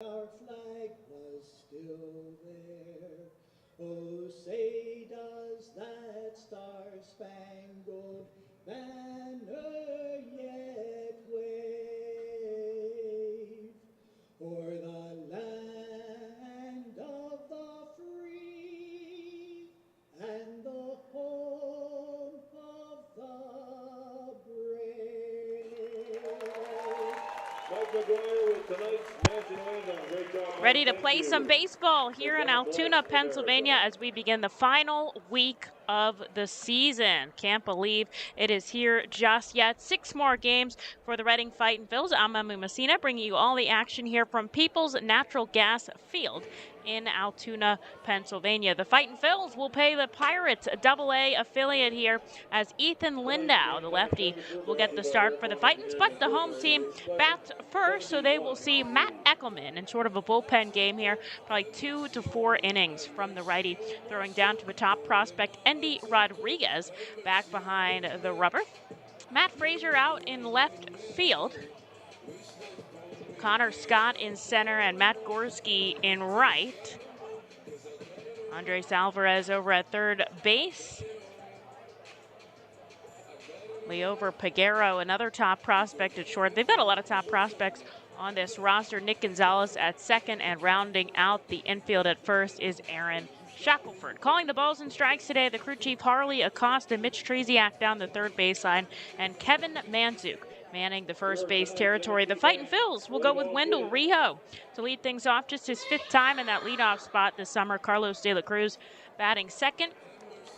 Our flag was still there. Oh, say does that star-spangled banner yet wave o'er the land of the free and the home of the brave. Mike McGuire with tonight's National Anthem. Great job, Mike. Ready to play some baseball here in Altoona, Pennsylvania as we begin the final week of the season. Can't believe it is here just yet. 6 more games for the Reading Fightin Phils. I'm Emu Messina bringing you all the action here from People's Natural Gas Field in Altoona, Pennsylvania. The Fightin Phils will play the Pirates, a AA affiliate here, as Ethan Lindau, the lefty, will get the start for the Fightins, but the home team bats first, so they will see Matt Eckelman in sort of a bullpen game here, probably 2 to 4 innings from the righty, throwing down to a top prospect, Endy Rodriguez, back behind the rubber. Matt Frazier out in left field. Connor Scott in center and Matt Gorski in right. Andres Alvarez over at third base. Leover Peguero, another top prospect at short. They've got a lot of top prospects on this roster. Nick Gonzalez at second, and rounding out the infield at first is Aaron Shackleford. Calling the balls and strikes today, the crew chief Harley Acosta, Mitch Treziak down the third baseline, and Kevin Manzuk manning the first base territory. The Fightin Phils will go with Wendell Rijo to lead things off, just his 5th time in that leadoff spot this summer. Carlos De La Cruz batting second.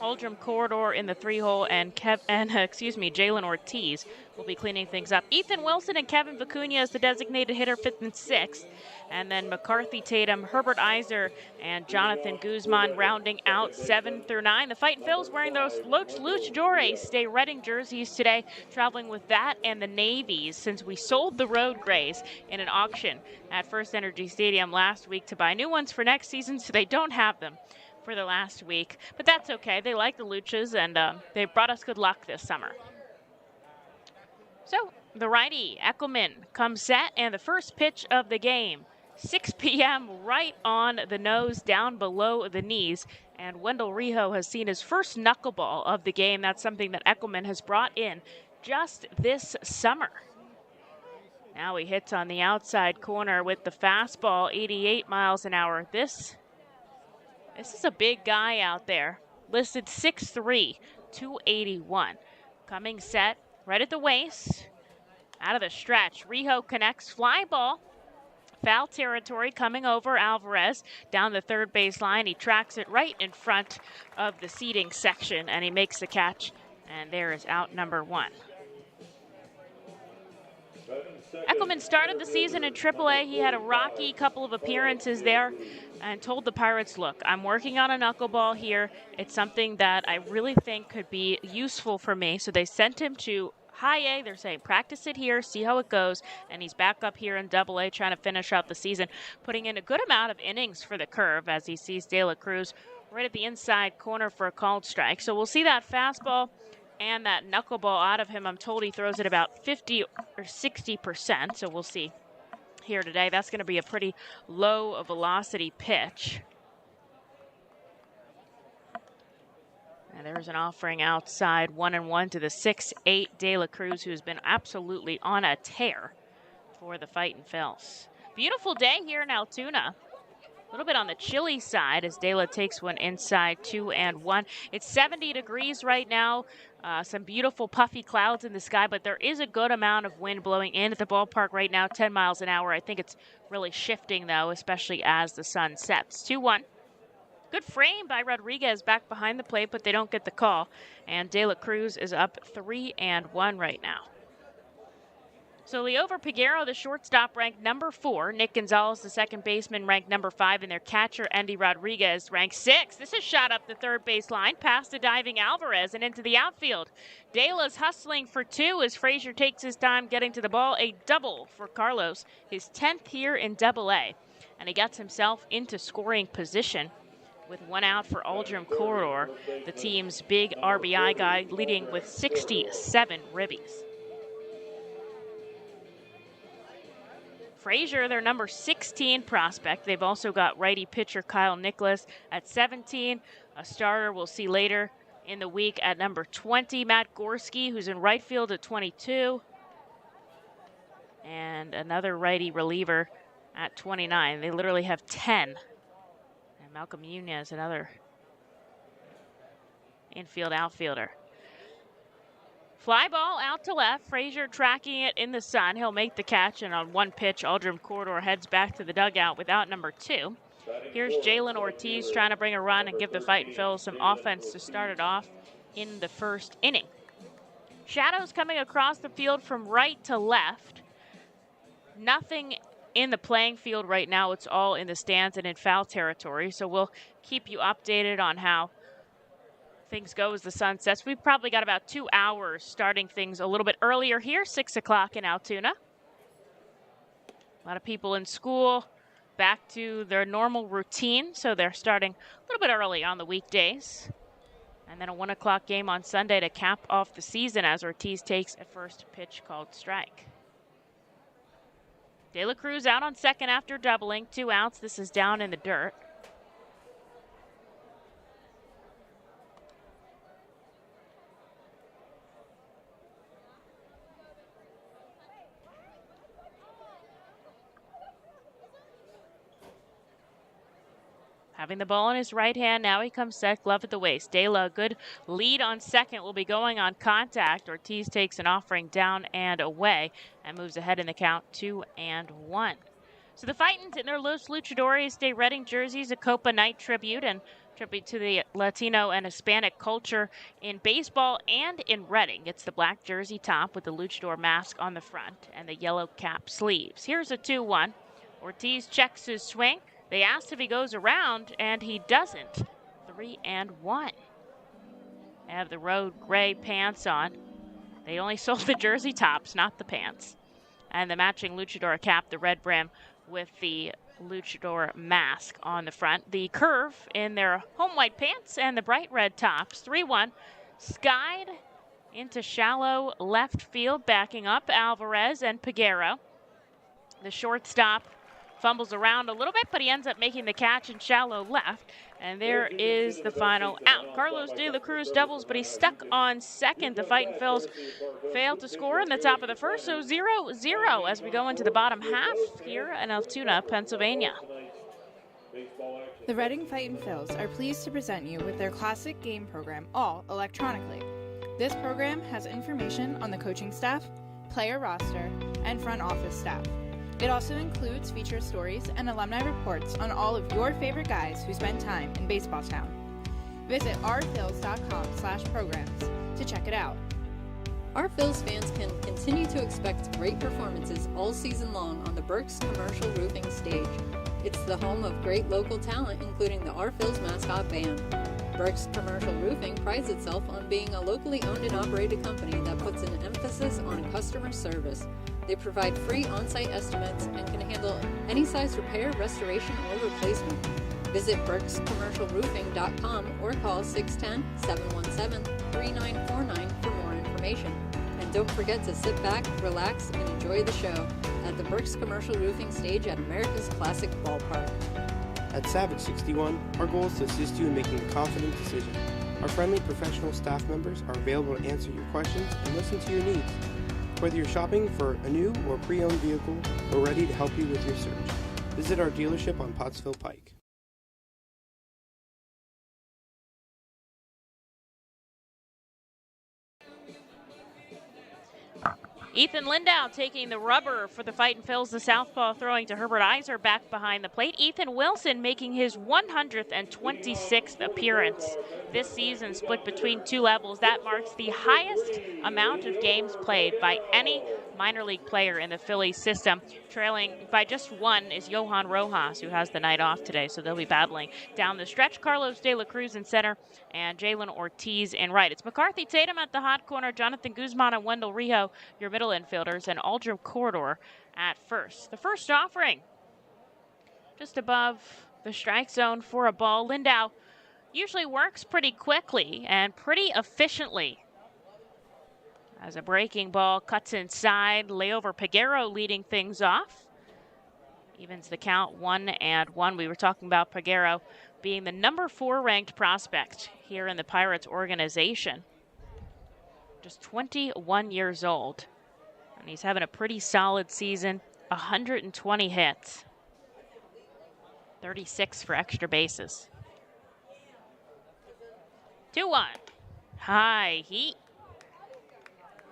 Aldrum Corridor in the 3-hole, and Jalen Ortiz will be cleaning things up. Ethan Wilson and Kevin Vicuña as the designated hitter, 5th and 6th. And then McCarthy Tatum, Herbert Eiser, and Jonathan Guzman rounding out 7 through 9. The Fightin Phils wearing those Luchadores Stay Reading jerseys today, traveling with that and the navies since we sold the road grays in an auction at FirstEnergy Stadium last week to buy new ones for next season, so they don't have them for the last week. But that's okay. They like the Luchas, and they brought us good luck this summer. So the righty, Eckelman, comes set, and the first pitch of the game. 6 p.m. right on the nose, down below the knees. And Wendell Rijo has seen his first knuckleball of the game. That's something that Eckelman has brought in just this summer. Now he hits on the outside corner with the fastball, 88 miles an hour. This is a big guy out there. Listed 6'3", 281. Coming set, right at the waist. Out of the stretch, Rijo connects, fly ball. Foul territory coming over Alvarez down the third baseline. He tracks it right in front of the seating section, and he makes the catch. And there is out number 1. Eckelman started the season in AAA. He had a rocky couple of appearances there and told the Pirates, look, I'm working on a knuckleball here. It's something that I really think could be useful for me. So they sent him to High A. They're saying practice it here, see how it goes. And he's back up here in AA trying to finish out the season, putting in a good amount of innings for the Curve as he sees De La Cruz right at the inside corner for a called strike. So we'll see that fastball and that knuckleball out of him. I'm told he throws it about 50 or 60%, so we'll see here today. That's going to be a pretty low velocity pitch. And there's an offering outside, 1-1 to the 6'8" De La Cruz, who's been absolutely on a tear for the Fightin Phils. Beautiful day here in Altoona. A little bit on the chilly side as De La takes one inside, 2-1. It's 70 degrees right now. Some beautiful puffy clouds in the sky, but there is a good amount of wind blowing in at the ballpark right now, 10 miles an hour. I think it's really shifting, though, especially as the sun sets. 2-1. Good frame by Rodriguez back behind the plate, but they don't get the call. And De La Cruz is up 3-1 right now. So Leover Peguero, the shortstop, ranked number 4. Nick Gonzalez, the second baseman, ranked number 5. And their catcher, Endy Rodriguez, ranked 6. This is shot up the third base line, past the diving Alvarez and into the outfield. De La's hustling for 2 as Frazier takes his time getting to the ball. A double for Carlos, his 10th here in AA. And he gets himself into scoring position with 1 out for Aldrum Corridor, the team's big RBI guy, leading with 67 ribbies. Frazier, their number 16 prospect. They've also got righty pitcher Kyle Nicholas at 17. A starter we'll see later in the week at number 20. Matt Gorski, who's in right field at 22. And another righty reliever at 29. They literally have 10. And Malcolm Nunez, another infield outfielder. Fly ball out to left. Frazier tracking it in the sun. He'll make the catch, and on one pitch, Aldrin Corridor heads back to the dugout without number 2. Here's Jalen Ortiz trying to bring a run and give the Fightin' Phils some offense to start it off in the first inning. Shadows coming across the field from right to left. Nothing in the playing field right now. It's all in the stands and in foul territory, so we'll keep you updated on how things go as the sun sets. We've probably got about 2 hours, starting things a little bit earlier here, 6 o'clock in Altoona. A lot of people in school, back to their normal routine, so they're starting a little bit early on the weekdays. And then a 1 o'clock game on Sunday to cap off the season as Ortiz takes a first pitch called strike. De La Cruz out on second after doubling, 2 outs. This is down in the dirt. Having the ball in his right hand, now he comes set, glove at the waist. De La, good lead on second, will be going on contact. Ortiz takes an offering down and away and moves ahead in the count, 2-1. So the Fightins in their Los Luchadores Day Reading jerseys, a Copa Night tribute and tribute to the Latino and Hispanic culture in baseball and in Reading. It's the black jersey top with the luchador mask on the front and the yellow cap sleeves. Here's a 2-1. Ortiz checks his swing. They asked if he goes around, and he doesn't. 3-1. They have the road gray pants on. They only sold the jersey tops, not the pants. And the matching luchador cap, the red brim with the luchador mask on the front. The curve in their home white pants and the bright red tops. 3-1. Skied into shallow left field, backing up Alvarez and Peguero. The shortstop fumbles around a little bit, but he ends up making the catch in shallow left. And there is the final out. Carlos De La Cruz doubles, but he's stuck on second. The Fightin' Phils failed to score in the top of the first, so 0-0 as we go into the bottom half here in Altoona, Pennsylvania. The Reading Fightin' Phils are pleased to present you with their classic game program, all electronically. This program has information on the coaching staff, player roster, and front office staff. It also includes feature stories and alumni reports on all of your favorite guys who spend time in baseball town. Visit ourphils.com/programs to check it out. Our Phils fans can continue to expect great performances all season long on the Burke's Commercial Roofing stage. It's the home of great local talent, including the Our Phils mascot band. Burke's Commercial Roofing prides itself on being a locally owned and operated company that puts an emphasis on customer service. They provide free on-site estimates and can handle any size repair, restoration, or replacement. Visit burkscommercialroofing.com or call 610-717-3949 for more information. And don't forget to sit back, relax, and enjoy the show at the Burke's Commercial Roofing stage at America's Classic Ballpark. At Savage 61, our goal is to assist you in making a confident decision. Our friendly professional staff members are available to answer your questions and listen to your needs. Whether you're shopping for a new or pre-owned vehicle, we're ready to help you with your search. Visit our dealership on Pottsville Pike. Ethan Lindau taking the rubber for the Fightin' Phils. The southpaw throwing to Herbert Eiser back behind the plate. Ethan Wilson making his 126th appearance this season, split between 2 levels. That marks the highest amount of games played by any minor league player in the Phillies system. Trailing by just 1 is Johan Rojas, who has the night off today, so they'll be battling down the stretch. Carlos De La Cruz in center and Jalen Ortiz in right. It's McCarthy Tatum at the hot corner, Jonathan Guzman and Wendell Rijo, your middle infielders, and Aldrin Corridor at first. The first offering just above the strike zone for a ball. Lindau usually works pretty quickly and pretty efficiently. As a breaking ball cuts inside, layover Peguero leading things off. Evens the count 1-1. We were talking about Peguero being the number 4 ranked prospect here in the Pirates organization. Just 21 years old. And he's having a pretty solid season. 120 hits. 36 for extra bases. 2-1. High heat.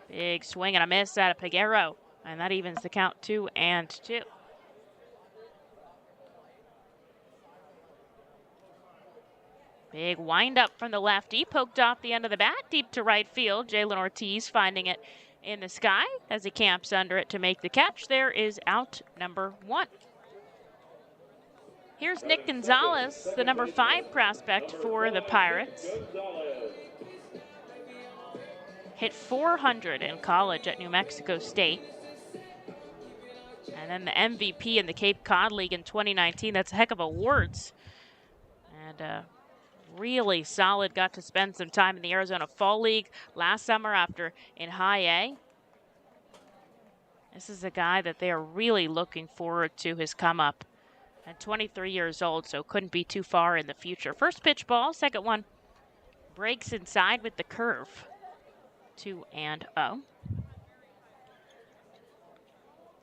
Big swing and a miss out of Peguero. And that evens the count 2-2. Big windup from the lefty, poked off the end of the bat, deep to right field. Jalen Ortiz finding it in the sky as he camps under it to make the catch. There is out number 1. Here's Nick Gonzalez, the number 5 prospect for the Pirates. Hit .400 in college at New Mexico State. And then the MVP in the Cape Cod League in 2019. That's a heck of awards. And really solid. Got to spend some time in the Arizona Fall League last summer after in High A. This is a guy that they are really looking forward to his come up. At 23 years old, so couldn't be too far in the future. First pitch ball, second one breaks inside with the curve. 2-0. A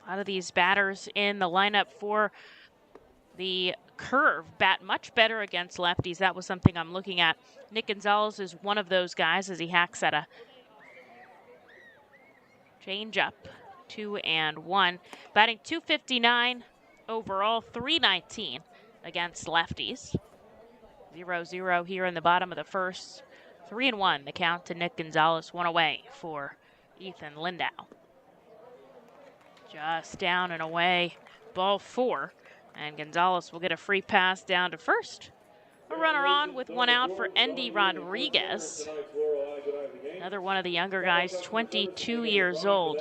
lot of these batters in the lineup for the curve bat much better against lefties. That was something I'm looking at. Nick Gonzalez is one of those guys as he hacks at a changeup. 2-1. Batting .259 overall, .319 against lefties. 0-0 here in the bottom of the first. 3-1 the count to Nick Gonzalez. One away for Ethan Lindau. Just down and away. Ball 4. And Gonzalez will get a free pass down to first. A runner on with one out for Endy Rodriguez. Another one of the younger guys, 22 years old.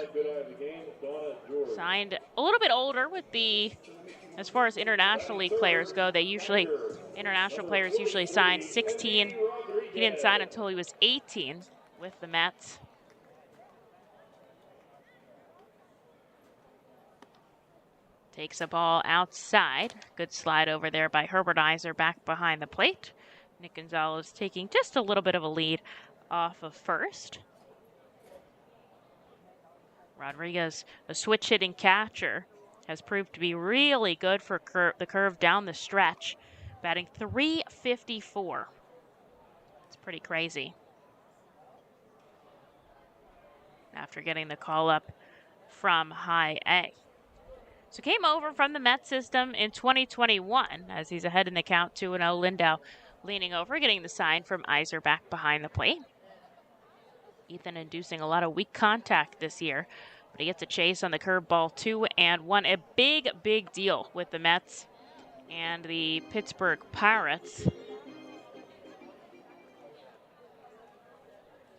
Signed a little bit older with the, as far as international league players go, international players usually sign 16. He didn't sign until he was 18 with the Mets. Takes a ball outside. Good slide over there by Herbert Eiser back behind the plate. Nick Gonzalez taking just a little bit of a lead off of first. Rodriguez, a switch hitting catcher, has proved to be really good for the curve down the stretch. Batting .354. It's pretty crazy. After getting the call up from High A. So came over from the Mets system in 2021 as he's ahead in the count 2-0. Lindau leaning over, getting the sign from Eiser back behind the plate. Ethan inducing a lot of weak contact this year, but he gets a chase on the curveball. 2-1. A big, big deal with the Mets and the Pittsburgh Pirates.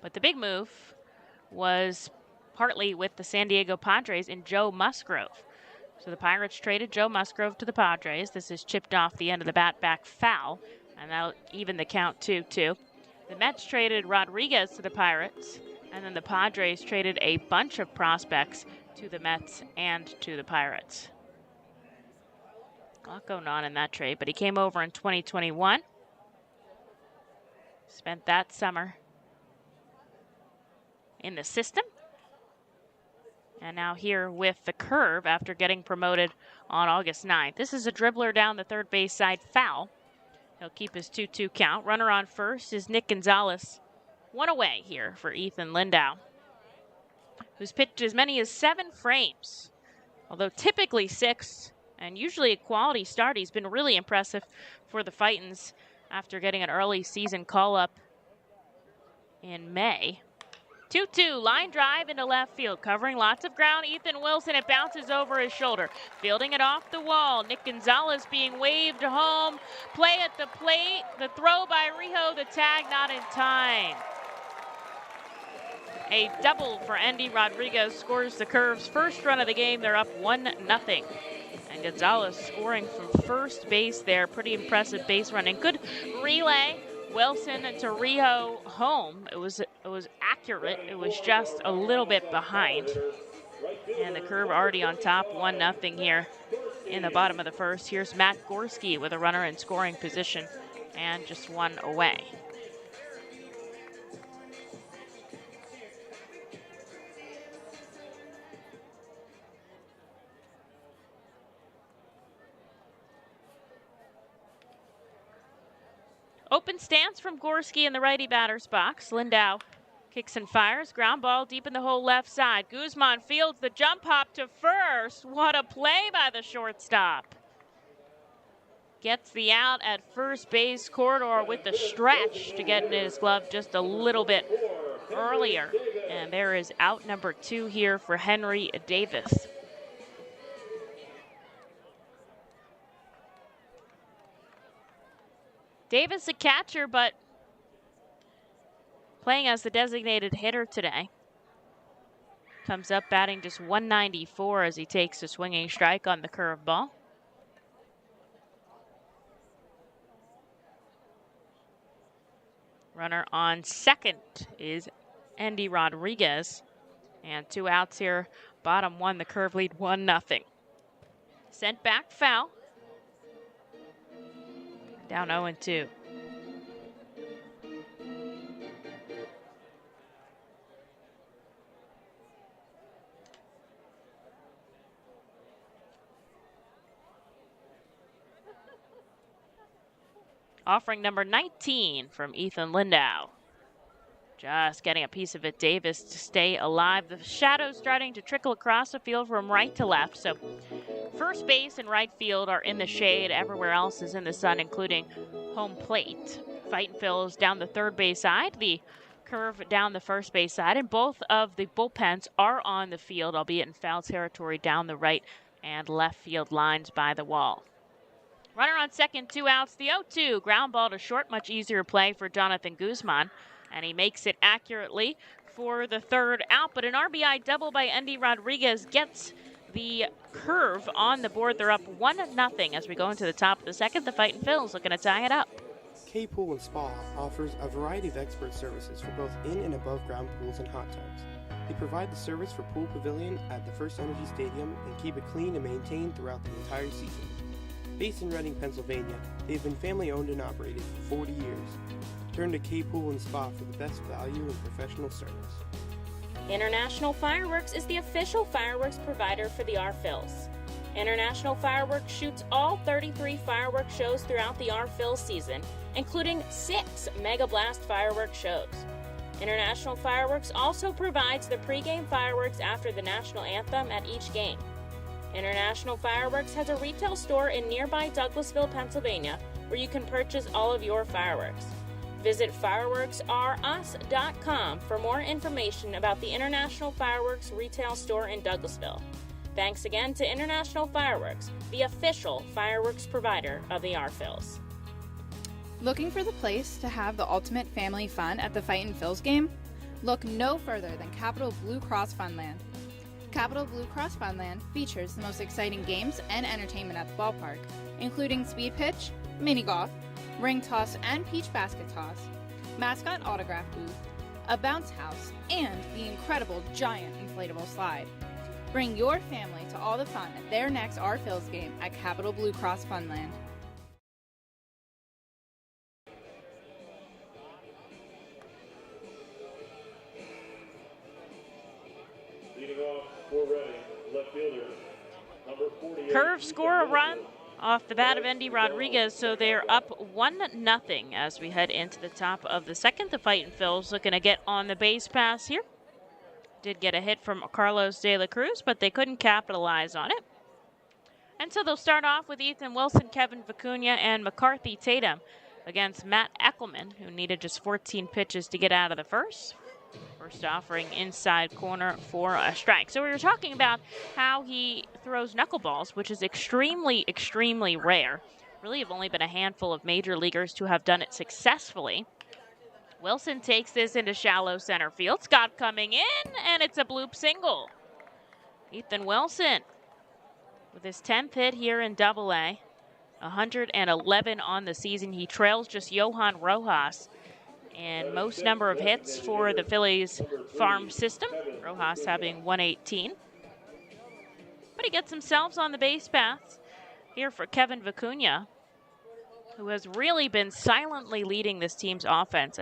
But the big move was partly with the San Diego Padres in Joe Musgrove. So the Pirates traded Joe Musgrove to the Padres. This is chipped off the end of the bat back foul, and that'll even the count 2-2. The Mets traded Rodriguez to the Pirates, and then the Padres traded a bunch of prospects to the Mets and to the Pirates. A lot going on in that trade, but he came over in 2021. Spent that summer in the system. And now here with the curve after getting promoted on August 9th. This is a dribbler down the third base side, foul. He'll keep his 2-2 count. Runner on first is Nick Gonzalez. One away here for Ethan Lindau, who's pitched as many as 7 frames. Although typically 6, and usually a quality start. He's been really impressive for the Fightins after getting an early season call-up in May. 2-2, line drive into left field, covering lots of ground. Ethan Wilson, it bounces over his shoulder. Fielding it off the wall. Nick Gonzalez being waved home. Play at the plate. The throw by Rijo, the tag not in time. A double for Endy Rodriguez scores the Curve's first run of the game. They're up 1-0. And Gonzalez scoring from first base there. Pretty impressive base running. Good relay. Wilson to Rijo home. It was accurate. It was just a little bit behind. And the Curve already on top, 1-0 here in the bottom of the first. Here's Matt Gorski with a runner in scoring position and just one away. Open stance from Gorski in the righty batter's box. Lindau kicks and fires. Ground ball deep in the hole left side. Guzman fields the jump hop to first. What a play by the shortstop. Gets the out at first base corridor with the stretch to get in his glove just a little bit earlier. And there is out number 2 here for Henry Davis. Davis a catcher, but playing as the designated hitter today. Comes up batting just 194 as he takes a swinging strike on the curveball. Runner on second is Andy Rodriguez. And 2 outs here. Bottom 1, the curve lead 1-0. Sent back foul. Down 0-2. Offering number 19 from Ethan Lindau. Just getting a piece of it, Davis, to stay alive. The shadows starting to trickle across the field from right to left. So first base and right field are in the shade. Everywhere else is in the sun, including home plate. Fightin Phil's down the third base side. The curve down the first base side. And both of the bullpens are on the field, albeit in foul territory down the right and left field lines by the wall. Runner on second, 2 outs. The 0-2. Ground ball to short. Much easier play for Jonathan Guzman. And he makes it accurately for the third out. But an RBI double by Andy Rodriguez gets the curve on the board. They're up 1-0 as we go into the top of the second. The Fightin Phil's looking to tie it up. K Pool and Spa offers a variety of expert services for both in and above ground pools and hot tubs. They provide the service for Pool Pavilion at the FirstEnergy Stadium and keep it clean and maintained throughout the entire season. Based in Reading, Pennsylvania, they've been family owned and operated for 40 years. Turn to K Pool and Spa for the best value and professional service. International Fireworks is the official fireworks provider for the R-Phils. International Fireworks shoots all 33 fireworks shows throughout the R-Phil season, including 6 Mega Blast fireworks shows. International Fireworks also provides the pregame fireworks after the national anthem at each game. International Fireworks has a retail store in nearby Douglasville, Pennsylvania, where you can purchase all of your fireworks. Visit fireworksrus.com for more information about the International Fireworks retail store in Douglasville. Thanks again to International Fireworks, the official fireworks provider of the R-Phils. Looking for the place to have the ultimate family fun at the Fightin Phil's game? Look no further than Capital Blue Cross Funland. Capital Blue Cross Funland features the most exciting games and entertainment at the ballpark, including speed pitch, mini golf, ring toss and peach basket toss, mascot autograph booth, a bounce house, and the incredible giant inflatable slide. Bring your family to all the fun at their next R-Phil's game at Capital Blue Cross Funland. Leading off for Reading, left fielder, number 48. Curve score a run off the bat of Andy Rodriguez, so they're up 1-0 as we head into the top of the second. The Fightin Phil's looking to get on the base pass here. Did get a hit from Carlos De La Cruz, but they couldn't capitalize on it. And so they'll start off with Ethan Wilson, Kevin Vicuña, and McCarthy Tatum against Matt Eckelman, who needed just 14 pitches to get out of the first. First offering inside corner for a strike. So we were talking about how he throws knuckleballs, which is extremely, extremely rare. Really have only been a handful of major leaguers to have done it successfully. Wilson takes this into shallow center field. Scott coming in, and it's a bloop single. Ethan Wilson with his 10th hit here in Double-A. 111 on the season. He trails just Johan Rojas and most number of hits for the Phillies farm system. Rojas having 118. But he gets himself on the base paths here for Kevin Vicuña, who has really been silently leading this team's offense.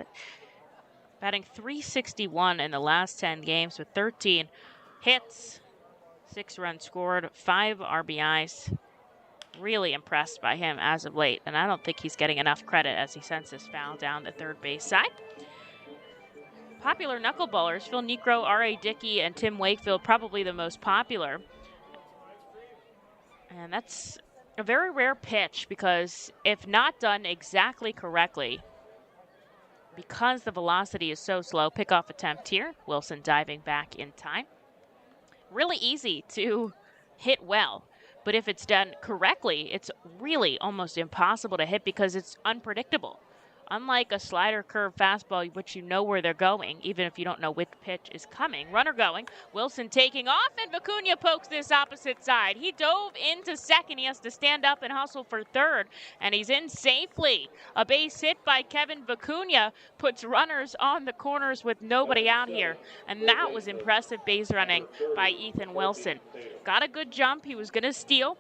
Batting .361 in the last 10 games with 13 hits, 6 runs scored, 5 RBIs. Really impressed by him as of late, and I don't think he's getting enough credit as he sends this foul down the third base side. Popular knuckleballers, Phil Niekro, R.A. Dickey, and Tim Wakefield, probably the most popular. And that's a very rare pitch because if not done exactly correctly, because the velocity is so slow, pickoff attempt here. Wilson diving back in time. Really easy to hit well, but if it's done correctly, it's really almost impossible to hit because it's unpredictable. Unlike a slider, curve, fastball, which you know where they're going, even if you don't know which pitch is coming. Runner going, Wilson taking off, and Vicuña pokes this opposite side. He dove into second. He has to stand up and hustle for third, and he's in safely. A base hit by Kevin Vicuña puts runners on the corners with nobody out here, and that was impressive base running by Ethan Wilson. Got a good jump. He was going to steal,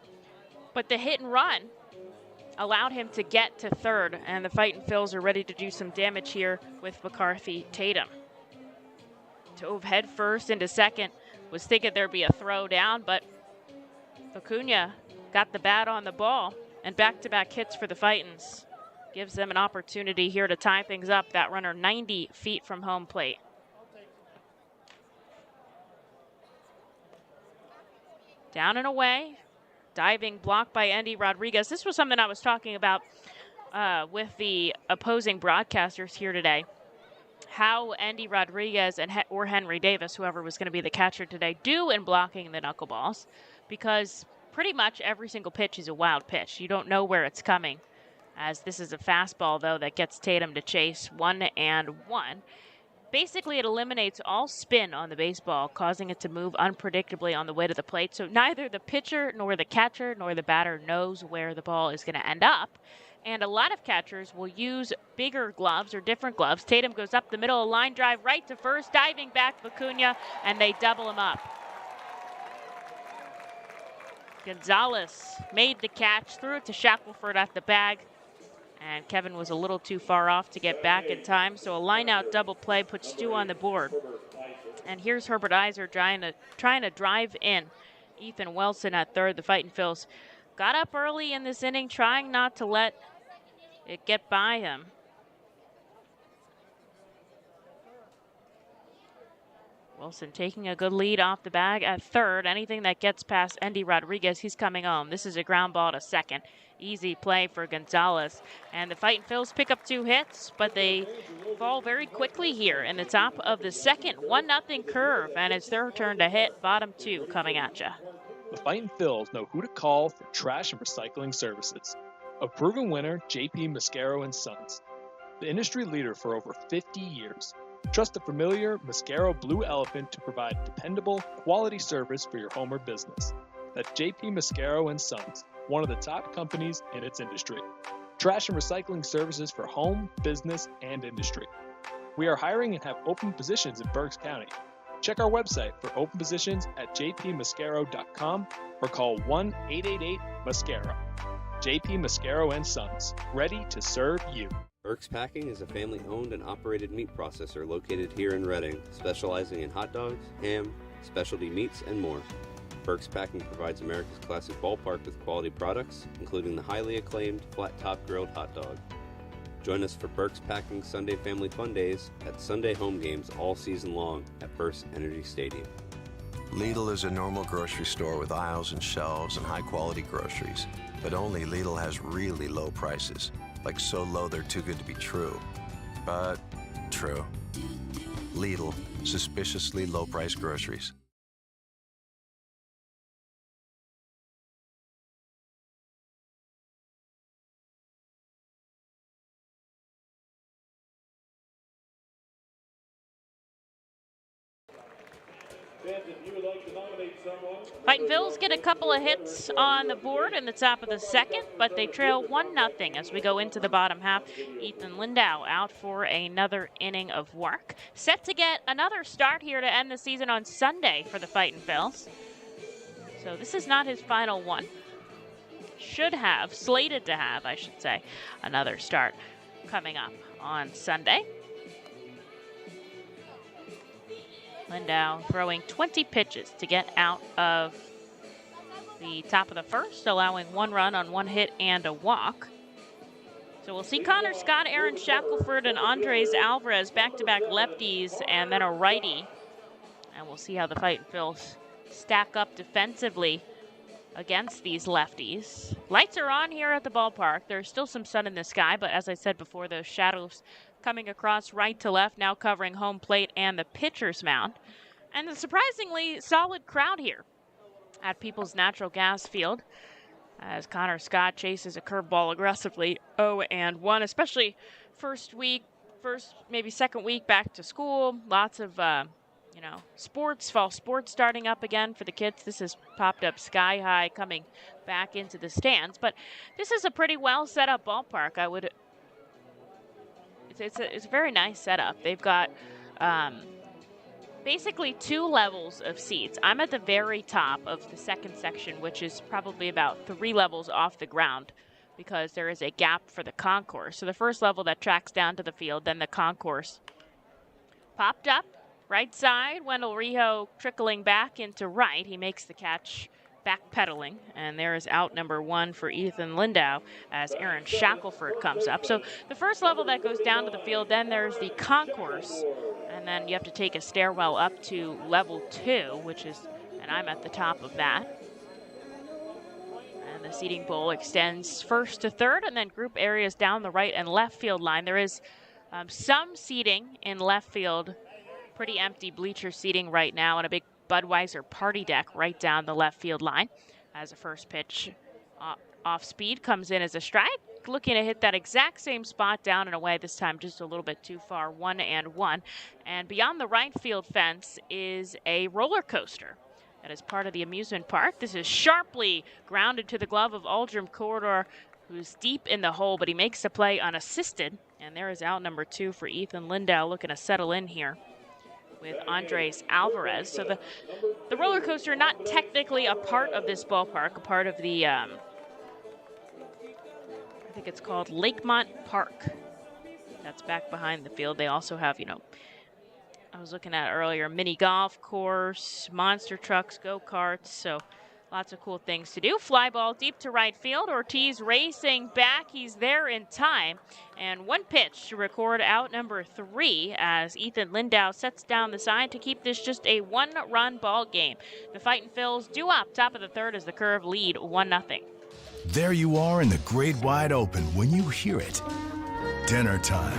but the hit and run allowed him to get to third, and the Fightin' Phils are ready to do some damage here with McCarthy Tatum. Dove head first into second, was thinking there'd be a throw down, but Vicuña got the bat on the ball, and back-to-back hits for the Fightins. Gives them an opportunity here to tie things up. That runner 90 feet from home plate. Down and away. Diving block by Andy Rodriguez. This was something I was talking about with the opposing broadcasters here today. How Andy Rodriguez or Henry Davis, whoever was going to be the catcher today, do in blocking the knuckleballs. Because pretty much every single pitch is a wild pitch. You don't know where it's coming. As this is a fastball, though, that gets Tatum to chase 1-1. Basically, it eliminates all spin on the baseball, causing it to move unpredictably on the way to the plate. So neither the pitcher nor the catcher nor the batter knows where the ball is going to end up. And a lot of catchers will use bigger gloves or different gloves. Tatum goes up the middle, a line drive right to first, diving back Vicuña, and they double him up. Gonzalez made the catch, threw it to Shackleford at the bag. And Kevin was a little too far off to get back in time, so a line-out double play puts Stu on the board. And here's Herbert Eiser trying to drive in Ethan Wilson at third. The Fightin' Phils got up early in this inning, trying not to let it get by him. Wilson taking a good lead off the bag at third. Anything that gets past Andy Rodriguez, he's coming home. This is a ground ball to second. Easy play for Gonzalez. And the Fightin' Phils pick up 2 hits, but they fall very quickly here in the top of the second. 1-0 curve, and it's their turn to hit. Bottom 2 coming at you. The Fightin' Phils know who to call for trash and recycling services. A proven winner, JP Mascaro & Sons. The industry leader for over 50 years. Trust the familiar Mascaro Blue Elephant to provide dependable, quality service for your home or business. That's JP Mascaro & Sons, one of the top companies in its industry. Trash and recycling services for home, business, and industry. We are hiring and have open positions in Berks County. Check our website for open positions at jpmascaro.com or call 1-888-MASCARO. JP Mascaro & Sons, ready to serve you. Berks Packing is a family-owned and operated meat processor located here in Reading, specializing in hot dogs, ham, specialty meats, and more. Berks Packing provides America's classic ballpark with quality products, including the highly acclaimed flat-top grilled hot dog. Join us for Berks Packing Sunday Family Fun Days at Sunday home games all season long at FirstEnergy Stadium. Lidl is a normal grocery store with aisles and shelves and high-quality groceries, but only Lidl has really low prices. Like so low they're too good to be true. But true. Lidl, suspiciously low-priced groceries. Fightin' Phils get a couple of hits on the board in the top of the second, but they trail 1-0 as we go into the bottom half. Ethan Lindau out for another inning of work. Set to get another start here to end the season on Sunday for the Fightin' Phils. So this is not his final one. slated to have, I should say, another start coming up on Sunday. Lindau throwing 20 pitches to get out of the top of the first, allowing 1 run on 1 hit and a walk. So we'll see Connor Scott, Aaron Shackleford, and Andres Alvarez back-to-back lefties and then a righty. And we'll see how the Fightin' Phils stack up defensively against these lefties. Lights are on here at the ballpark. There's still some sun in the sky, but as I said before, those shadows coming across right to left, now covering home plate and the pitcher's mound. And a surprisingly solid crowd here at People's Natural Gas Field as Connor Scott chases a curveball aggressively 0-1, especially maybe second week back to school. Lots of fall sports starting up again for the kids. This has popped up sky high coming back into the stands, but this is a pretty well set up ballpark. It's a very nice setup. They've got basically 2 levels of seats. I'm at the very top of the second section, which is probably about 3 levels off the ground because there is a gap for the concourse. So the first level that tracks down to the field, then the concourse popped up. Right side, Wendell Rijo trickling back into right. He makes the catch, backpedaling, and there is out number 1 for Ethan Lindau as Aaron Shackleford comes up. So the first level that goes down to the field, then there's the concourse, and then you have to take a stairwell up to level 2, and I'm at the top of that. And the seating bowl extends first to third, and then group areas down the right and left field line. There is some seating in left field, pretty empty bleacher seating right now, and a big Budweiser party deck right down the left field line as a first pitch off speed comes in as a strike. Looking to hit that exact same spot down and away, this time just a little bit too far, 1-1. And beyond the right field fence is a roller coaster that is part of the amusement park. This is sharply grounded to the glove of Aldrim Corridor, who's deep in the hole, but he makes the play unassisted. And there is out number 2 for Ethan Lindau, looking to settle in here with Andres Alvarez. So the roller coaster, not technically a part of this ballpark, a part of the, I think it's called Lakemont Park. That's back behind the field. They also have, I was looking at earlier, mini golf course, monster trucks, go-karts, so lots of cool things to do. Fly ball deep to right field. Ortiz racing back. He's there in time. And 1 pitch to record out number 3 as Ethan Lindau sets down the side to keep this just a 1-run ball game. The Fightin' Phils due up top of the third as the Curve lead 1-0. There you are in the great wide open when you hear it. Dinner time.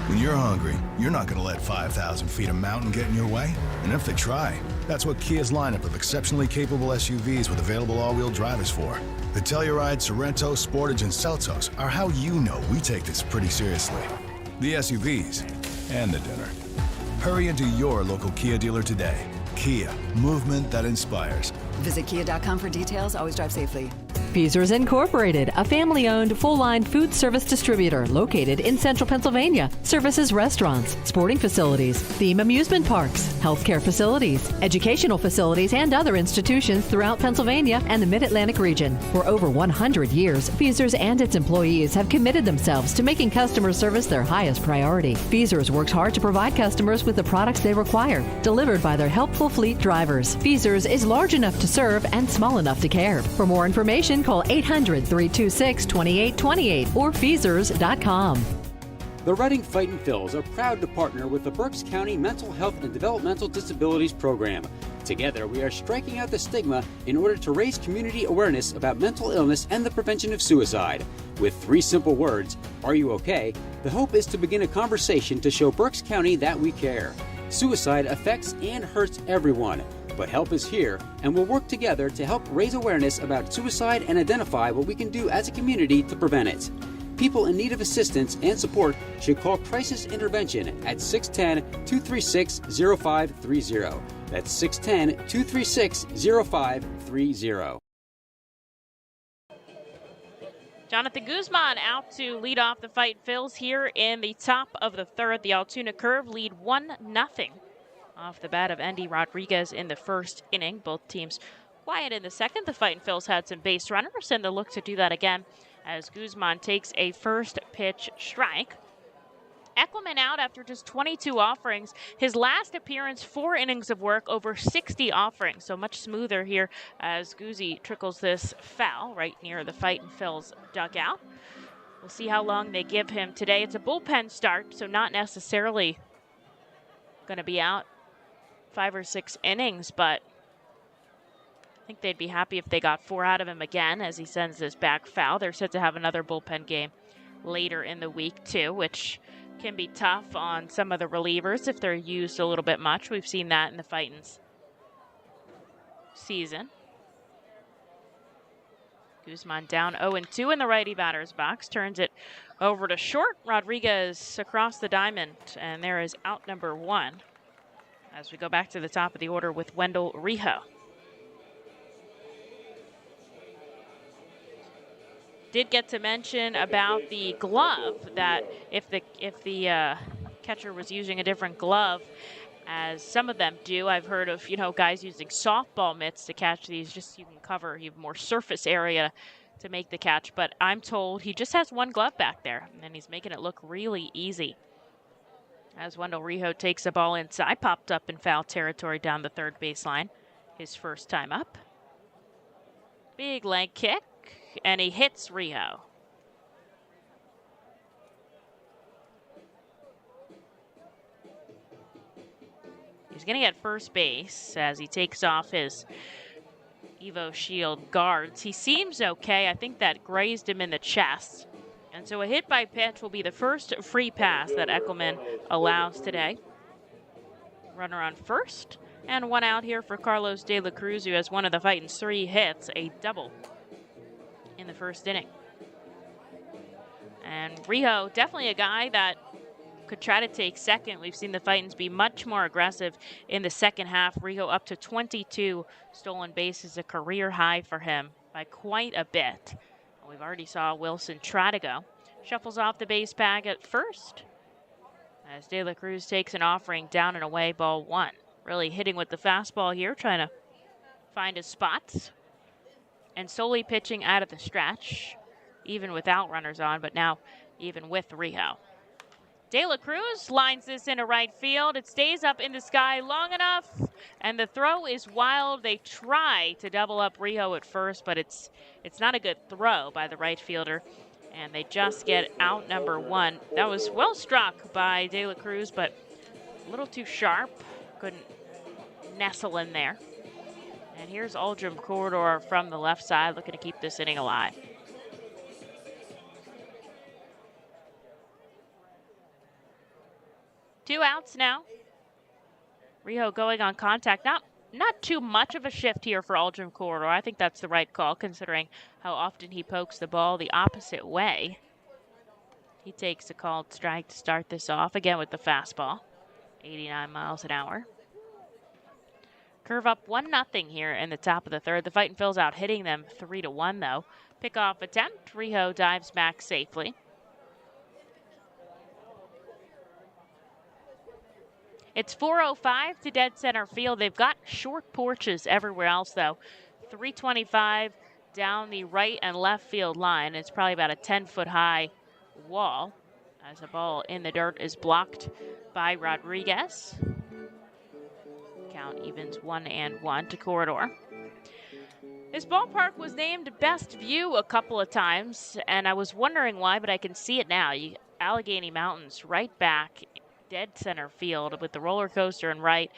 When you're hungry, you're not going to let 5,000 feet of mountain get in your way. And if they try, that's what Kia's lineup of exceptionally capable SUVs with available all-wheel drive is for. The Telluride, Sorento, Sportage, and Seltos are how you know we take this pretty seriously. The SUVs and the dinner. Hurry into your local Kia dealer today. Kia, movement that inspires. Visit kia.com for details. Always drive safely. Feasers Incorporated, a family-owned, full-line food service distributor located in central Pennsylvania. Services restaurants, sporting facilities, theme amusement parks, healthcare facilities, educational facilities, and other institutions throughout Pennsylvania and the Mid-Atlantic region. For over 100 years, Feasers and its employees have committed themselves to making customer service their highest priority. Feasers works hard to provide customers with the products they require, delivered by their helpful fleet drivers. Feasers is large enough to serve and small enough to care. For more information, call 800-326-2828 or Feasers.com. The Reading Fightin' Phils are proud to partner with the Berks County Mental Health and Developmental Disabilities Program. Together, we are striking out the stigma in order to raise community awareness about mental illness and the prevention of suicide. With 3 simple words, "Are you okay?" the hope is to begin a conversation to show Berks County that we care. Suicide affects and hurts everyone, but help is here, and we'll work together to help raise awareness about suicide and identify what we can do as a community to prevent it. People in need of assistance and support should call Crisis Intervention at 610-236-0530. That's 610-236-0530. Jonathan Guzman out to lead off the Fightin' Phils here in the top of the third. The Altoona Curve lead 1-0 off the bat of Andy Rodriguez in the first inning. Both teams quiet in the second. The Fightin' Phils had some base runners, and they'll look to do that again as Guzman takes a first pitch strike. Ekkelman out after just 22 offerings. His last appearance, 4 innings of work, over 60 offerings. So much smoother here as Guzzi trickles this foul right near the Fightin' Phils dugout. We'll see how long they give him today. It's a bullpen start, so not necessarily going to be out 5 or 6 innings, but I think they'd be happy if they got 4 out of him again as he sends this back foul. They're set to have another bullpen game later in the week, too, which can be tough on some of the relievers if they're used a little bit much. We've seen that in the Fightin's season. Guzman down 0-2 in the righty batter's box. Turns it over to short. Rodriguez across the diamond, and there is out number 1 as we go back to the top of the order with Wendell Rijo. Did get to mention about the glove, that if the catcher was using a different glove, as some of them do. I've heard of, guys using softball mitts to catch these, just so you can cover, you have more surface area to make the catch. But I'm told he just has one glove back there, and he's making it look really easy. As Wendell Rijo takes the ball inside, popped up in foul territory down the third baseline, his first time up. Big leg kick. And he hits Rijo. He's going to get first base as he takes off his Evo Shield guards. He seems okay. I think that grazed him in the chest. And so a hit by pitch will be the first free pass that Ekkelman allows today. Runner on first. And 1 out here for Carlos De La Cruz, who has one of the Fightin's 3 hits, a double in the first inning. And Rijo, definitely a guy that could try to take second. We've seen the Fightin's be much more aggressive in the second half. Rijo up to 22 stolen bases, a career high for him by quite a bit. We've already saw Wilson try to go. Shuffles off the base path at first as De La Cruz takes an offering, down and away, ball 1. Really hitting with the fastball here, trying to find his spots. And solely pitching out of the stretch, even without runners on, but now even with Rijo. De La Cruz lines this into right field. It stays up in the sky long enough, and the throw is wild. They try to double up Rijo at first, but it's not a good throw by the right fielder, and they just get out number 1. That was well struck by De La Cruz, but a little too sharp. Couldn't nestle in there. And here's Aldrum Corridor from the left side, looking to keep this inning alive. Two outs now. Rijo going on contact. Not too much of a shift here for Aldrum Corridor. I think that's the right call, considering how often he pokes the ball the opposite way. He takes a called strike to start this off, again with the fastball. 89 miles an hour. Curve up 1-0 here in the top of the third. The Fightin' Phils out hitting them 3-1 though. Pickoff attempt. Rijo dives back safely. It's 4:05 to dead center field. They've got short porches everywhere else though. 325 down the right and left field line. It's probably about a 10-foot high wall as a ball in the dirt is blocked by Rodriguez. Count evens 1-1 to Corridor. This ballpark was named Best View a couple of times, and I was wondering why, but I can see it now. Allegheny Mountains right back, dead center field with the roller coaster in right,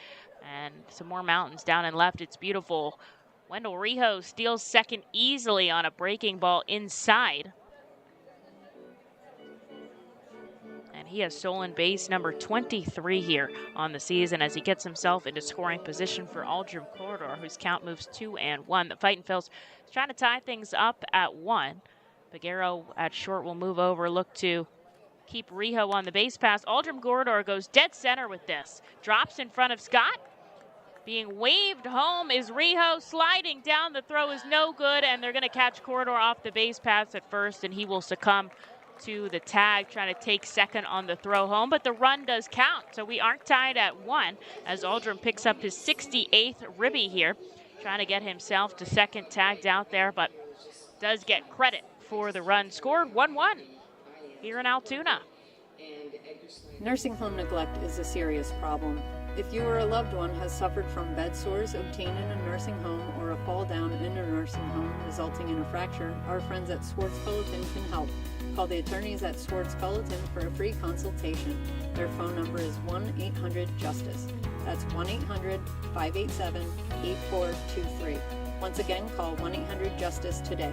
and some more mountains down and left. It's beautiful. Wendell Rijo steals second easily on a breaking ball inside. And he has stolen base number 23 here on the season as he gets himself into scoring position for Aldrum Corridor, whose count moves 2-1. The Fightin' Phils trying to tie things up at 1. Peguero at short will move over, look to keep Rijo on the base pass. Aldrum Corridor goes dead center with this. Drops in front of Scott. Being waved home is Rijo. Sliding down, the throw is no good, and they're going to catch Corridor off the base pass at first, and he will succumb to the tag, trying to take second on the throw home, but the run does count. So we aren't tied at 1 as Aldrum picks up his 68th ribby here trying to get himself to second, tagged out there, but does get credit for the run scored. 1-1 here in Altoona. Nursing home neglect is a serious problem. If you or a loved one has suffered from bed sores obtained in a nursing home or a fall down in a nursing home resulting in a fracture, our friends at Schwartz-Culleton can help. Call the attorneys at Schwartz-Culleton for a free consultation. Their phone number is 1-800-JUSTICE. That's 1-800-587-8423. Once again, call 1-800-JUSTICE today.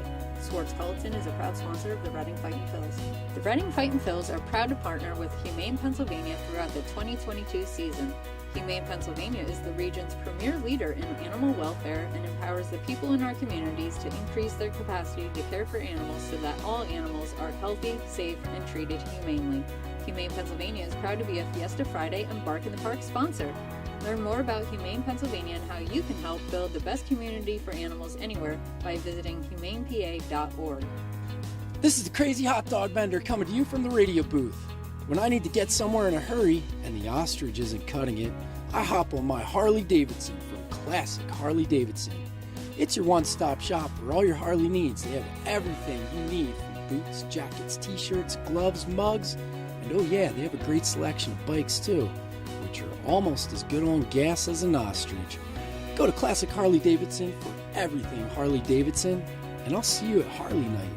Schwartz-Culleton is a proud sponsor of the Reading Fightin' Phils. The Reading Fightin' Phils are proud to partner with Humane Pennsylvania throughout the 2022 season. Humane Pennsylvania is the region's premier leader in animal welfare and empowers the people in our communities to increase their capacity to care for animals so that all animals are healthy, safe, and treated humanely. Humane Pennsylvania is proud to be a Fiesta Friday and Bark in the Park sponsor. Learn more about Humane Pennsylvania and how you can help build the best community for animals anywhere by visiting humanepa.org. This is the Crazy Hot Dog Vendor coming to you from the radio booth. When I need to get somewhere in a hurry and the ostrich isn't cutting it, I hop on my Harley Davidson from Classic Harley Davidson. It's your one-stop shop for all your Harley needs. They have everything you need from boots, jackets, t-shirts, gloves, mugs, and oh yeah, they have a great selection of bikes too, which are almost as good on gas as an ostrich. Go to Classic Harley Davidson for everything Harley Davidson, and I'll see you at Harley Night.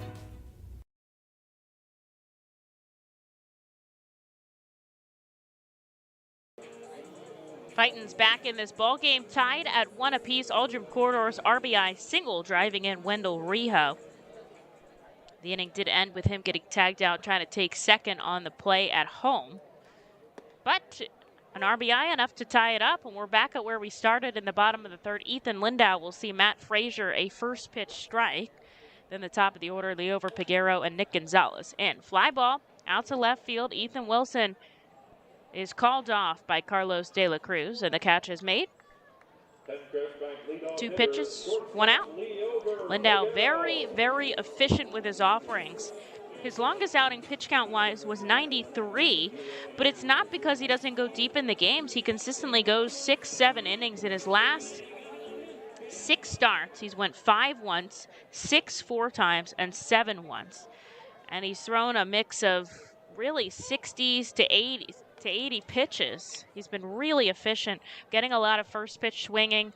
Fightin's back in this ball game, tied at 1 apiece. Aldrin Corridor's RBI single driving in Wendell Rijo. The inning did end with him getting tagged out, trying to take second on the play at home. But an RBI enough to tie it up, and we're back at where we started in the bottom of the third. Ethan Lindau will see Matt Frazier a first pitch strike. Then the top of the order, Leover Peguero and Nick Gonzalez in. Fly ball out to left field. Ethan Wilson is called off by Carlos De La Cruz, and the catch is made. 2 pitches, 1 out. Lindau very, very efficient with his offerings. His longest outing pitch count-wise was 93, but it's not because he doesn't go deep in the games. He consistently goes 6-7 innings. In his last 6 starts, he's went 5 once, 6 4 times, and 7 once. And he's thrown a mix of really 60s to 80 pitches. He's been really efficient, getting a lot of first pitch swinging,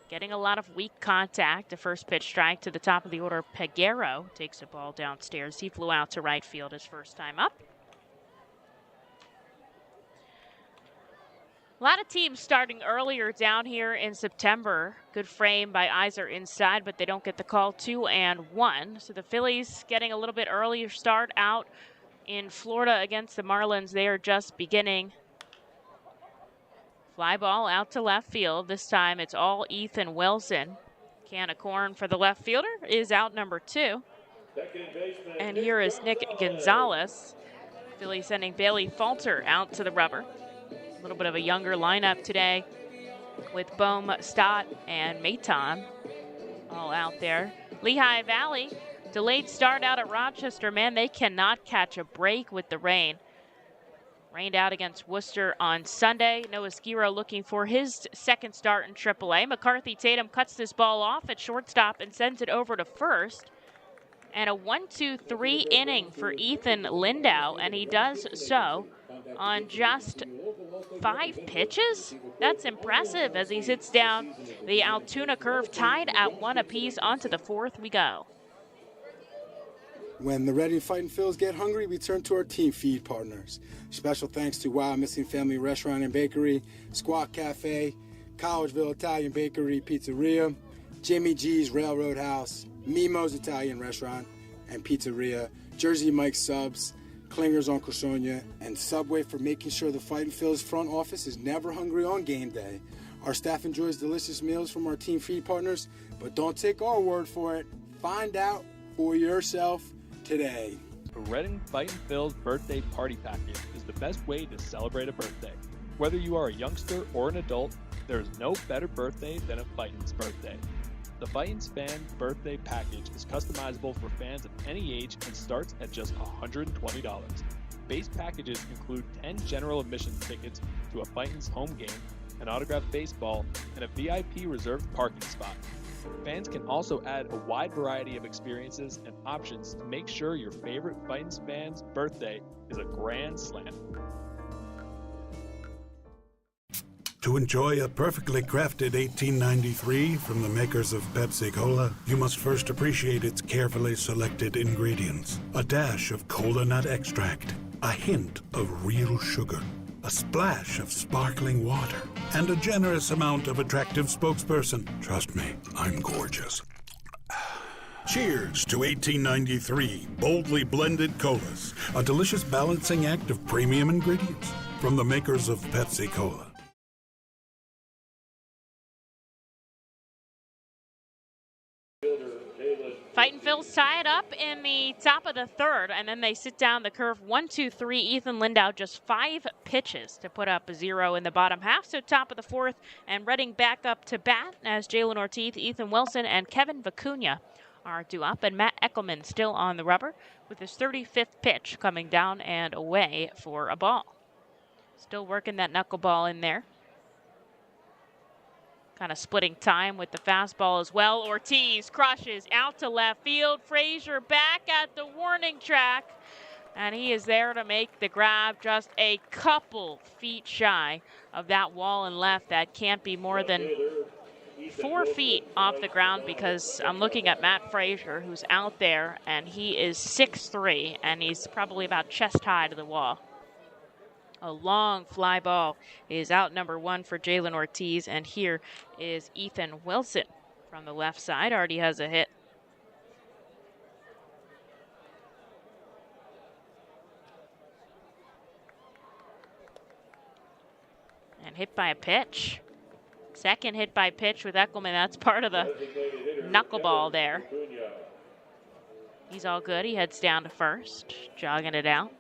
getting a lot of weak contact. A first pitch strike to the top of the order. Peguero takes the ball downstairs. He flew out to right field his first time up. A lot of teams starting earlier down here in September. Good frame by Eiser inside, but they don't get the call. 2-1. So the Phillies getting a little bit earlier start out in Florida against the Marlins. They are just beginning. Fly ball out to left field. This time it's all Ethan Wilson. Can of corn for the left fielder is out number 2. And here is Nick Gonzalez. Phillies sending Bailey Falter out to the rubber. A little bit of a younger lineup today with Bohm, Stott, and Maton all out there. Lehigh Valley, delayed start out at Rochester. Man, they cannot catch a break with the rain. Rained out against Worcester on Sunday. Noah Skiro looking for his second start in AAA. McCarthy Tatum cuts this ball off at shortstop and sends it over to first. And a 1-2-3 inning for Ethan Lindau, and he does so on just 5 pitches. That's impressive as he sits down the Altoona curve, tied at 1 apiece. On to the 4th we go. When the Reading Fightin' Phils get hungry, we turn to our team feed partners. Special thanks to Wild Missing Family Restaurant and Bakery, Squawk Cafe, Collegeville Italian Bakery Pizzeria, Jimmy G's Railroad House, Mimo's Italian Restaurant and Pizzeria, Jersey Mike's Subs, Klinger's Uncle Sonia, and Subway for making sure the Fightin' Phils front office is never hungry on game day. Our staff enjoys delicious meals from our team feed partners, but don't take our word for it. Find out for yourself today. The Reading Fightin' Phils birthday party package is the best way to celebrate a birthday. Whether you are a youngster or an adult, there is no better birthday than a Fightin's birthday. The Fightin's Fan Birthday Package is customizable for fans of any age and starts at just $120. Base packages include 10 general admission tickets to a Fightin's home game, an autographed baseball, and a VIP reserved parking spot. Fans can also add a wide variety of experiences and options to make sure your favorite Fightin fan's birthday is a grand slam. To enjoy a perfectly crafted 1893 from the makers of Pepsi Cola, you must first appreciate its carefully selected ingredients. A dash of cola nut extract, a hint of real sugar, a splash of sparkling water, and a generous amount of attractive spokesperson. Trust me, I'm gorgeous. Cheers to 1893 boldly blended colas, a delicious balancing act of premium ingredients from the makers of Pepsi Cola. Fightin Phil's tie it up in the top of the third, and then they sit down the curve 1-2-3. Ethan Lindau just 5 pitches to put up a 0 in the bottom half. So top of the fourth, and Reading back up to bat as Jalen Ortiz, Ethan Wilson, and Kevin Vicuña are due up, and Matt Eckelman still on the rubber with his 35th pitch coming down and away for a ball. Still working that knuckleball in there. Kind of splitting time with the fastball as well. Ortiz crushes out to left field. Frazier back at the warning track. And he is there to make the grab, just a couple feet shy of that wall and left. That can't be more than 4 feet off the ground, because I'm looking at Matt Frazier, who's out there, and he is 6'3", and he's probably about chest high to the wall. A long fly ball is out number 1 for Jalen Ortiz, and here is Ethan Wilson from the left side. Already has a hit. And hit by a pitch. Second hit by pitch with Eckelman. That's part of the knuckleball there. He's all good. He heads down to first, jogging it out.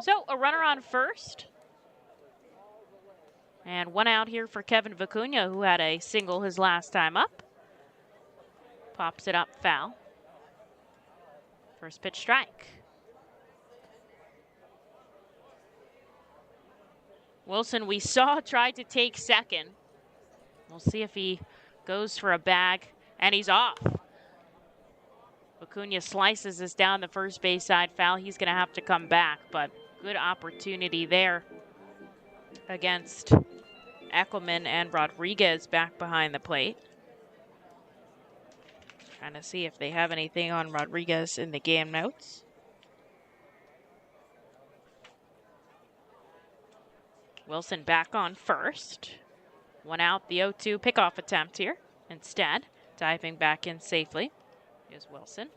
So a runner on first. And 1 out here for Kevin Vicuña, who had a single his last time up. Pops it up foul. First pitch strike. Wilson, we saw, tried to take second. We'll see if he goes for a bag, and he's off. Vicuña slices this down the first base side foul. He's going to have to come back, but good opportunity there against Eckelman and Rodriguez back behind the plate. Trying to see if they have anything on Rodriguez in the game notes. Wilson back on first. 1 out, the 0-2 pickoff attempt here. Instead, diving back in safely is Wilson.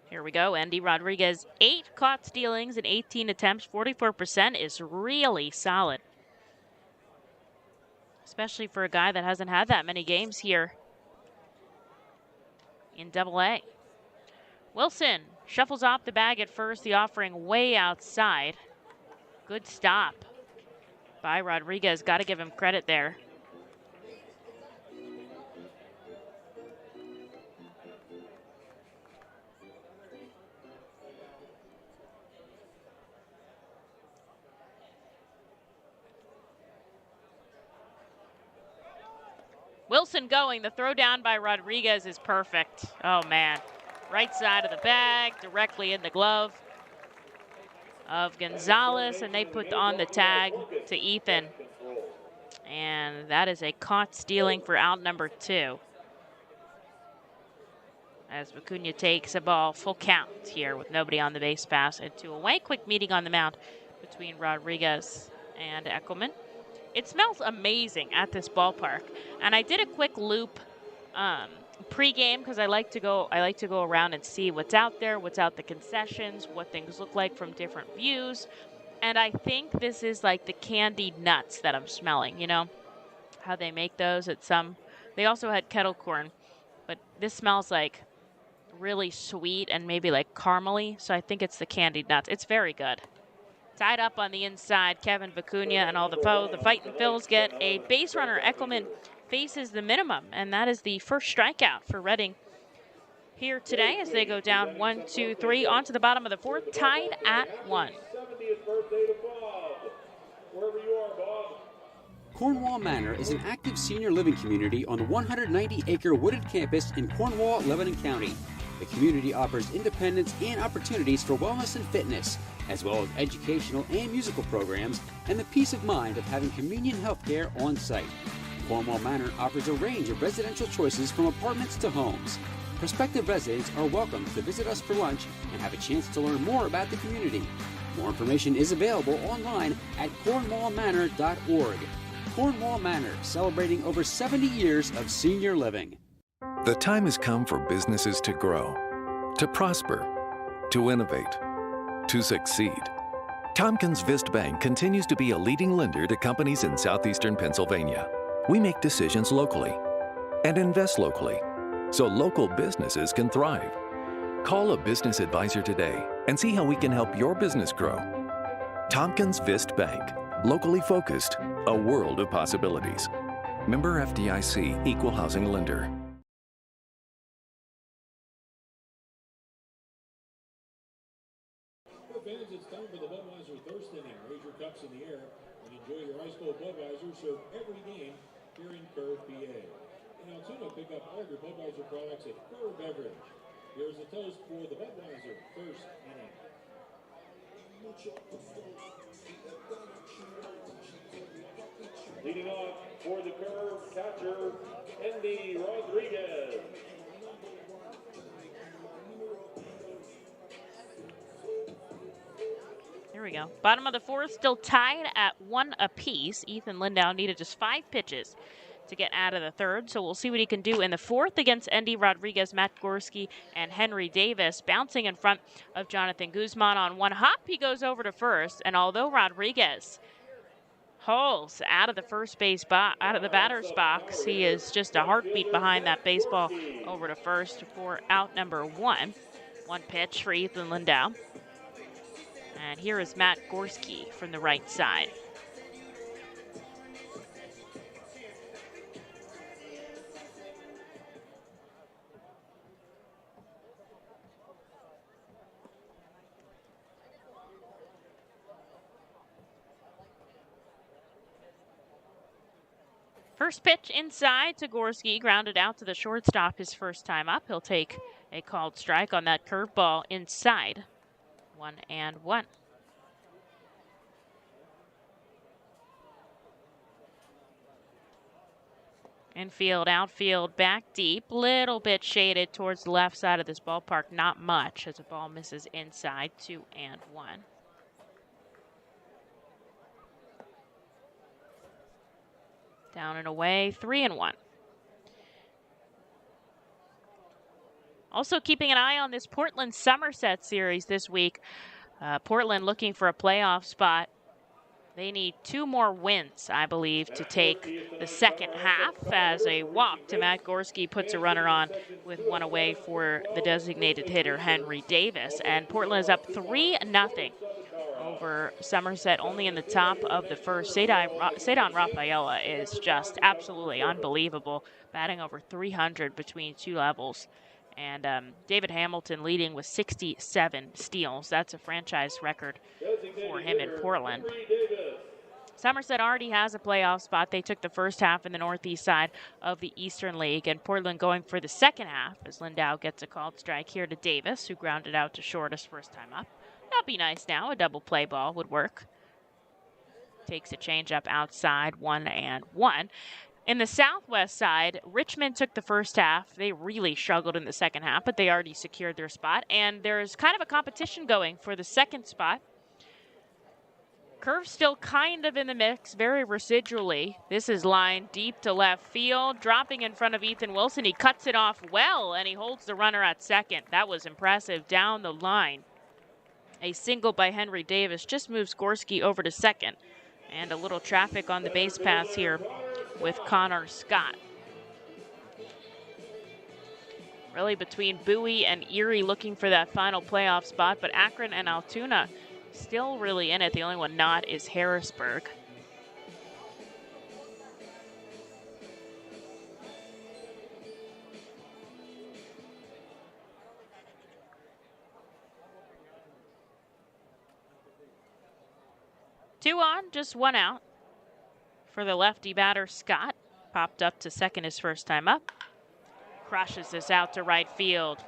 Here we go. Andy Rodriguez, 8 caught stealings in 18 attempts. 44% is really solid, especially for a guy that hasn't had that many games here in Double-A. Wilson shuffles off the bag at first, the offering way outside. Good stop by Rodriguez. Got to give him credit there. Wilson going. The throw down by Rodriguez is perfect. Oh, man. Right side of the bag, directly in the glove of Gonzalez, and they put on the tag to Ethan. And that is a caught stealing for out number 2. As Vicuña takes a ball, full count here with nobody on the base pass and 2 away. Quick meeting on the mound between Rodriguez and Eckelman. It smells amazing at this ballpark, and I did a quick loop pregame because I like to go around and see what's out there, what's out the concessions, what things look like from different views, and I think this is like the candied nuts that I'm smelling. You know how they make those at some. They also had kettle corn, but this smells like really sweet and maybe like caramely, so I think it's the candied nuts. It's very good. Tied up on the inside, Kevin Vicuña and all the Fightin' Phils get a base runner. Eckelman faces the minimum, and that is the first strikeout for Reading here today as they go down 1, 2, 3 onto the bottom of the fourth, tied at 1. 70th birthday to Bob. Wherever you are, Bob. Cornwall Manor is an active senior living community on the 190-acre wooded campus in Cornwall, Lebanon County. The community offers independence and opportunities for wellness and fitness, as well as educational and musical programs, and the peace of mind of having convenient health care on site. Cornwall Manor offers a range of residential choices from apartments to homes. Prospective residents are welcome to visit us for lunch and have a chance to learn more about the community. More information is available online at cornwallmanor.org. Cornwall Manor, celebrating over 70 years of senior living. The time has come for businesses to grow, to prosper, to innovate, to succeed. Tompkins Vist Bank continues to be a leading lender to companies in southeastern Pennsylvania. We make decisions locally and invest locally, so local businesses can thrive. Call a business advisor today and see how we can help your business grow. Tompkins Vist Bank, locally focused, a world of possibilities. Member FDIC, Equal Housing Lender. Fans, it's time for the Budweiser Thirst Inning. Raise your cups in the air and enjoy your ice cold Budweiser served every game here in Curve, PA. In Altoona, pick up all your Budweiser products at Curve Beverage. Here's a toast for the Budweiser Thirst Inning. Leading off for the Curve catcher, Andy Rodriguez. Here we go. Bottom of the fourth, still tied at 1 apiece. Ethan Lindau needed just 5 pitches to get out of the third, so we'll see what he can do in the fourth against Andy Rodriguez, Matt Gorski, and Henry Davis. Bouncing in front of Jonathan Guzman on one hop, he goes over to first, and although Rodriguez hauls out of the first base out of the batter's box, he is just a heartbeat behind that baseball over to first for out number 1. 1 pitch for Ethan Lindau. And here is Matt Gorski from the right side. First pitch inside to Gorski, grounded out to the shortstop his first time up. He'll take a called strike on that curveball inside. 1-1. Infield, outfield, back deep, little bit shaded towards the left side of this ballpark, not much as the ball misses inside. 2-1. Down and away, 3-1. Also keeping an eye on this Portland-Somerset series this week. Portland looking for a playoff spot. They need 2 more wins, I believe, to take the second half, as a walk to Matt Gorski puts a runner on with 1 away for the designated hitter, Henry Davis. And Portland is up 3-0 over Somerset, only in the top of the first. Cedon Rafaela is just absolutely unbelievable, batting over 300 between 2 levels. And David Hamilton leading with 67 steals. That's a franchise record for him in Portland. Somerset already has a playoff spot. They took the first half in the northeast side of the Eastern League, and Portland going for the second half as Lindau gets a called strike here to Davis, who grounded out to short his first time up. That'd be nice now. A double play ball would work. Takes a changeup outside, 1-1. In the southwest side, Richmond took the first half. They really struggled in the second half, but they already secured their spot. And there's kind of a competition going for the second spot. Curve still kind of in the mix, very residually. This is lined deep to left field, dropping in front of Ethan Wilson. He cuts it off well, and he holds the runner at second. That was impressive down the line. A single by Henry Davis just moves Gorski over to second. And a little traffic on the base paths here with Connor Scott. really between Bowie and Erie looking for that final playoff spot, but Akron and Altoona still really in it. The only one not is Harrisburg. Two on, just one out for the lefty batter, Scott. Popped up to second his first time up. Crushes this out to right field.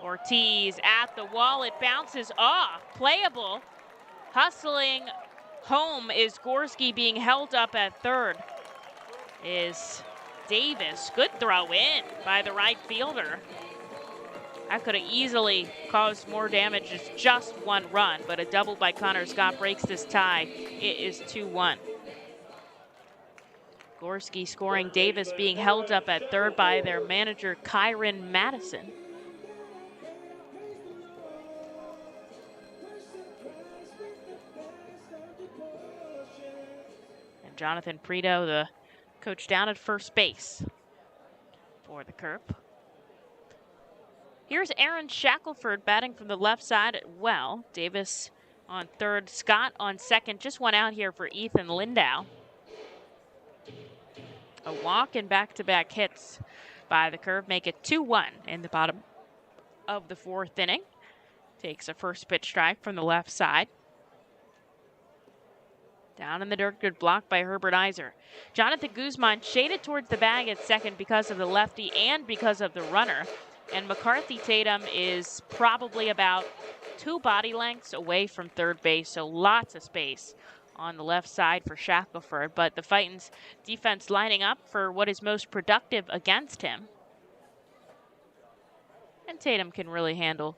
Ortiz at the wall. It bounces off. Playable. Hustling home is Gorski, being held up at third is Davis. Good throw in by the right fielder. That could have easily caused more damage. It's just one run, but a double by Connor Scott breaks this tie. It is 2-1. Gorski scoring, Davis being held up at third by their manager, Kyron Madison. And Jonathan Prito, the coach, down at first base for the Curb. Here's Aaron Shackleford batting from the left side. Well, Davis on third, Scott on second. Just one out here for Ethan Lindau. A walk and back-to-back hits by the Curve make it 2-1 in the bottom of the fourth inning. Takes a first pitch strike from the left side. Down in the dirt, good block by Herbert Eiser. Jonathan Guzman shaded towards the bag at second because of the lefty and because of the runner. And McCarthy Tatum is probably about 2 body lengths away from third base, so lots of space on the left side for Shackleford. But the Fightin's defense lining up for what is most productive against him. And Tatum can really handle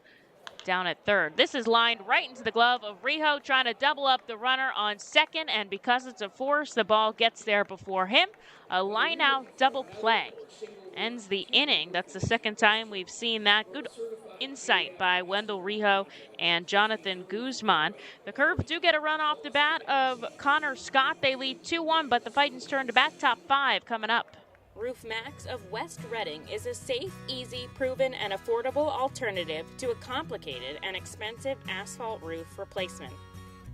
down at third. This is lined right into the glove of Rijo, trying to double up the runner on second, and because it's a force, the ball gets there before him. A line-out double play ends the inning. That's the second time we've seen that. Good insight by Wendell Rijo and Jonathan Guzman. The Curves do get a run off the bat of Connor Scott. They lead 2-1, but the Fightin's turn to bat. Top 5 coming up. Roof Max of West Reading is a safe, easy, proven, and affordable alternative to a complicated and expensive asphalt roof replacement.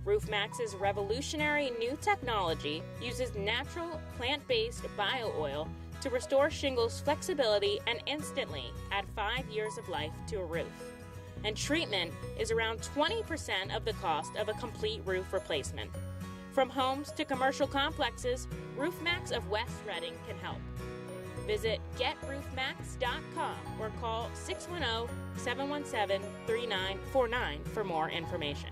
Roof Max's revolutionary new technology uses natural, plant-based bio-oil to restore shingles' flexibility and instantly add 5 years of life to a roof. And treatment is around 20% of the cost of a complete roof replacement. From homes to commercial complexes, Roof Max of West Reading can help. Visit GetRoofMax.com or call 610-717-3949 for more information.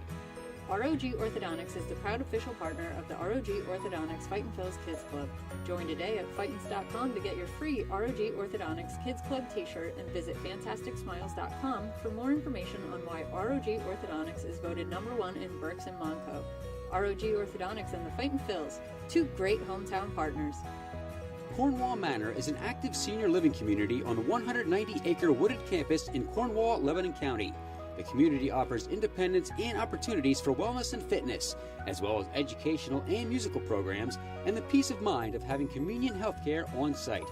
ROG Orthodontics is the proud official partner of the ROG Orthodontics Fightin' Phil's Kids Club. Join today at Fightins.com to get your free ROG Orthodontics Kids Club t-shirt and visit FantasticSmiles.com for more information on why ROG Orthodontics is voted #1 in Berks and Monco. ROG Orthodontics and the Fightin' Phils, 2 great hometown partners. Cornwall Manor is an active senior living community on a 190-acre wooded campus in Cornwall, Lebanon County. The community offers independence and opportunities for wellness and fitness, as well as educational and musical programs, and the peace of mind of having convenient health care on site.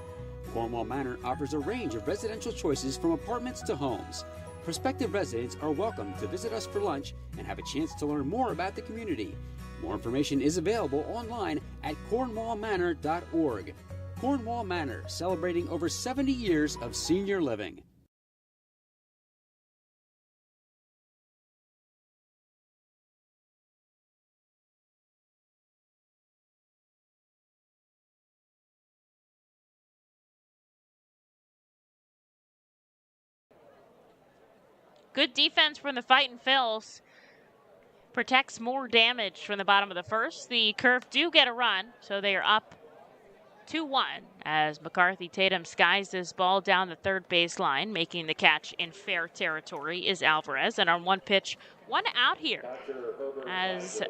Cornwall Manor offers a range of residential choices from apartments to homes. Prospective residents are welcome to visit us for lunch and have a chance to learn more about the community. More information is available online at cornwallmanor.org. Cornwall Manor, celebrating over 70 years of senior living. Good defense from the Fightin' Phils. Protects more damage from the bottom of the first. The Curve do get a run, so they are up 2-1 as McCarthy Tatum skies this ball down the third baseline. Making the catch in fair territory is Alvarez. And on one pitch, 1 out here as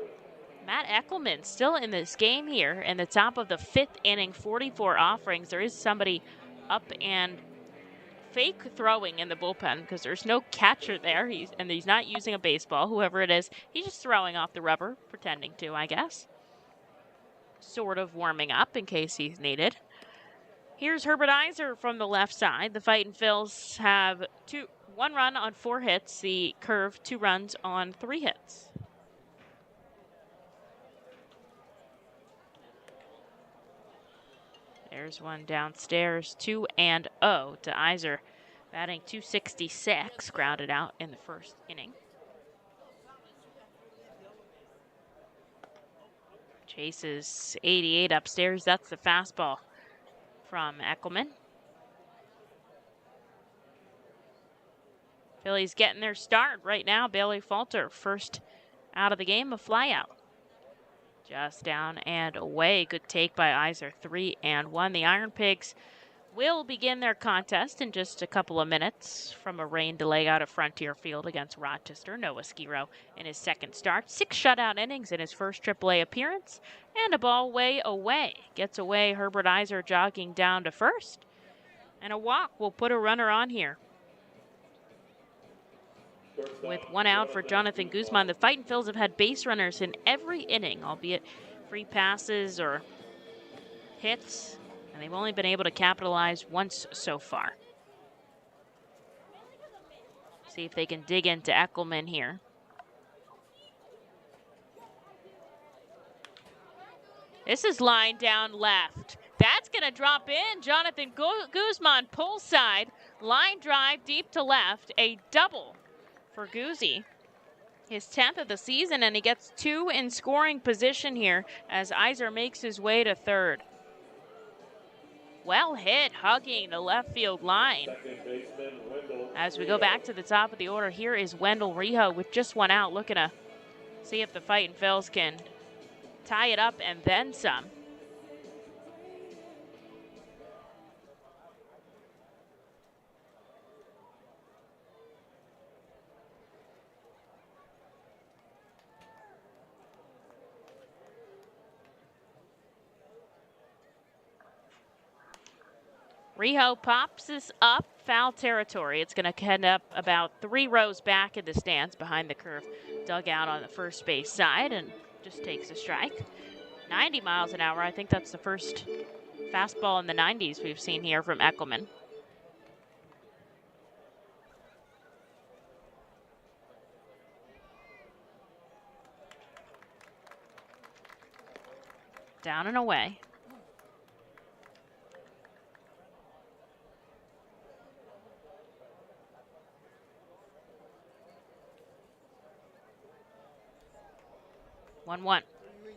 Matt Eckelman still in this game here in the top of the 5th inning, 44 offerings. There is somebody up and fake throwing in the bullpen because there's no catcher there. He's not using a baseball, whoever it is. He's just throwing off the rubber, pretending to, I guess. Sort of warming up in case he's needed. Here's Herbert Eiser from the left side. The Fightin' Phils have 1 run on 4 hits. The Curve 2 runs on 3 hits. There's one downstairs, 2-0 to Eiser, batting .266, grounded out in the first inning. Chases 88 upstairs. That's the fastball from Eckelman. Phillies getting their start right now. Bailey Falter, first out of the game, a flyout. Just down and away. Good take by Eiser, 3-1. The Iron Pigs will begin their contest in just a couple of minutes from a rain delay out of Frontier Field against Rochester. Noah Skiro in his second start. 6 shutout innings in his first AAA appearance. And a ball way away. Gets away Herbert Eiser jogging down to first. And a walk will put a runner on here. With 1 out for Jonathan Guzman, the Fightin' Phils have had base runners in every inning, albeit free passes or hits, and they've only been able to capitalize once so far. See if they can dig into Eckelman here. This is line down left. That's going to drop in. Jonathan Guzman, pull side, line drive deep to left, a double for Guzzi, his 10th of the season, and he gets 2 in scoring position here as Eiser makes his way to third. Well hit, hugging the left field line. As we go back to the top of the order, here is Wendell Rijo with just 1 out, looking to see if the Fightin' Phils can tie it up and then some. Rijo pops this up, foul territory. It's going to end up about 3 rows back in the stands behind the Curve dugout on the first base side and just takes a strike. 90 miles an hour. I think that's the first fastball in the 90s we've seen here from Eckelman. Down and away. One.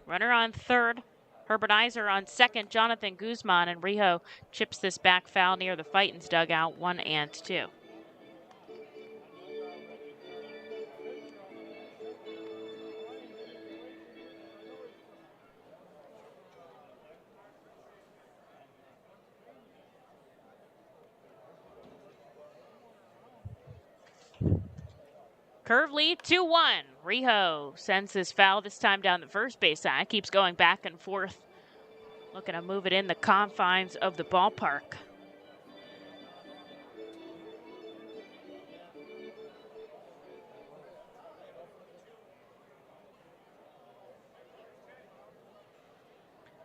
Runner on third. Herbert Eiser on second. Jonathan Guzman, and Rijo chips this back foul near the Fightin's dugout. 1-2. Curve lead 2-1. Rijo sends his foul this time down the first base side. Keeps going back and forth. Looking to move it in the confines of the ballpark.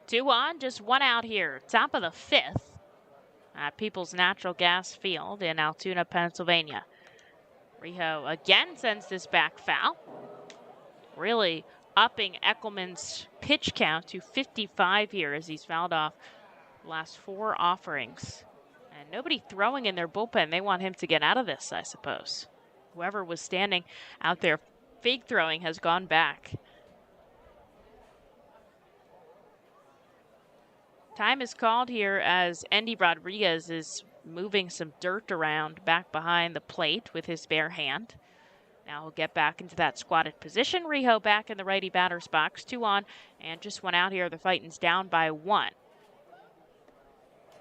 Two on, just 1 out here. Top of the 5th at People's Natural Gas Field in Altoona, Pennsylvania. Rijo again sends this back foul. Really upping Eckelman's pitch count to 55 here as he's fouled off the last 4 offerings. And nobody throwing in their bullpen. They want him to get out of this, I suppose. Whoever was standing out there fake throwing has gone back. Time is called here as Endy Rodriguez is moving some dirt around back behind the plate with his bare hand. Now he'll get back into that squatted position. Rijo back in the righty batter's box. 2 on and just 1 out here. The Fightin's down by 1.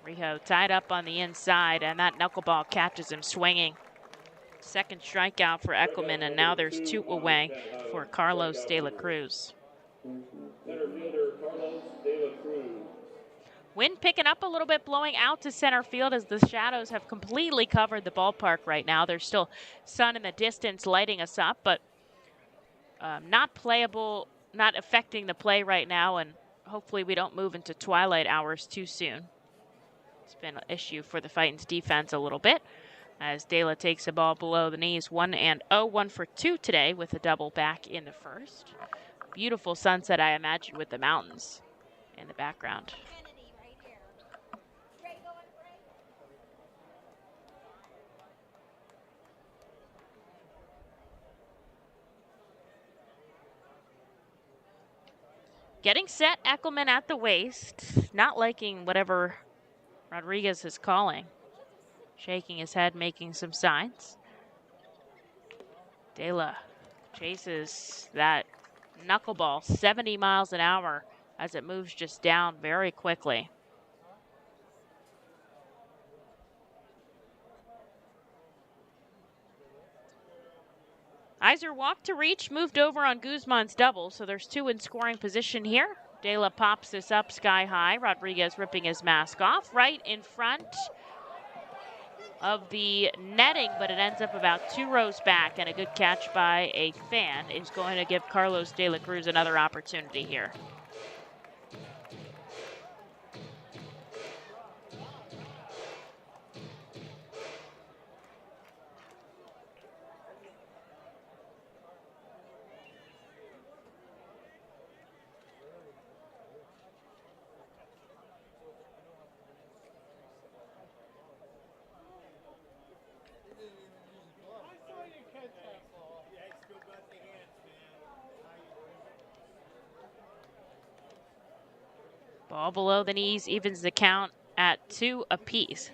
Rijo tied up on the inside, and that knuckleball catches him swinging. Second strikeout for Eckelman, and now there's 2 away for Carlos De La Cruz. Center fielder Carlos De La Cruz. Wind picking up a little bit, blowing out to center field as the shadows have completely covered the ballpark right now. There's still sun in the distance lighting us up, but not playable, not affecting the play right now, and hopefully we don't move into twilight hours too soon. It's been an issue for the Fightin's defense a little bit as Dela takes the ball below the knees. 1-0, 1 for 2 today with a double back in the first. Beautiful sunset, I imagine, with the mountains in the background. Getting set, Eckelman at the waist, not liking whatever Rodriguez is calling. Shaking his head, making some signs. Dela chases that knuckleball 70 miles an hour as it moves just down very quickly. Eiser walked to reach, moved over on Guzman's double, so there's 2 in scoring position here. Dela pops this up sky high. Rodriguez ripping his mask off right in front of the netting, but it ends up about 2 rows back, and a good catch by a fan is going to give Carlos De La Cruz another opportunity here. Ball below the knees evens the count at 2 apiece.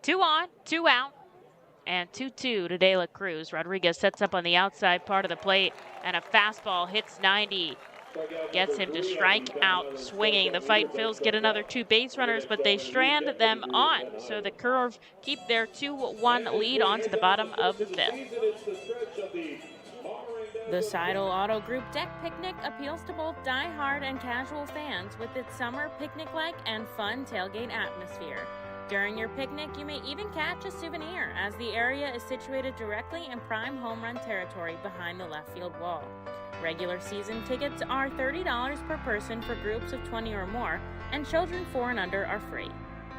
Two on, 2 out, and 2-2 to De La Cruz. Rodriguez sets up on the outside part of the plate, and a fastball hits 90. Gets him to strike out swinging. The Fightin Phils get another 2 base runners, but they strand them on. So the Curve keep their 2-1 lead on to the bottom of the 5th. The Seidel Auto Group Deck Picnic appeals to both die-hard and casual fans with its summer picnic-like and fun tailgate atmosphere. During your picnic, you may even catch a souvenir, as the area is situated directly in prime home run territory behind the left field wall. Regular season tickets are $30 per person for groups of 20 or more, and children 4 and under are free.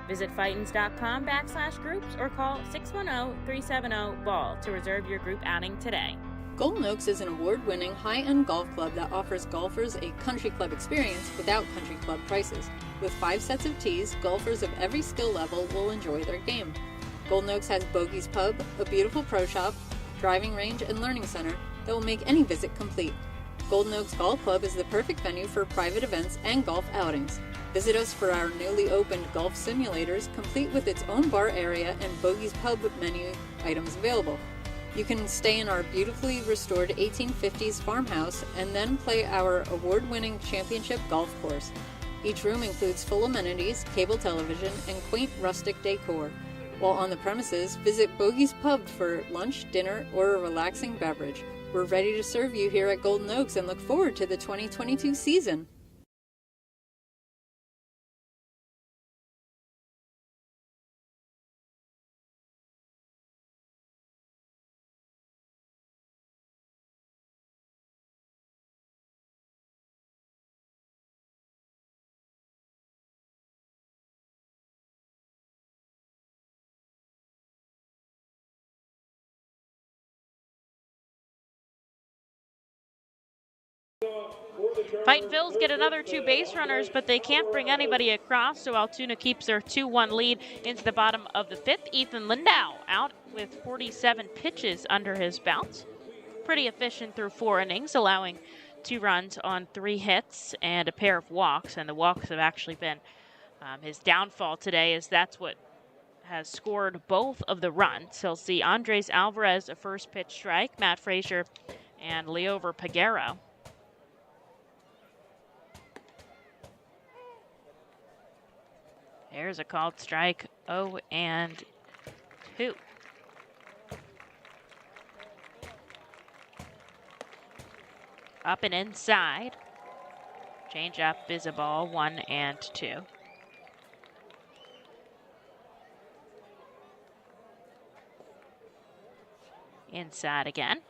Visit Fightins.com/groups or call 610-370-BALL to reserve your group outing today. Golden Oaks is an award-winning high-end golf club that offers golfers a country club experience without country club prices. With 5 sets of tees, golfers of every skill level will enjoy their game. Golden Oaks has Bogey's Pub, a beautiful pro shop, driving range, and learning center that will make any visit complete. Golden Oaks Golf Club is the perfect venue for private events and golf outings. Visit us for our newly opened golf simulators, complete with its own bar area and Bogey's Pub menu items available. You can stay in our beautifully restored 1850s farmhouse and then play our award-winning championship golf course. Each room includes full amenities, cable television, and quaint rustic decor. While on the premises, visit Bogey's Pub for lunch, dinner, or a relaxing beverage. We're ready to serve you here at Golden Oaks and look forward to the 2022 season. Fightin Phils get another 2 base runners, but they can't bring anybody across, so Altoona keeps their 2-1 lead into the bottom of the 5th. Ethan Lindau out with 47 pitches under his belt. Pretty efficient through 4 innings, allowing 2 runs on 3 hits and a pair of walks, and the walks have actually been his downfall today, as that's what has scored both of the runs. He'll see Andres Alvarez a first pitch strike, Matt Frazier and Leover Peguero. There's a called strike, 0-2. Up and inside. Change up is a ball, 1-2. Inside again.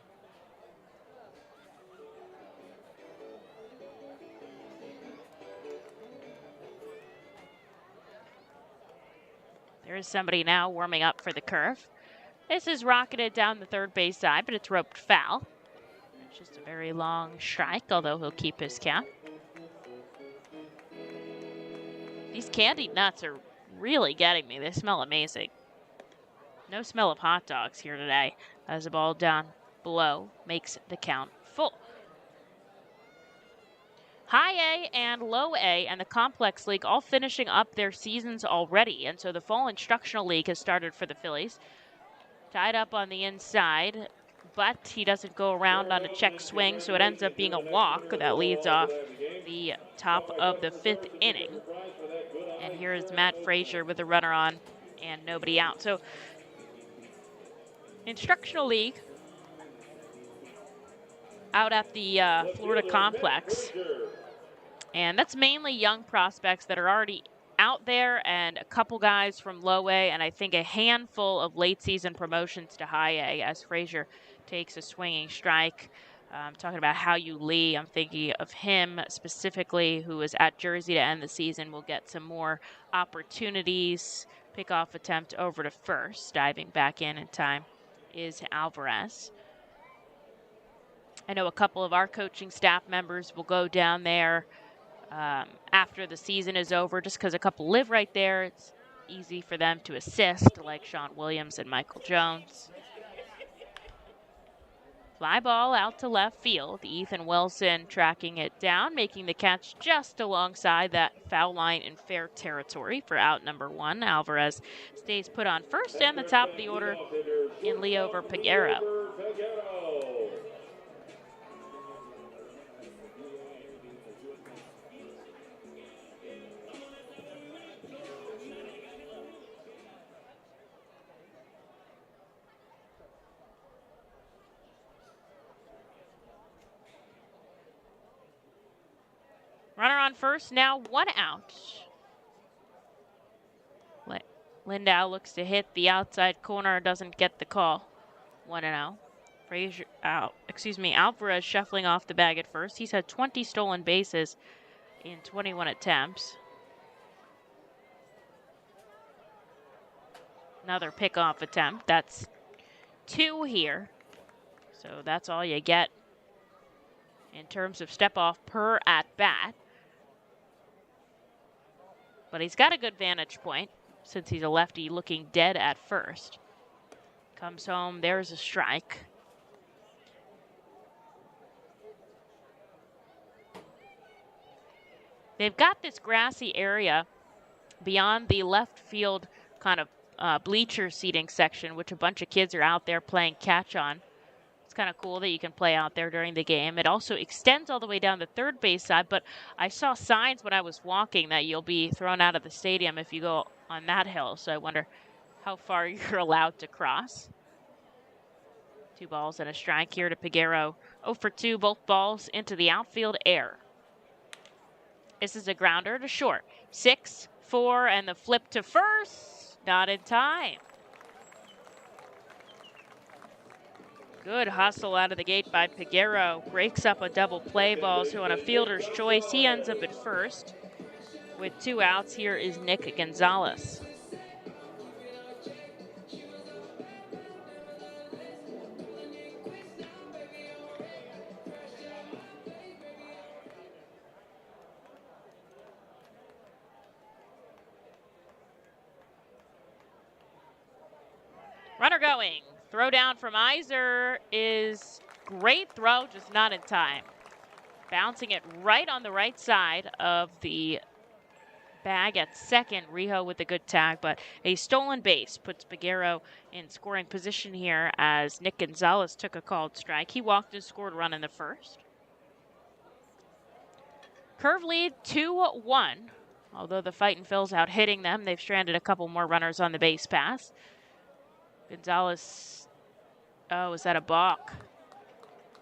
There's somebody now warming up for the curve. This is rocketed down the third base side, but it's roped foul. It's just a very long strike, although he'll keep his count. These candied nuts are really getting me. They smell amazing. No smell of hot dogs here today, as the ball down below makes the count full. High A and Low A and the Complex League all finishing up their seasons already, and so the Fall Instructional League has started for the Phillies. Tied up on the inside, but he doesn't go around on a check swing, so it ends up being a walk that leads off the top of the 5th inning. And here's Matt Frazier with a runner on and nobody out. So, Instructional League out at the Florida Complex. And that's mainly young prospects that are already out there, and a couple guys from Low A, and I think a handful of late season promotions to High A as Frazier takes a swinging strike. Talking about Hao-Yu Lee, I'm thinking of him specifically, who was at Jersey to end the season, will get some more opportunities. Pickoff attempt over to first. Diving back in time is Alvarez. I know a couple of our coaching staff members will go down there after the season is over, just because a couple live right there. It's easy for them to assist, like Sean Williams and Michael Jones. Fly ball out to left field. Ethan Wilson tracking it down, making the catch just alongside that foul line in fair territory for out number 1. Alvarez stays put on first, and the top of the order in Leo over Peguero. Runner on first, now 1 out. Lindau looks to hit the outside corner, doesn't get the call. 1-0. Frazier out. Alvarez shuffling off the bag at first. He's had 20 stolen bases in 21 attempts. Another pickoff attempt. That's 2 here. So that's all you get in terms of step off per at bat. But he's got a good vantage point since he's a lefty looking dead at first. Comes home, there's a strike. They've got this grassy area beyond the left field kind of bleacher seating section, which a bunch of kids are out there playing catch on. It's kind of cool that you can play out there during the game. It also extends all the way down the third base side, but I saw signs when I was walking that you'll be thrown out of the stadium if you go on that hill, so I wonder how far you're allowed to cross. 2 balls and a strike here to Peguero. 0 for 2, both balls into the outfield air. This is a grounder to short. 6-4, and the flip to first. Not in time. Good hustle out of the gate by Peguero. Breaks up a double play ball, so on a fielder's choice, he ends up at first. With 2 outs, here is Nick Gonzalez. Runner going. Throw down from Eiser is great throw, just not in time. Bouncing it right on the right side of the bag at second. Rijo with a good tag, but a stolen base puts Peguero in scoring position here as Nick Gonzalez took a called strike. He walked and scored a run in the first. Curve lead 2-1. Although the Fightin' Phil's out hitting them, they've stranded a couple more runners on the base pass. Gonzalez, is that a balk?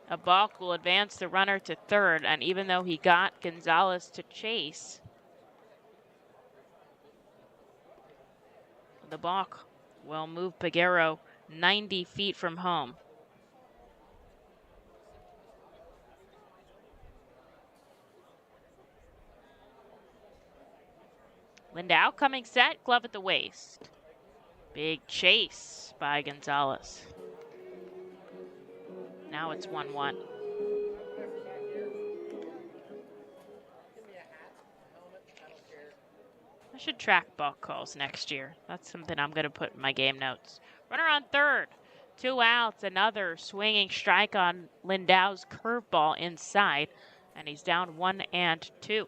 A balk will advance the runner to third, and even though he got Gonzalez to chase, the balk will move Peguero 90 feet from home. Lindau coming set, glove at the waist. Big chase by Gonzalez. Now it's 1-1. I should track balk calls next year. That's something I'm going to put in my game notes. Runner on third. 2 outs. Another swinging strike on Lindau's curveball inside. And he's down 1-2.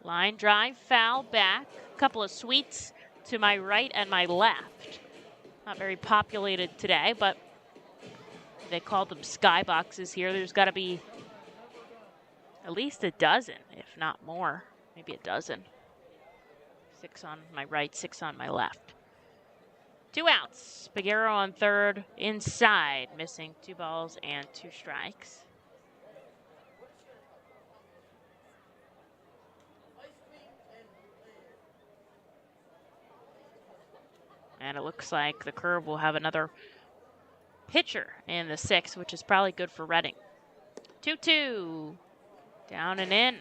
Line drive, foul back. A couple of sweeps to my right and my left. Not very populated today, but they call them skyboxes here. There's got to be at least a dozen, if not more. Maybe a dozen. 6 on my right, 6 on my left. 2 outs. Peguero on third, inside, missing 2 balls and 2 strikes. And it looks like the curve will have another pitcher in the 6th, which is probably good for Reading. 2-2. Down and in.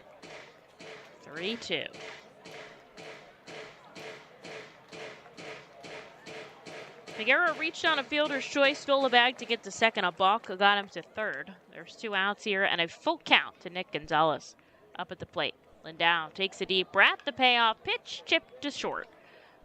3-2. Peguero reached on a fielder's choice, stole a bag to get to second. A balk got him to third. There's 2 outs here and a full count to Nick Gonzalez up at the plate. Lindau takes a deep breath. The payoff pitch chipped to short.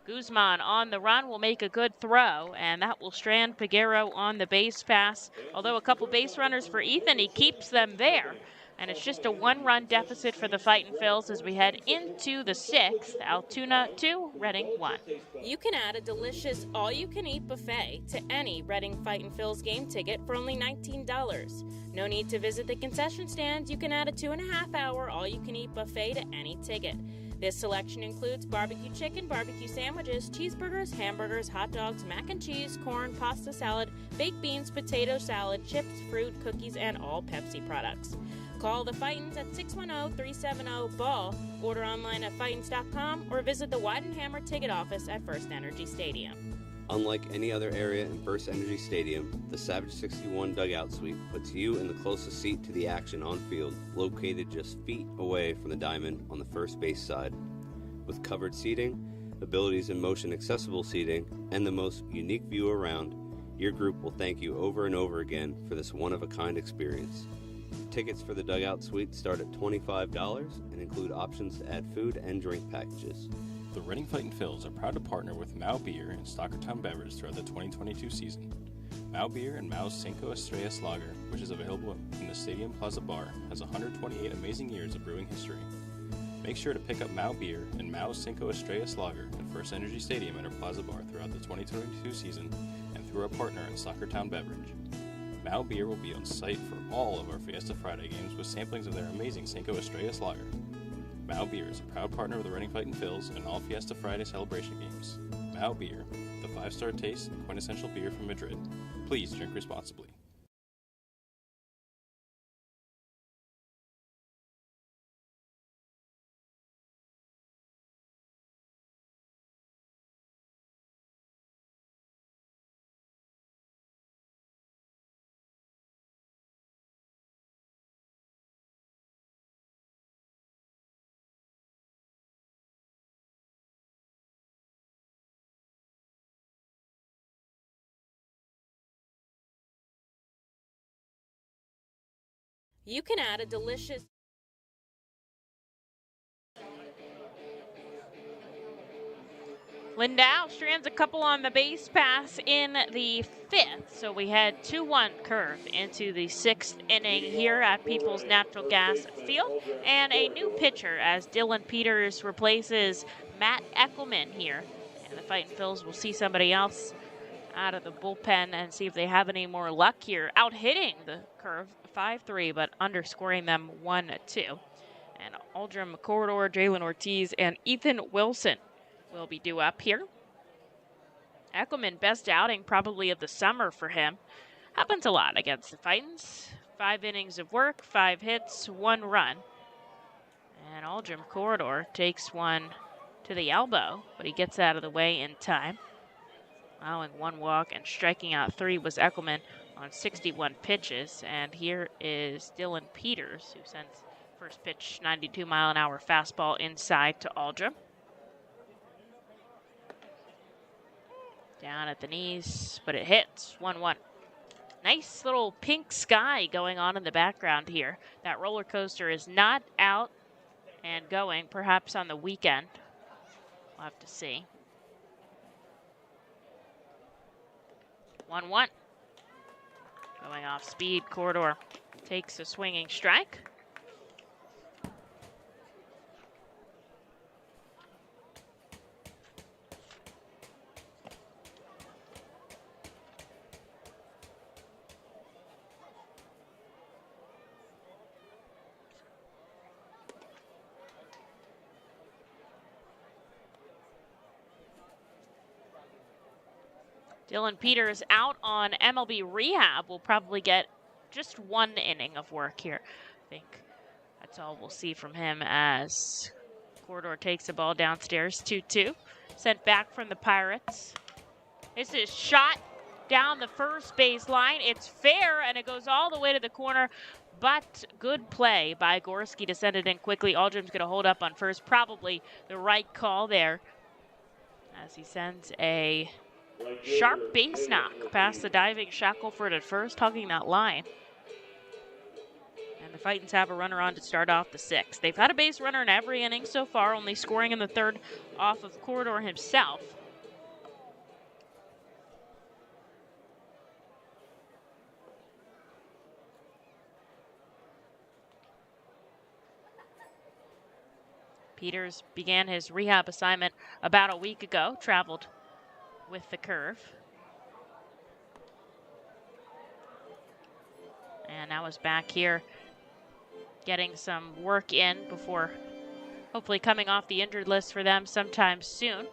Guzman on the run will make a good throw, and that will strand Peguero on the base pass. Although a couple base runners for Ethan, he keeps them there. And it's just a 1-run deficit for the Fightin' Phils as we head into the 6th. Altoona 2, Reading 1. You can add a delicious all-you-can-eat buffet to any Reading Fightin' Phils game ticket for only $19. No need to visit the concession stand. You can add a 2.5-hour all-you-can-eat buffet to any ticket. This selection includes barbecue chicken, barbecue sandwiches, cheeseburgers, hamburgers, hot dogs, mac and cheese, corn, pasta salad, baked beans, potato salad, chips, fruit, cookies, and all Pepsi products. Call the Fightins at 610-370-BALL, order online at Fightins.com, or visit the Weidenhammer ticket office at FirstEnergy Stadium. Unlike any other area in FirstEnergy Stadium, the Savage 61 dugout suite puts you in the closest seat to the action on field, located just feet away from the diamond on the first base side. With covered seating, abilities in motion accessible seating, and the most unique view around, your group will thank you over and over again for this one-of-a-kind experience. Tickets for the dugout suite start at $25 and include options to add food and drink packages. The Reading Fightin' Phils are proud to partner with Mao Beer and Stockertown Beverage throughout the 2022 season. Mao Beer and Mao's Cinco Estrellas Lager, which is available in the Stadium Plaza Bar, has 128 amazing years of brewing history. Make sure to pick up Mao Beer and Mao's Cinco Estrellas Lager at FirstEnergy Stadium at our Plaza Bar throughout the 2022 season and through our partner in Stockertown Beverage. Mao Beer will be on site for all of our Fiesta Friday games with samplings of their amazing Cinco Estrellas Lager. Mao Beer is a proud partner of the Reading Fightin' Phils in all Fiesta Friday celebration games. Mao Beer, the 5-star taste and quintessential beer from Madrid. Please drink responsibly. You can add a delicious... Lindau strands a couple on the base pass in the 5th, so we head 2-1 curve into the 6th inning here at People's Natural Gas Field, and a new pitcher as Dylan Peters replaces Matt Eckelman here, and the Fightin' Phils will see somebody else out of the bullpen and see if they have any more luck here, out hitting the curve 5-3, but underscoring them 1-2. And Aldrin Corridor, Jalen Ortiz, and Ethan Wilson will be due up here. Eckelman, best outing probably of the summer for him. Happens a lot against the Fightins. 5 innings of work, 5 hits, 1 run. And Aldrin Corridor takes one to the elbow, but he gets out of the way in time. Allowing 1 walk and striking out 3 was Eckelman. on 61 pitches. And here is Dylan Peters, who sends first pitch 92-mile-an-hour fastball inside to Aldrum. Down at the knees, but it hits. 1-1. Nice little pink sky going on in the background here. That roller coaster is not out and going, perhaps on the weekend. We'll have to see. 1-1. Going off speed, Corridor takes a swinging strike. Dylan Peters out on MLB rehab. Will probably get just one inning of work here. I think that's all we'll see from him as Corridor takes the ball downstairs. 2-2. Sent back from the Pirates. This is shot down the first base line. It's fair, and it goes all the way to the corner. But good play by Gorski to send it in quickly. Aldrum's going to hold up on first. Probably the right call there as he sends a sharp base knock past the diving Shackleford at first, hugging that line. And the Fightins have a runner on to start off the sixth. They've had a base runner in every inning so far, only scoring in the third off of Corridor himself. Peters began his rehab assignment about a week ago, traveled with the curve. And now is back here getting some work in before hopefully coming off the injured list for them sometime soon.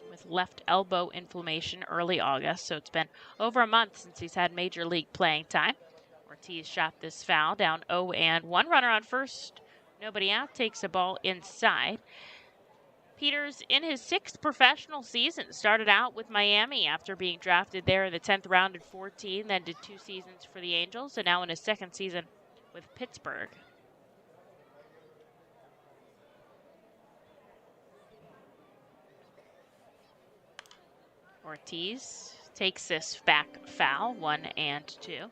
With left elbow inflammation early August, so it's been over a month since he's had major league playing time. Ortiz shot this foul down 0-1. Runner on first, nobody out, takes a ball inside. Peters in his sixth professional season started out with Miami after being drafted there in the 10th round in 14, then did 2 seasons for the Angels, and now in his second season with Pittsburgh. Ortiz takes this back foul, 1-2.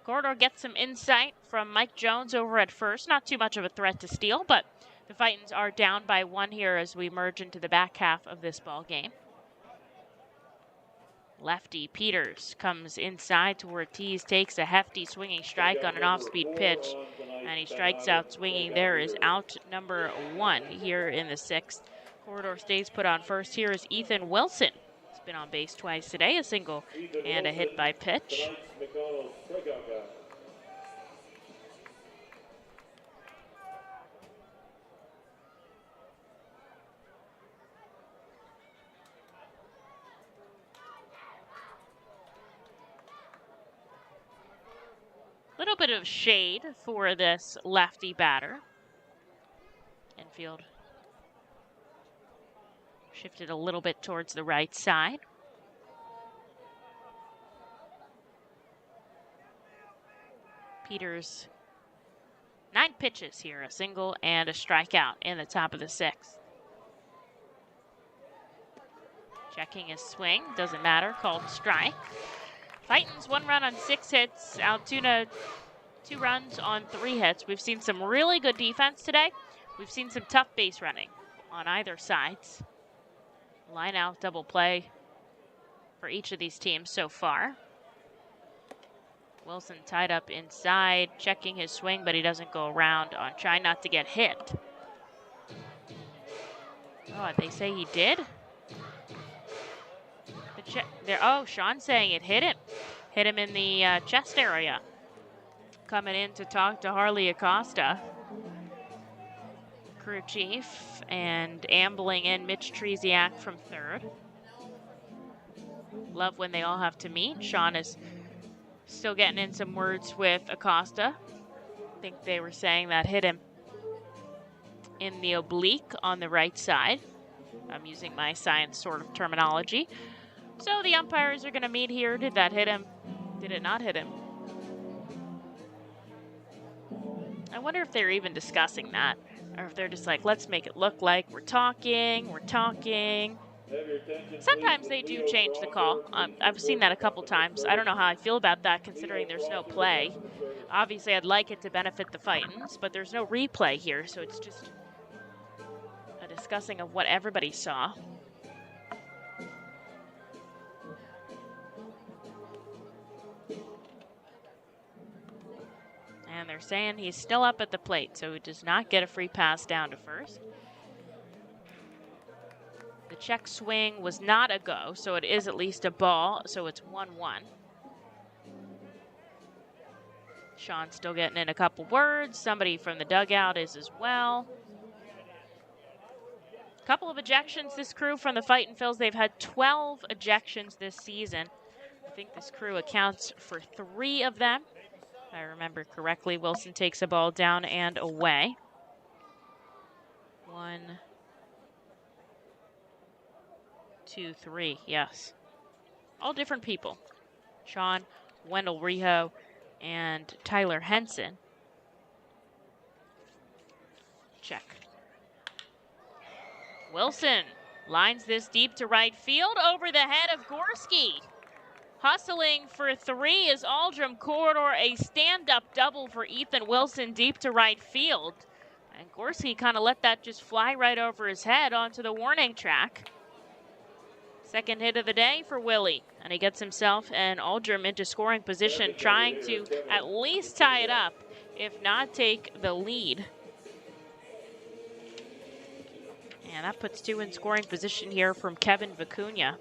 Corridor gets some insight from Mike Jones over at first. Not too much of a threat to steal, but the Fightins are down by 1 here as we merge into the back half of this ball game. Lefty Peters comes inside to Ortiz, takes a hefty swinging strike on an off-speed pitch, and he strikes out swinging. There is out number 1 here in the sixth. Corridor stays put on first. Here is Ethan Wilson. He's been on base twice today, a single and a hit by pitch. Little bit of shade for this lefty batter. Infield shifted a little bit towards the right side. Peters, 9 pitches here, a single and a strikeout in the top of the sixth. Checking his swing, doesn't matter, called strike. Fightins 1 run on 6 hits. Altoona 2 runs on 3 hits. We've seen some really good defense today. We've seen some tough base running on either sides. Line out double play for each of these teams so far. Wilson tied up inside, checking his swing, but he doesn't go around on trying not to get hit. Oh, they say he did? There. Oh, Sean's saying it hit him. Hit him in the chest area. Coming in to talk to Harley Acosta, crew chief, and ambling in Mitch Treziak from third. Love when they all have to meet. Sean is still getting in some words with Acosta. think they were saying that hit him in the oblique on the right side. I'm using my science sort of terminology. So the umpires are going to meet here. Did that hit him? Did it not hit him? I wonder if they're even discussing that, or if they're just like, let's make it look like we're talking. Sometimes they do change the call. I've seen that a couple times. I don't know how I feel about that, considering there's no play. Obviously, I'd like it to benefit the Fightins, but there's no replay here, so it's just a discussing of what everybody saw. And they're saying he's still up at the plate, so he does not get a free pass down to first. The check swing was not a go, so it is at least a ball, so it's 1-1. Sean's still getting in a couple words. Somebody from the dugout is as well. Couple of ejections, this crew from the Fightin' Phils. They've had 12 ejections this season. I think this crew accounts for 3 of them. If I remember correctly, Wilson takes a ball down and away. 1, 2, 3, yes. All different people. Sean, Wendell Rijo, and Tyler Henson. Check. Wilson lines this deep to right field over the head of Gorski. Hustling for 3 is Aldrum Corridor, a stand-up double for Ethan Wilson deep to right field. And Gorski kind of let that just fly right over his head onto the warning track. Second hit of the day for Willie. And he gets himself and Aldrum into scoring position, trying to at least tie it up, if not take the lead. And that puts 2 in scoring position here from Kevin Vicuña.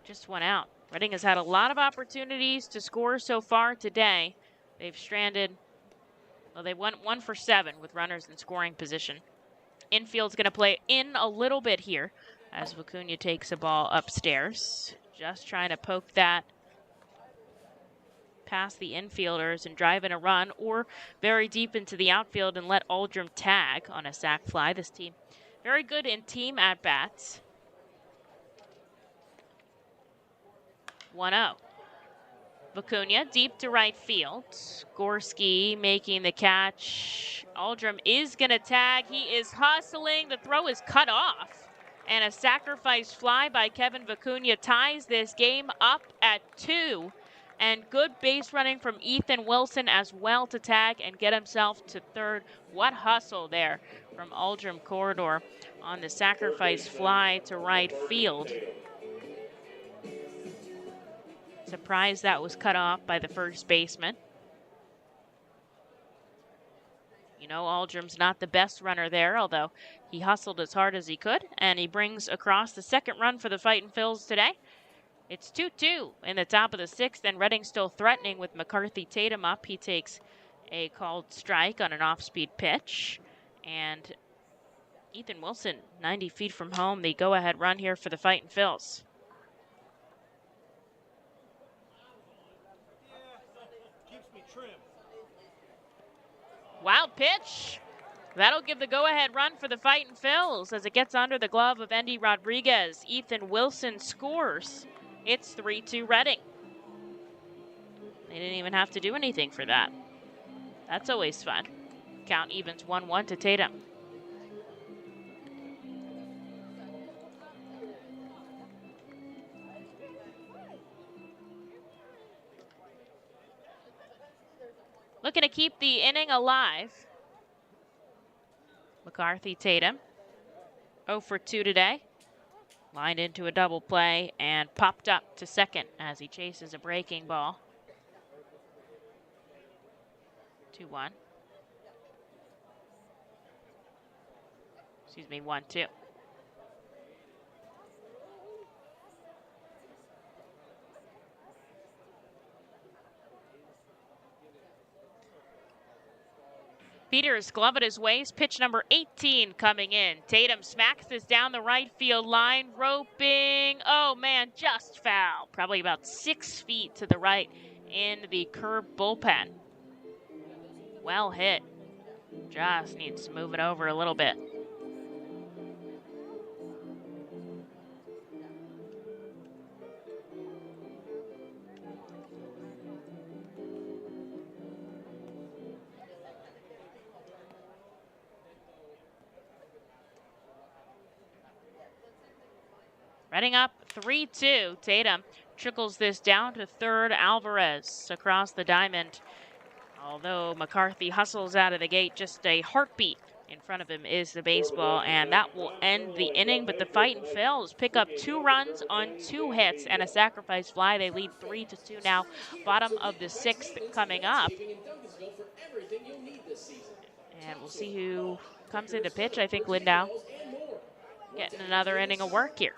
Just went out. Reading has had a lot of opportunities to score so far today. They've stranded, well, they went 1 for 7 with runners in scoring position. Infield's going to play in a little bit here as Vicuña takes a ball upstairs. Just trying to poke that past the infielders and drive in a run, or very deep into the outfield and let Aldrum tag on a sac fly. This team very good in team at-bats. 1-0. Vicuña deep to right field. Gorski making the catch. Aldrum is going to tag. He is hustling. The throw is cut off. And a sacrifice fly by Kevin Vicuña ties this game up at 2. And good base running from Ethan Wilson as well to tag and get himself to third. What hustle there from Aldrum Corridor on the sacrifice fly to right field. Surprised that was cut off by the first baseman. You know, Aldrum's not the best runner there, although he hustled as hard as he could, and he brings across the second run for the Fightin' Phils today. It's 2-2 in the top of the 6th, and Reading still threatening with McCarthy Tatum up. He takes a called strike on an off-speed pitch, and Ethan Wilson, 90 feet from home, the go-ahead run here for the Fightin' Phils. Wild pitch. That'll give the go-ahead run for the Fightin' Phils as it gets under the glove of Endy Rodriguez. Ethan Wilson scores. It's 3-2 Reading. They didn't even have to do anything for that. That's always fun. Count evens 1-1 to Tatum. Looking to keep the inning alive. McCarthy Tatum, 0 for 2 today. Lined into a double play and popped up to second as he chases a breaking ball. 2-1. Excuse me, 1-2. Peters glove at his waist. Pitch number 18 coming in. Tatum smacks this down the right field line. Roping. Oh, man, just foul. Probably about 6 feet to the right in the curb bullpen. Well hit. Just needs to move it over a little bit. Reading up 3-2. Tatum trickles this down to third. Alvarez across the diamond. Although McCarthy hustles out of the gate, just a heartbeat in front of him is the baseball, and that will end the inning. But the Fightin' Phils pick up 2 runs on 2 hits and a sacrifice fly. They lead 3-2 now. Bottom of the 6th coming up. And we'll see who comes into pitch. I think Lindau getting another inning of work here.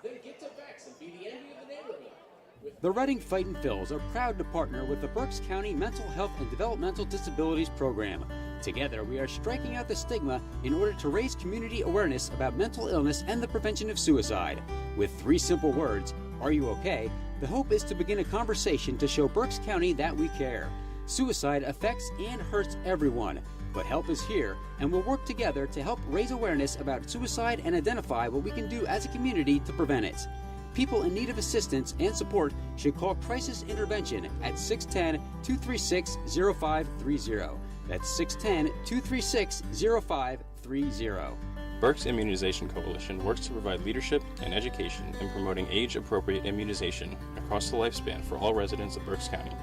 The Reading Fightin' Phils are proud to partner with the Berks County Mental Health and Developmental Disabilities Program. Together, we are striking out the stigma in order to raise community awareness about mental illness and the prevention of suicide. With 3 simple words, "Are you okay?" the hope is to begin a conversation to show Berks County that we care. Suicide affects and hurts everyone, but help is here, and we'll work together to help raise awareness about suicide and identify what we can do as a community to prevent it. People in need of assistance and support should call Crisis Intervention at 610-236-0530. That's 610-236-0530. Berks Immunization Coalition works to provide leadership and education in promoting age-appropriate immunization across the lifespan for all residents of Berks County.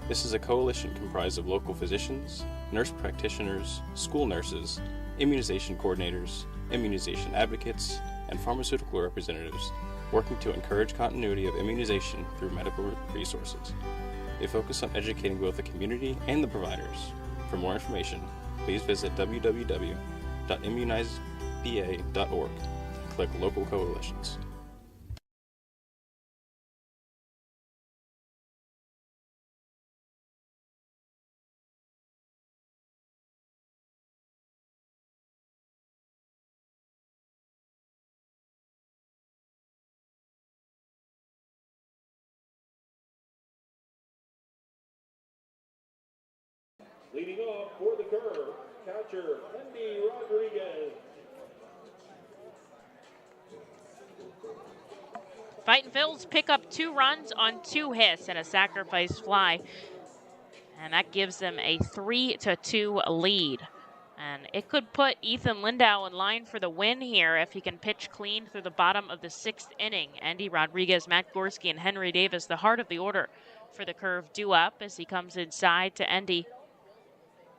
This is a coalition comprised of local physicians, nurse practitioners, school nurses, immunization coordinators, immunization advocates, and pharmaceutical representatives, working to encourage continuity of immunization through medical resources. They focus on educating both the community and the providers. For more information, please visit www.immunizeba.org and click Local Coalitions. Leading off for the curve, catcher Andy Rodriguez. Fightin' Phils pick up 2 runs on 2 hits and a sacrifice fly. And that gives them a 3-2 lead. And it could put Ethan Lindau in line for the win here if he can pitch clean through the bottom of the 6th inning. Andy Rodriguez, Matt Gorski, and Henry Davis, the heart of the order for the curve, due up as he comes inside to Andy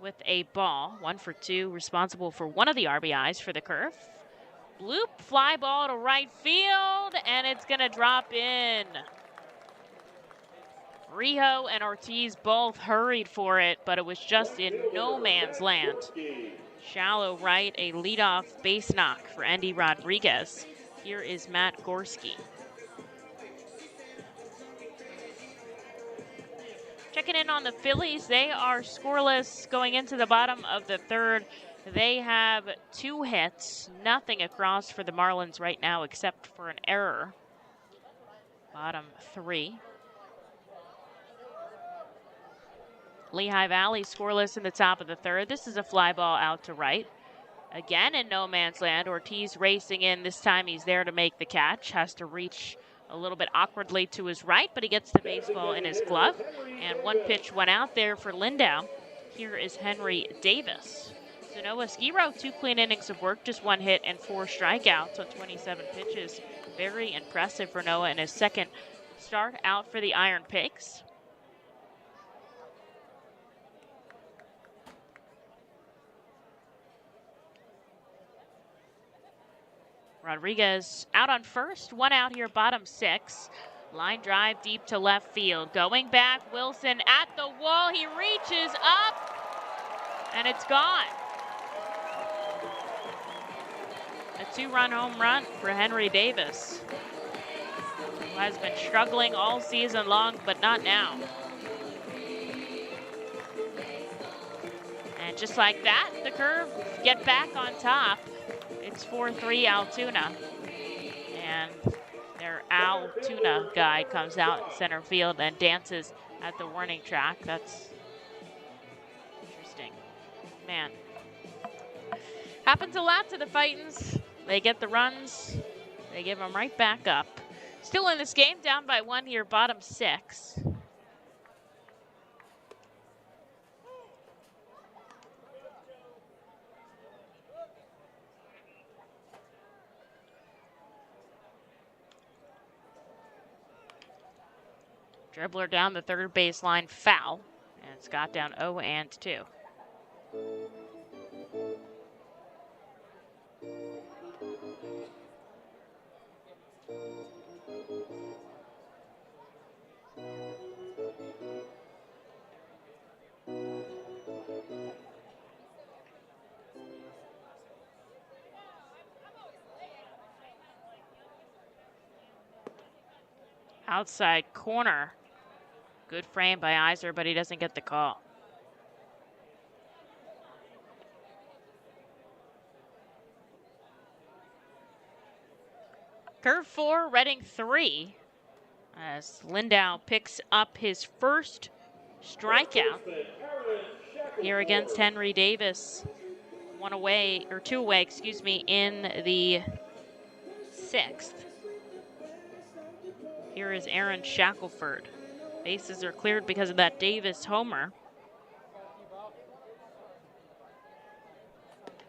with a ball. 1 for 2, responsible for 1 of the RBIs for the curve. Bloop, fly ball to right field, and it's going to drop in. Rijo and Ortiz both hurried for it, but it was just in no man's land. Shallow right, a leadoff base knock for Andy Rodriguez. Here is Matt Gorski. Checking in on the Phillies, they are scoreless going into the bottom of the 3rd. They have 2 hits, nothing across for the Marlins right now except for an error. Bottom 3. Lehigh Valley scoreless in the top of the 3rd. This is a fly ball out to right. Again in no man's land. Ortiz racing in. This time he's there to make the catch. Has to reach a little bit awkwardly to his right, but he gets the baseball in his glove. And 1 pitch went out there for Lindau. Here is Henry Davis. So Noah Skiro, 2 clean innings of work, just 1 hit and 4 strikeouts on 27 pitches. Very impressive for Noah in his 2nd start out for the Iron Pigs. Rodriguez out on first, 1 out here, bottom 6. Line drive deep to left field. Going back, Wilson at the wall. He reaches up, and it's gone. A 2-run home run for Henry Davis, who has been struggling all season long, but not now. And just like that, the curve get back on top. It's 4-3 Altoona. And their Altoona guy comes out in center field and dances at the warning track. That's interesting. man. Happens a lot to the Fightins. They get the runs. They give them right back up. Still in this game, down by 1 here, bottom 6. Dribbler down the third baseline, foul. And Scott down 0-2. Outside corner. Good frame by Eiser, but he doesn't get the call. Curve 4, Reading 3. As Lindau picks up his first strikeout here against Henry Davis. 2 away, in the 6th. Here is Aaron Shackleford. Bases are cleared because of that Davis homer.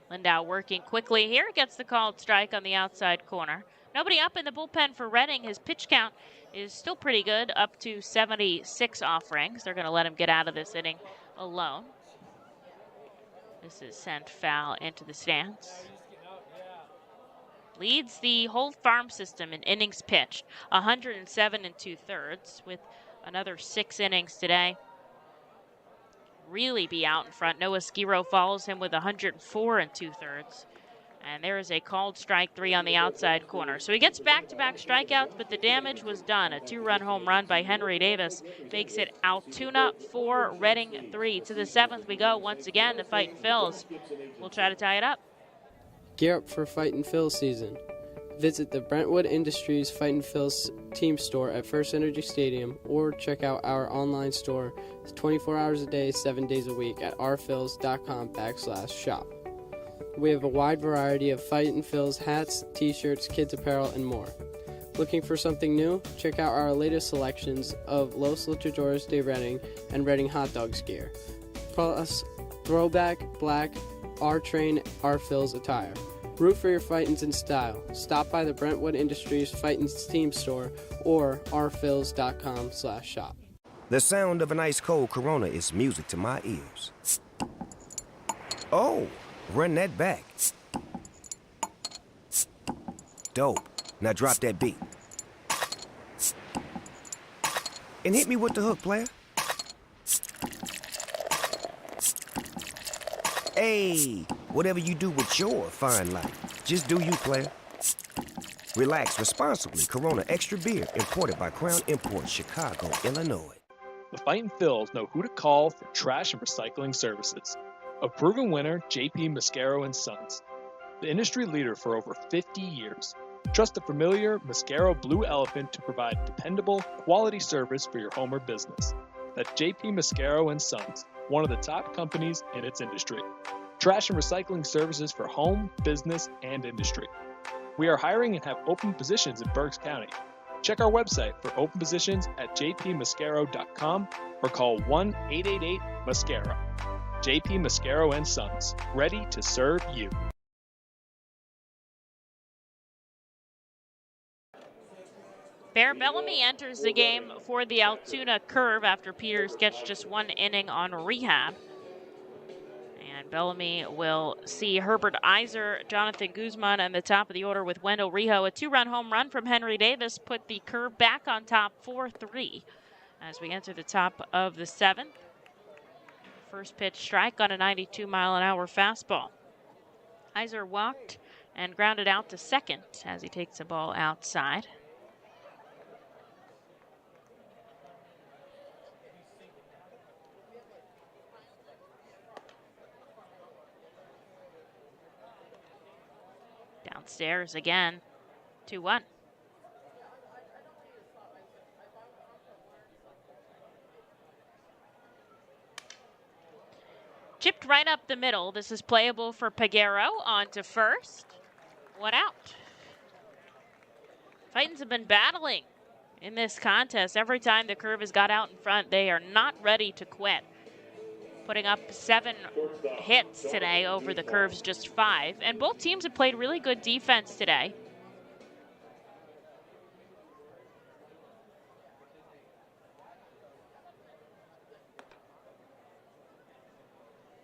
Lindau working quickly here, gets the called strike on the outside corner. Nobody up in the bullpen for Reading. His pitch count is still pretty good, up to 76 offerings. They're going to let him get out of this inning alone. This is sent foul into the stands. Leads the whole farm system in innings pitched, 107 2/3, with another 6 innings today. Really be out in front. Noah Skiro follows him with 104 2/3. And there is a called strike 3 on the outside corner. So he gets back-to-back strikeouts, but the damage was done. A 2-run home run by Henry Davis makes it Altoona 4, Reading 3. To the 7th we go once again. The Fightin' Phils will try to tie it up. Gear up for Fightin' Phils season. Visit the Brentwood Industries Fightin' Phils team store at FirstEnergy Stadium or check out our online store 24 hours a day, 7 days a week at rphils.com/shop. We have a wide variety of Fightin' Phils hats, t-shirts, kids apparel, and more. Looking for something new? Check out our latest selections of Los Luchadores de Reading and Reading Hot Dogs gear. Plus, throwback, black, R-Train, R-Phils attire. Root for your Fightins in style. Stop by the Brentwood Industries Fightins team store or rphils.com/shop. The sound of an ice-cold Corona is music to my ears. Oh, run that back. Dope. Now drop that beat. And hit me with the hook, player. Hey, whatever you do with your fine life, just do you, player. Relax responsibly. Corona Extra Beer, imported by Crown Imports, Chicago, Illinois. The Fightin' Phils know who to call for trash and recycling services. A proven winner, JP Mascaro & Sons. The industry leader for over 50 years. Trust the familiar Mascaro Blue Elephant to provide dependable, quality service for your home or business. That's JP Mascaro & Sons, one of the top companies in its industry. Trash and recycling services for home, business, and industry. We are hiring and have open positions in Berks County. Check our website for open positions at jpmascaro.com or call 1-888-MASCARO. JP Mascaro & Sons, ready to serve you. Bear Bellamy enters the game for the Altoona Curve after Peters gets just 1 inning on rehab. And Bellamy will see Herbert Eiser, Jonathan Guzman, and the top of the order with Wendell Rijo. A 2-run home run from Henry Davis put the Curve back on top 4-3 as we enter the top of the 7th. First pitch strike on a 92-mile-an-hour fastball. Eiser walked and grounded out to second as he takes the ball outside. Downstairs again, 2-1. Chipped right up the middle. This is playable for Peguero. On to first. 1 out. Fightins have been battling in this contest. Every time the Curve has got out in front, they are not ready to quit. Putting up 7 hits today over the Curve's just 5. And both teams have played really good defense today.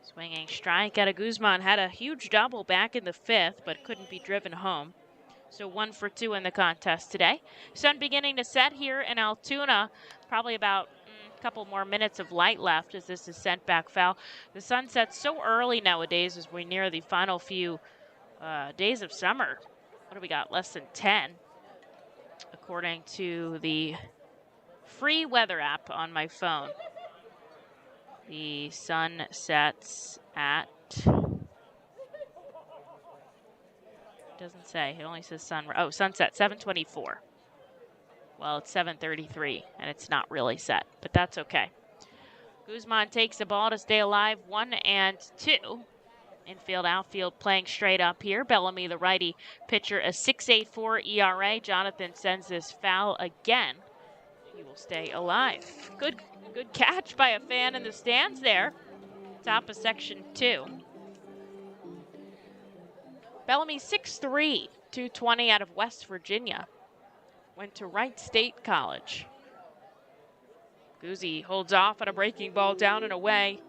Swinging strike at a Guzman. Had a huge double back in the 5th, but couldn't be driven home. So 1 for 2 in the contest today. Sun beginning to set here in Altoona. Probably about a couple more minutes of light left as this is sent back foul. The sun sets so early nowadays as we near the final few days of summer. What do we got? Less than 10, according to the free weather app on my phone. The sun sets at, doesn't say, it only says sunset, 7:24. Well, it's 7:33, and it's not really set, but that's okay. Guzman takes the ball to stay alive, 1 and 2. Infield, outfield playing straight up here. Bellamy, the righty pitcher, a 6.84 ERA. Jonathan sends this foul again. He will stay alive. Good catch by a fan in the stands there. Top of section 2. Bellamy, 6'3", 220 out of West Virginia. Went to Wright State College. Guzzi holds off on a breaking ball down and away.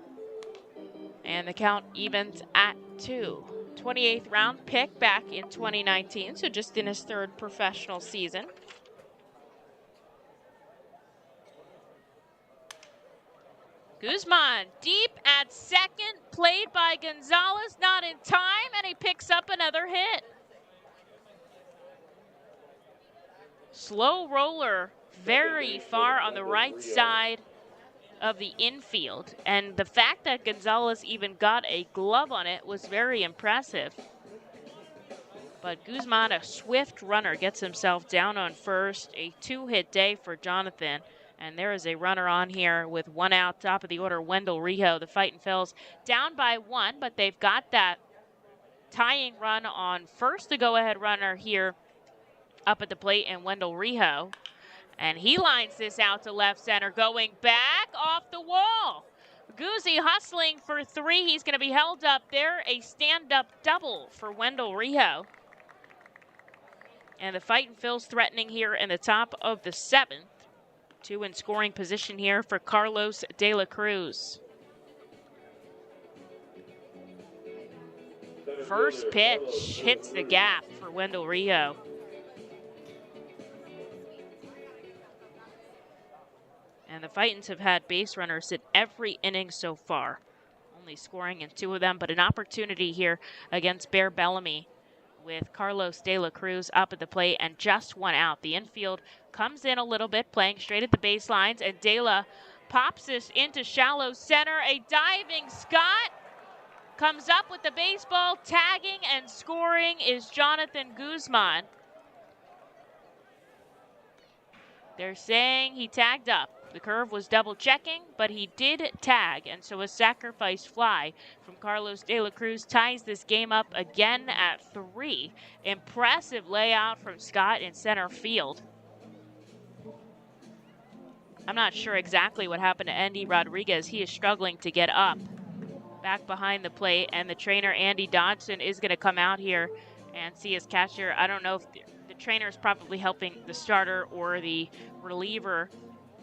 And the count evens at 2. 28th round pick back in 2019, so just in his 3rd professional season. Guzman deep at second, played by Gonzalez, not in time, and he picks up another hit. Slow roller, very far on the right side of the infield, and the fact that Gonzalez even got a glove on it was very impressive. But Guzman, a swift runner, gets himself down on first. A 2-hit day for Jonathan. And there is a runner on here with 1 out, top of the order, Wendell Rijo. The Fightin' Phils down by 1, but they've got that tying run on first. The go-ahead runner here up at the plate, and Wendell Rijo. And he lines this out to left center, going back off the wall. Guzzi hustling for 3. He's going to be held up there. A stand-up double for Wendell Rijo. And the Fightin' Phils threatening here in the top of the 7th. 2 in scoring position here for Carlos De La Cruz. First pitch hits the gap for Wendell Rijo. And the Fightins have had base runners in every inning so far. Only scoring in 2 of them, but an opportunity here against Bear Bellamy with Carlos De La Cruz up at the plate and just 1 out. The infield comes in a little bit, playing straight at the baselines, and De La pops this into shallow center. A diving Scott comes up with the baseball. Tagging and scoring is Jonathan Guzman. They're saying he tagged up. The Curve was double checking, but he did tag, and so a sacrifice fly from Carlos De La Cruz ties this game up again at 3. Impressive layout from Scott in center field. I'm not sure exactly what happened to Andy Rodriguez. He is struggling to get up back behind the plate, and the trainer Andy Dodson is going to come out here and see his catcher. I don't know if the trainer is probably helping the starter or the reliever.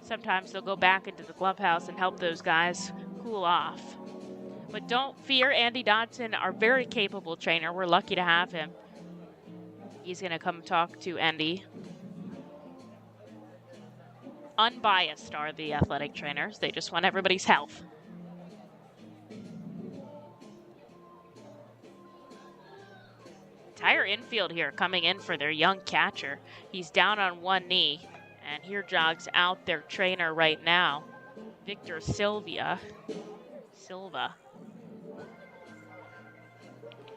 Sometimes they'll go back into the clubhouse and help those guys cool off. But don't fear, Andy Dodson, our very capable trainer. We're lucky to have him. He's going to come talk to Andy. Unbiased are the athletic trainers. They just want everybody's health. Entire infield here coming in for their young catcher. He's down on 1 knee. And here jogs out their trainer right now, Victor Silva.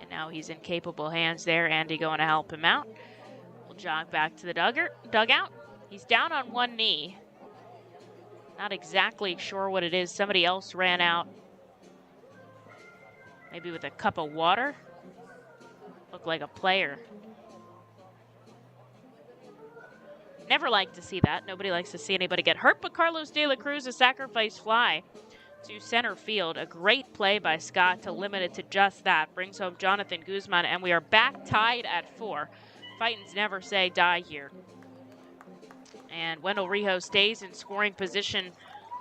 And now he's in capable hands there. Andy going to help him out. We'll jog back to the dugout. He's down on 1 knee. Not exactly sure what it is. Somebody else ran out maybe with a cup of water. Looked like a player. Never like to see that. Nobody likes to see anybody get hurt, but Carlos De La Cruz, a sacrifice fly to center field. A great play by Scott to limit it to just that. Brings home Jonathan Guzman, and we are back tied at 4. Fightins never say die here. And Wendell Rijo stays in scoring position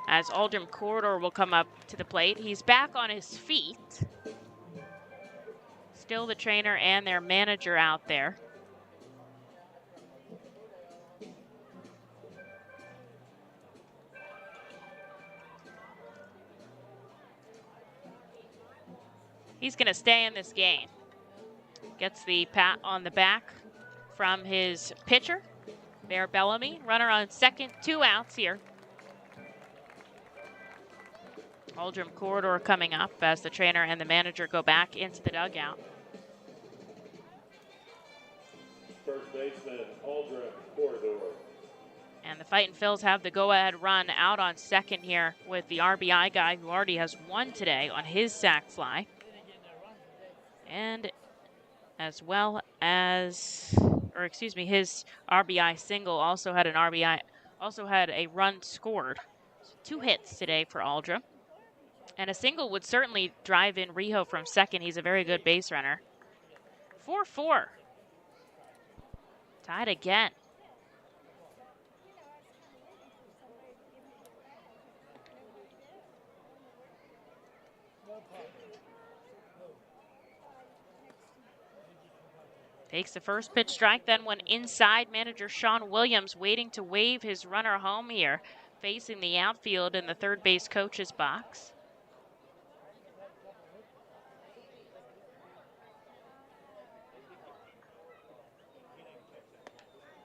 as Aldrim Corridor will come up to the plate. He's back on his feet. Still the trainer and their manager out there. He's going to stay in this game. Gets the pat on the back from his pitcher, Bear Bellamy. Runner on second, 2 outs here. Aldrim Corridor coming up as the trainer and the manager go back into the dugout. First baseman, Aldrim Corridor. And the Fightin' Phils have the go-ahead run out on second here with the RBI guy who already has 1 today on his sac fly. And as well as, his RBI single also had a run scored. So 2 hits today for Aldrim. And a single would certainly drive in Rijo from second. He's a very good base runner. 4-4. Tied again. Takes the first pitch strike, then one inside. Manager Sean Williams waiting to wave his runner home here, facing the outfield in the third base coach's box.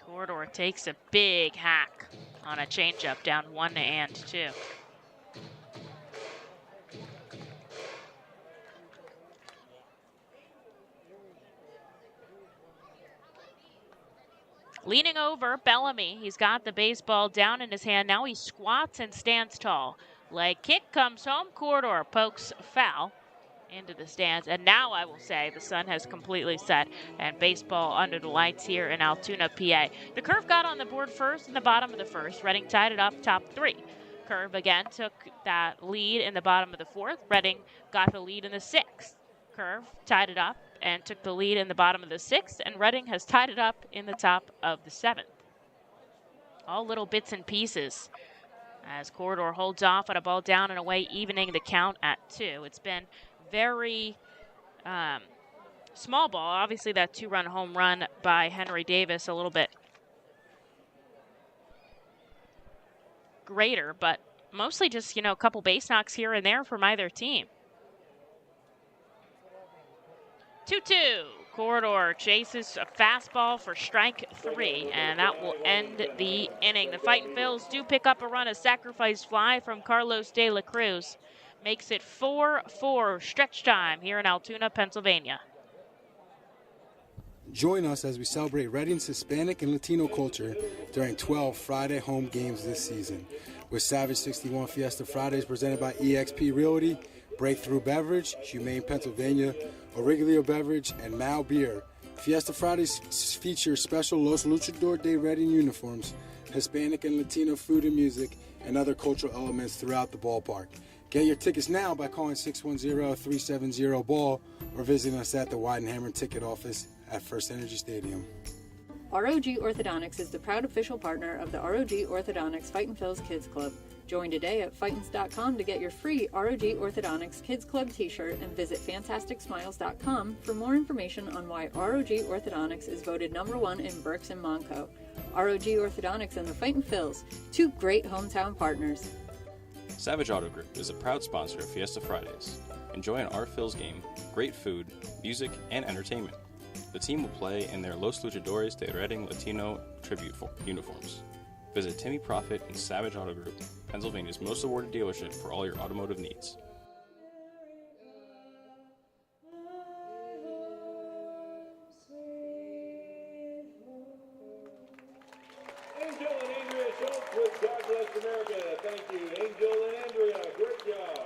Corridor takes a big hack on a changeup, down 1-2. Leaning over, Bellamy. He's got the baseball down in his hand. Now he squats and stands tall. Leg kick comes home. Corridor pokes foul into the stands. And now I will say the sun has completely set and baseball under the lights here in Altoona, PA. The Curve got on the board first in the bottom of the first. Reading tied it up top 3. Curve again took that lead in the bottom of the 4th. Reading got the lead in the 6th. Curve tied it up and took the lead in the bottom of the 6th, and Reading has tied it up in the top of the 7th. All little bits and pieces as Corridor holds off on a ball down and away, evening the count at 2. It's been very small ball. Obviously that 2-run home run by Henry Davis a little bit greater, but mostly just, a couple base knocks here and there from either team. 2-2. Corridor chases a fastball for strike 3, and that will end the inning. The Fightin' Phils do pick up a run, a sacrifice fly from Carlos De La Cruz. Makes it 4-4 stretch time here in Altoona, Pennsylvania. Join us as we celebrate Reading's Hispanic and Latino culture during 12 Friday home games this season. With Savage 61 Fiesta Fridays presented by eXp Realty, Breakthrough Beverage, Humane Pennsylvania, Origlio Beverage, and Mal Beer. Fiesta Fridays feature special Los Luchador de Reading uniforms, Hispanic and Latino food and music, and other cultural elements throughout the ballpark. Get your tickets now by calling 610-370-BALL or visiting us at the Weidenhammer ticket office at FirstEnergy Stadium. ROG Orthodontics is the proud official partner of the ROG Orthodontics Fightin' Phils Kids Club. Join today at Fightins.com to get your free ROG Orthodontics Kids Club t-shirt and visit FantasticSmiles.com for more information on why ROG Orthodontics is voted #1 in Berks and Monco. ROG Orthodontics and the Fightin' Phils, 2 great hometown partners. Savage Auto Group is a proud sponsor of Fiesta Fridays. Enjoy an Our Phils game, great food, music, and entertainment. The team will play in their Los Luchadores de Reading Latino tribute uniforms. Visit Timmy Profit and Savage Auto Group, Pennsylvania's most awarded dealership for all your automotive needs. Angel and Andrea Schultz with God Bless America. Thank you, Angel and Andrea. Great job.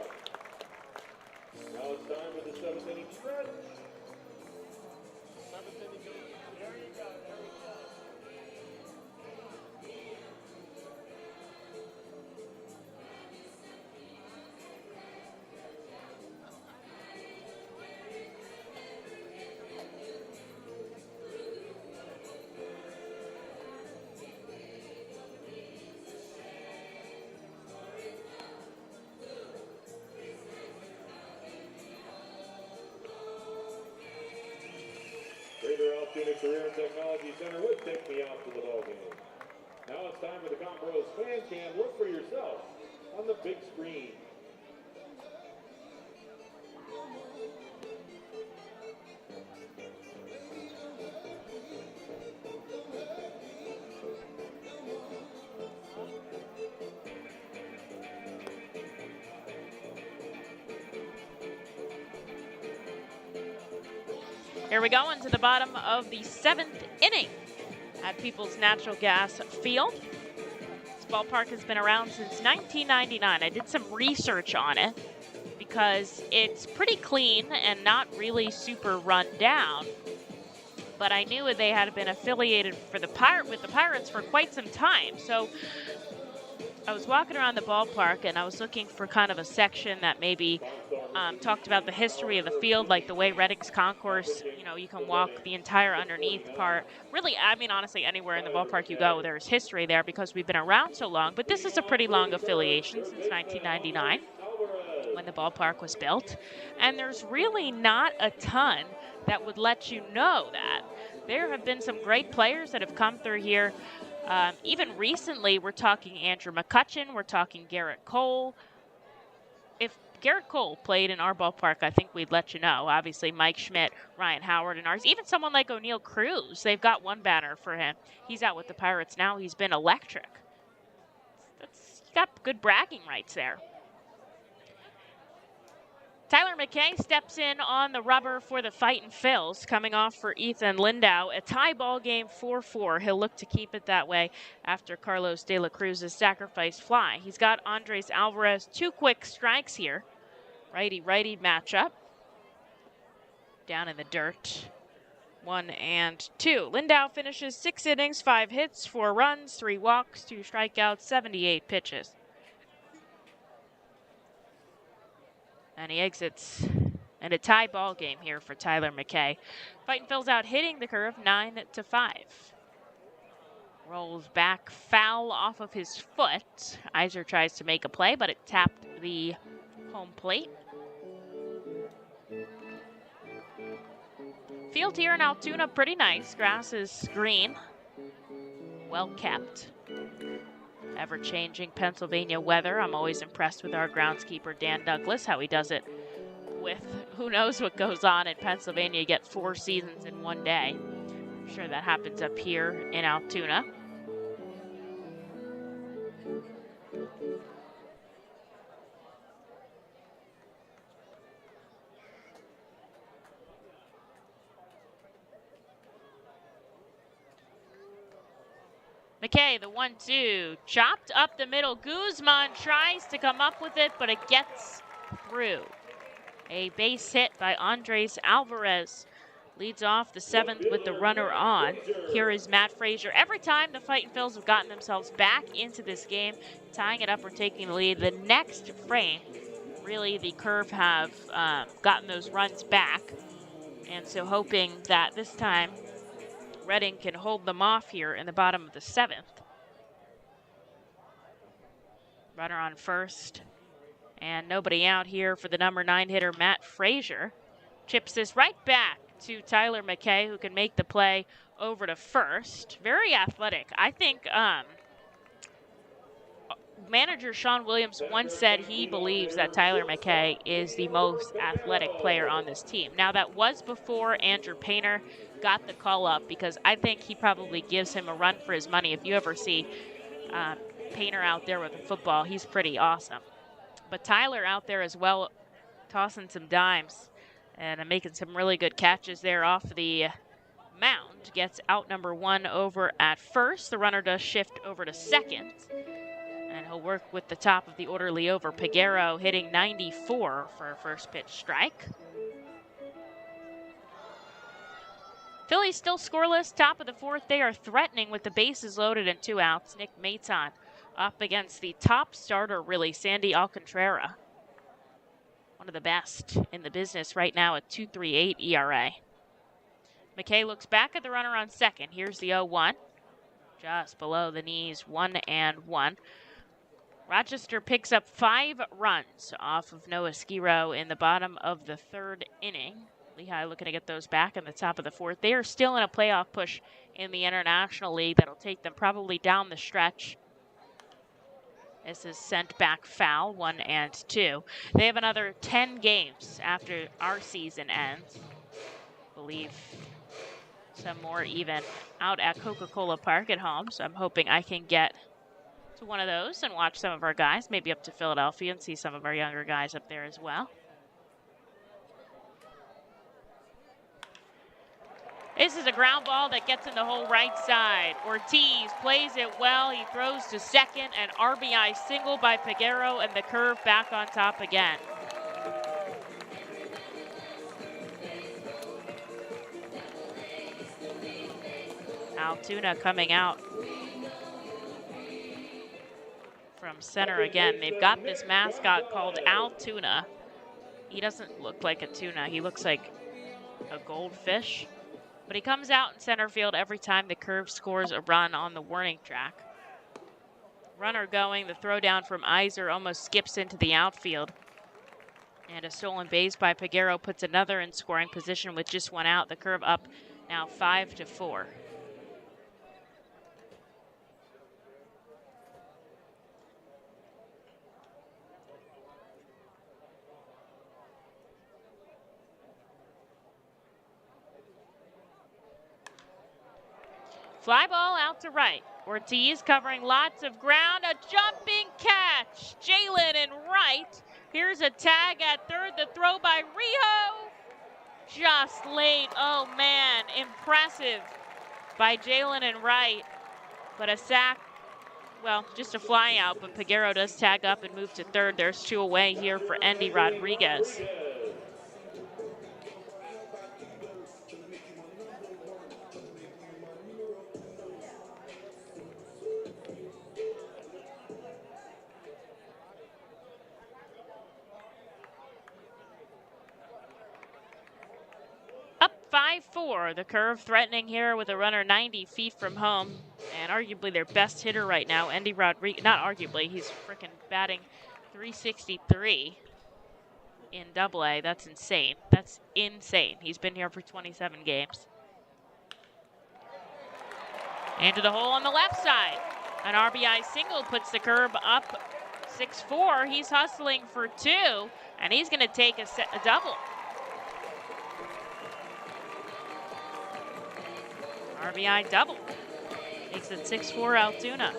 Now it's time for the 7th inning Career and Technology Center would take me out to the ball game. Now it's time for the Combros Fan Cam. Look for yourself on the big screen. Here we go into the bottom of the 7th inning at People's Natural Gas Field. This ballpark has been around since 1999. I did some research on it because it's pretty clean and not really super run down. But I knew they had been affiliated with the Pirates for quite some time. So I was walking around the ballpark and I was looking for kind of a section that maybe talked about the history of the field, like the way Reading's concourse, you can walk the entire underneath part. Really, I mean, honestly, anywhere in the ballpark you go, there's history there because we've been around so long. But this is a pretty long affiliation since 1999 when the ballpark was built. And there's really not a ton that would let you know that. There have been some great players that have come through here. Even recently, we're talking Andrew McCutchen, we're talking Garrett Cole. If Garrett Cole played in our ballpark, I think we'd let you know. Obviously, Mike Schmidt, Ryan Howard, and ours. Even someone like O'Neal Cruz, they've got one banner for him. He's out with the Pirates now. He's been electric. He's got good bragging rights there. Tyler McKay steps in on the rubber for the Fightin' Phils, coming off for Ethan Lindau. A tie ball game 4-4. He'll look to keep it that way after Carlos De La Cruz's sacrifice fly. He's got Andres Alvarez, 2 quick strikes here. Righty-righty matchup. Down in the dirt. 1 and 2. Lindau finishes 6 innings, 5 hits, 4 runs, 3 walks, 2 strikeouts, 78 pitches. And he exits in a tie ball game here for Tyler McKay. Fightin' Phil's out hitting the curve 9-5. Rolls back, foul off of his foot. Eiser tries to make a play, but it tapped the home plate. Field here in Altoona, pretty nice. Grass is green, well kept. Ever-changing Pennsylvania weather. I'm always impressed with our groundskeeper, Dan Douglas, how he does it with who knows what goes on in Pennsylvania. You get 4 seasons in one day. I'm sure that happens up here in Altoona. McKay, the 1-2, chopped up the middle. Guzman tries to come up with it, but it gets through. A base hit by Andres Alvarez leads off the 7th with the runner on. Here is Matt Frazier. Every time the Fightin' Phils have gotten themselves back into this game, tying it up or taking the lead, the next frame, really the Curve have gotten those runs back. And so hoping that this time Reading can hold them off here in the bottom of the 7th. Runner on first. And nobody out here for the number 9 hitter, Matt Frazier. Chips this right back to Tyler McKay, who can make the play over to first. Very athletic. I think manager Sean Williams once said he believes that Tyler McKay is the most athletic player on this team. Now, that was before Andrew Painter got the call up, because I think he probably gives him a run for his money. If you ever see Painter out there with a football, he's pretty awesome. But Tyler out there as well, tossing some dimes and making some really good catches there off the mound. Gets out number 1 over at first. The runner does shift over to second. And he'll work with the top of the order, Liover Peguero, hitting 94 for a first pitch strike. Phillies still scoreless, top of the 4th. They are threatening with the bases loaded and 2 outs. Nick Maton up against the top starter, really, Sandy Alcantara. One of the best in the business right now at 2.38 ERA. McKay looks back at the runner on second. Here's the 0-1. Just below the knees, 1-1. Rochester picks up 5 runs off of Noah Skiro in the bottom of the 3rd inning. Lehigh looking to get those back in the top of the fourth. They are still in a playoff push in the International League that'll take them probably down the stretch. This is sent back foul, 1 and 2. They have another 10 games after our season ends. I believe some more even out at Coca-Cola Park at home. So I'm hoping I can get to one of those and watch some of our guys, maybe up to Philadelphia and see some of our younger guys up there as well. This is a ground ball that gets in the hole right side. Ortiz plays it well. He throws to second, an RBI single by Peguero, and the curve back on top again. Altoona coming out from center again. They've got this mascot called Altoona. He doesn't look like a tuna. He looks like a goldfish. But he comes out in center field every time the curve scores a run on the warning track. Runner going, the throw down from Eiser almost skips into the outfield. And a stolen base by Peguero puts another in scoring position with just one out. The curve up now 5-4. Fly ball out to right. Ortiz covering lots of ground. A jumping catch. Jalen in right. Here's a tag at third. The throw by Rijo. Just late. Oh, man. Impressive by Jalen in right. But a sack. Well, just a fly out. But Peguero does tag up and move to third. There's 2 away here for Endy Rodriguez. Up 5-4. The curve threatening here with a runner 90 feet from home. And arguably their best hitter right now, Endy Rodriguez. Not arguably, he's freaking batting .363 in Double-A. That's insane. That's insane. He's been here for 27 games. Into the hole on the left side. An RBI single puts the curve up 6-4. He's hustling for 2, and he's going to take a double. RBI double. Makes it 6-4 Altoona.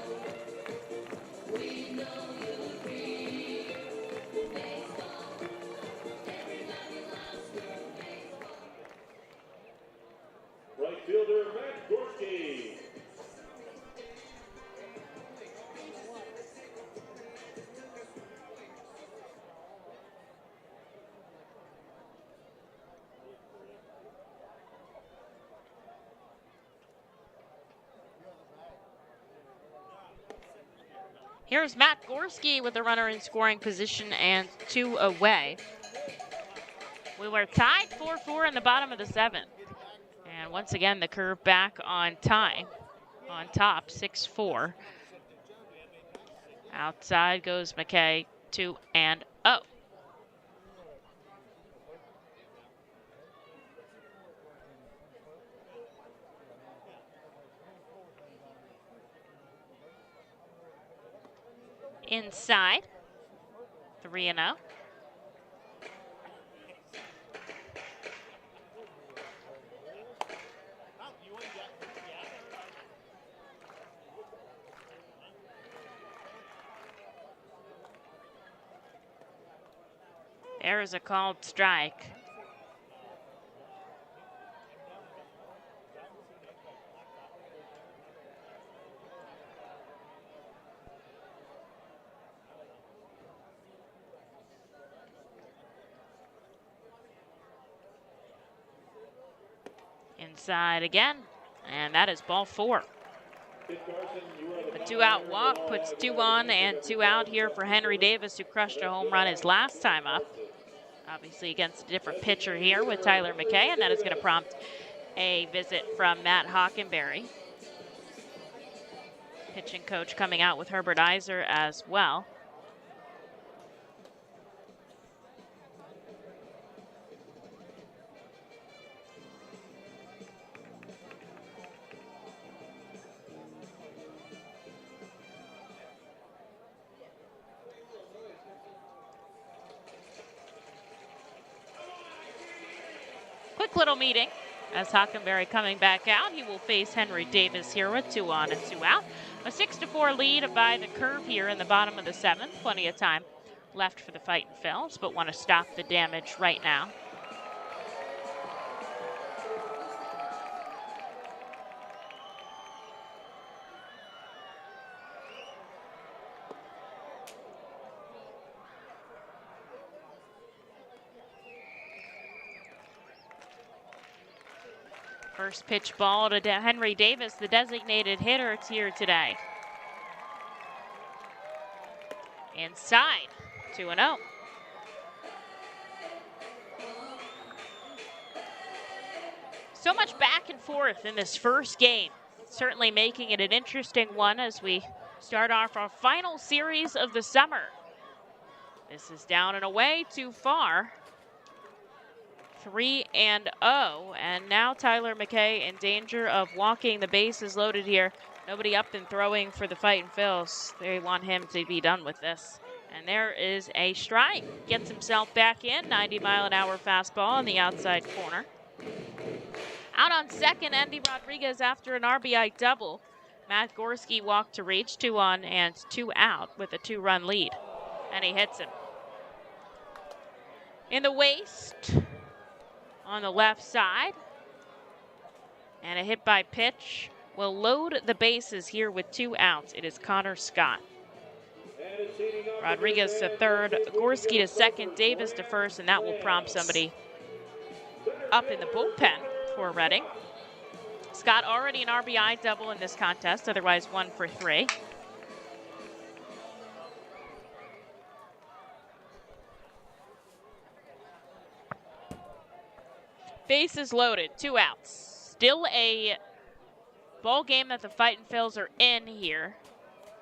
Right fielder Gorski. Here's Matt Gorski with the runner in scoring position and 2 away. We were tied 4-4 in the bottom of the 7th. And once again, the curve back on time. On top, 6-4. Outside goes McKay, 2-0. Inside, 3-0. There is a called strike. Inside again, and that is ball 4. A 2-out walk puts 2 on and 2 out here for Henry Davis, who crushed a home run his last time up. Obviously against a different pitcher here with Tyler McKay, and that is going to prompt a visit from Matt Hockenberry. Pitching coach coming out with Herbert Eiser as well. Quick little meeting as Hockenberry coming back out. He will face Henry Davis here with 2 on and 2 out. A 6-4 lead by the Curve here in the bottom of the 7th. Plenty of time left for the Fightin' Phils, but want to stop the damage right now. First pitch ball to Henry Davis, the designated hitter here today. Inside, 2-0. So much back and forth in this first game. Certainly making it an interesting one as we start off our final series of the summer. This is down and away too far. 3-0, and now Tyler McKay in danger of walking. The bases loaded here. Nobody up and throwing for the Fightin' Phils. They want him to be done with this. And there is a strike. Gets himself back in. 90-mile-an-hour fastball on the outside corner. Out on second, Andy Rodriguez after an RBI double. Matt Gorski walked to reach. 2 on and 2 out with a 2-run lead. And he hits him. In the waist on the left side. And a hit by pitch will load the bases here with 2 outs. It is Connor Scott. Rodriguez to third, Gorski to second, Davis to first, and that will prompt somebody up in the bullpen for Reading. Scott already an RBI double in this contest, otherwise 1 for 3. Bases loaded, 2 outs. Still a ball game that the Fightin' Phils are in here.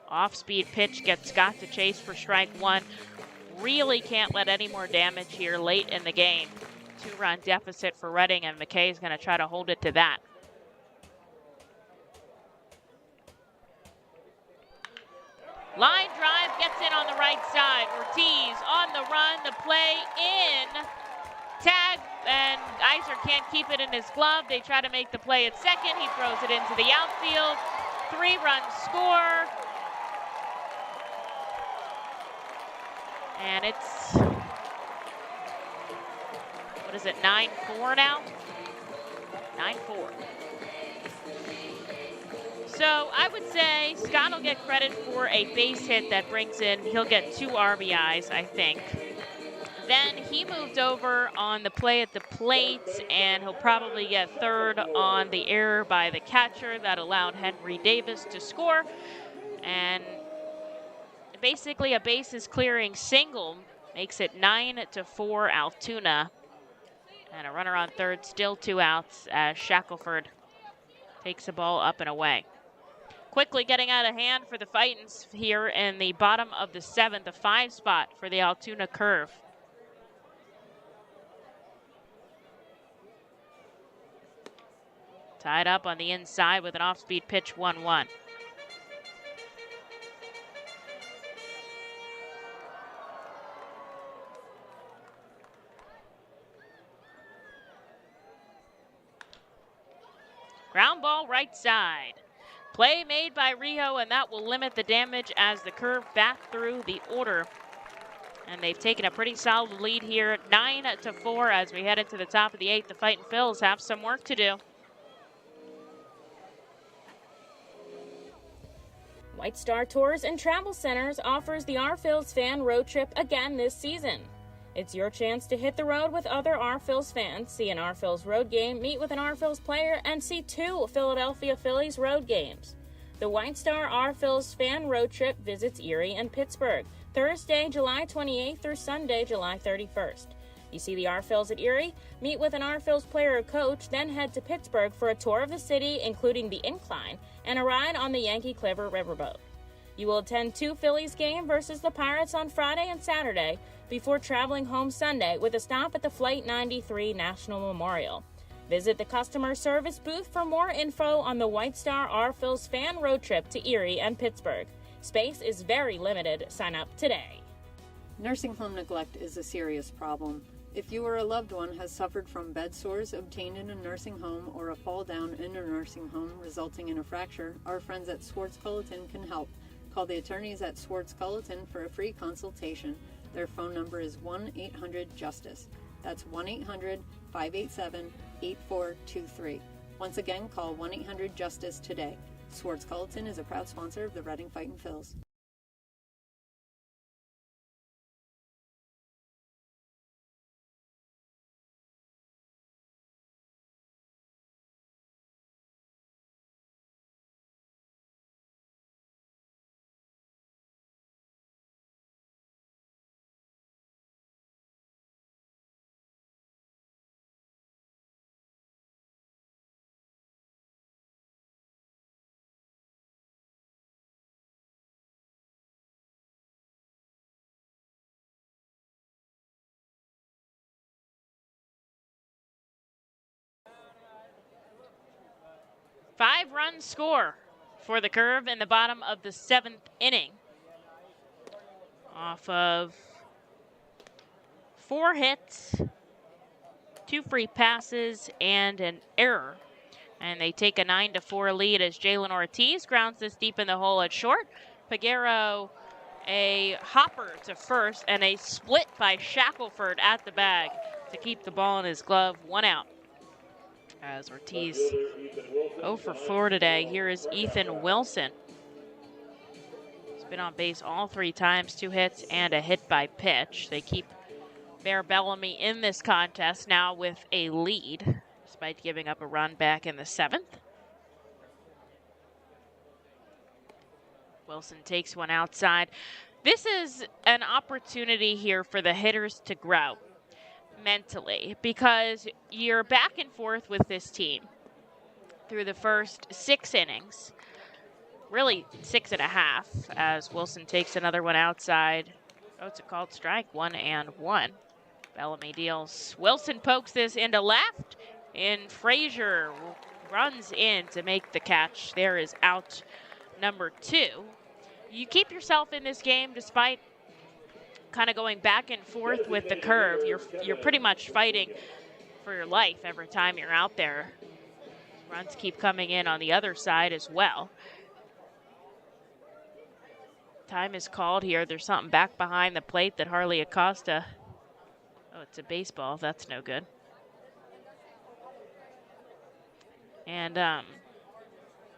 Off-speed pitch gets Scott to chase for strike 1. Really can't let any more damage here late in the game. 2-run deficit for Reading, and McKay's going to try to hold it to that. Line drive gets in on the right side. Ortiz on the run, the play in. Tag, and Eiser can't keep it in his glove. They try to make the play at second. He throws it into the outfield. 3-run score. And it's, what is it, 9-4 now? 9-4. So I would say Scott will get credit for a base hit that brings in, he'll get 2 RBIs, I think. Then he moved over on the play at the plate, and he'll probably get third on the error by the catcher that allowed Henry Davis to score. And basically a bases clearing single makes it 9-4 Altoona. And a runner on third, still 2 outs as Shackleford takes the ball up and away. Quickly getting out of hand for the Fightins here in the bottom of the 7th, a 5 spot for the Altoona Curve. Tied up on the inside with an off-speed pitch, 1-1. Ground ball right side. Play made by Rijo, and that will limit the damage as the Curve back through the order. And they've taken a pretty solid lead here, 9-4 as we head into the top of the 8th. The Fightin' Phils have some work to do. White Star Tours and Travel Centers offers the R-Phils fan road trip again this season. It's your chance to hit the road with other R-Phils fans, see an R-Phils road game, meet with an R-Phils player, and see 2 Philadelphia Phillies road games. The White Star R-Phils fan road trip visits Erie and Pittsburgh, Thursday, July 28th through Sunday, July 31st. You see the R-Phils at Erie, meet with an R-Phils player or coach, then head to Pittsburgh for a tour of the city, including the Incline, and a ride on the Yankee Clipper riverboat. You will attend 2 Phillies games versus the Pirates on Friday and Saturday before traveling home Sunday with a stop at the Flight 93 National Memorial. Visit the customer service booth for more info on the White Star R-Phils fan road trip to Erie and Pittsburgh. Space is very limited. Sign up today. Nursing home neglect is a serious problem. If you or a loved one has suffered from bed sores obtained in a nursing home or a fall down in a nursing home resulting in a fracture, our friends at Swartz Culleton can help. Call the attorneys at Swartz Culleton for a free consultation. Their phone number is 1-800-JUSTICE. That's 1-800-587-8423. Once again, call 1-800-JUSTICE today. Swartz Culleton is a proud sponsor of the Reading Fightin' Phils. Five-run score for the Curve in the bottom of the 7th inning. Off of 4 hits, 2 free passes, and an error. And they take a 9-4 lead as Jalen Ortiz grounds this deep in the hole at short. Peguero a hopper to first and a split by Shackleford at the bag to keep the ball in his glove. 1 out. As Ortiz 0 for 4 today. Here is Ethan Wilson. He's been on base all 3 times, 2 hits and a hit by pitch. They keep Bear Bellamy in this contest now with a lead, despite giving up a run back in the 7th. Wilson takes one outside. This is an opportunity here for the hitters to grow mentally, because you're back and forth with this team through the first 6 innings, really 6.5, as Wilson takes another one outside. Oh, it's a called strike, 1-1. Bellamy deals. Wilson pokes this into left, and Frazier runs in to make the catch. There is out number 2. You keep yourself in this game despite kind of going back and forth with the Curve. You're pretty much fighting for your life every time you're out there. Runs keep coming in on the other side as well. Time is called here. There's something back behind the plate that Harley Acosta. Oh, it's a baseball. That's no good. And,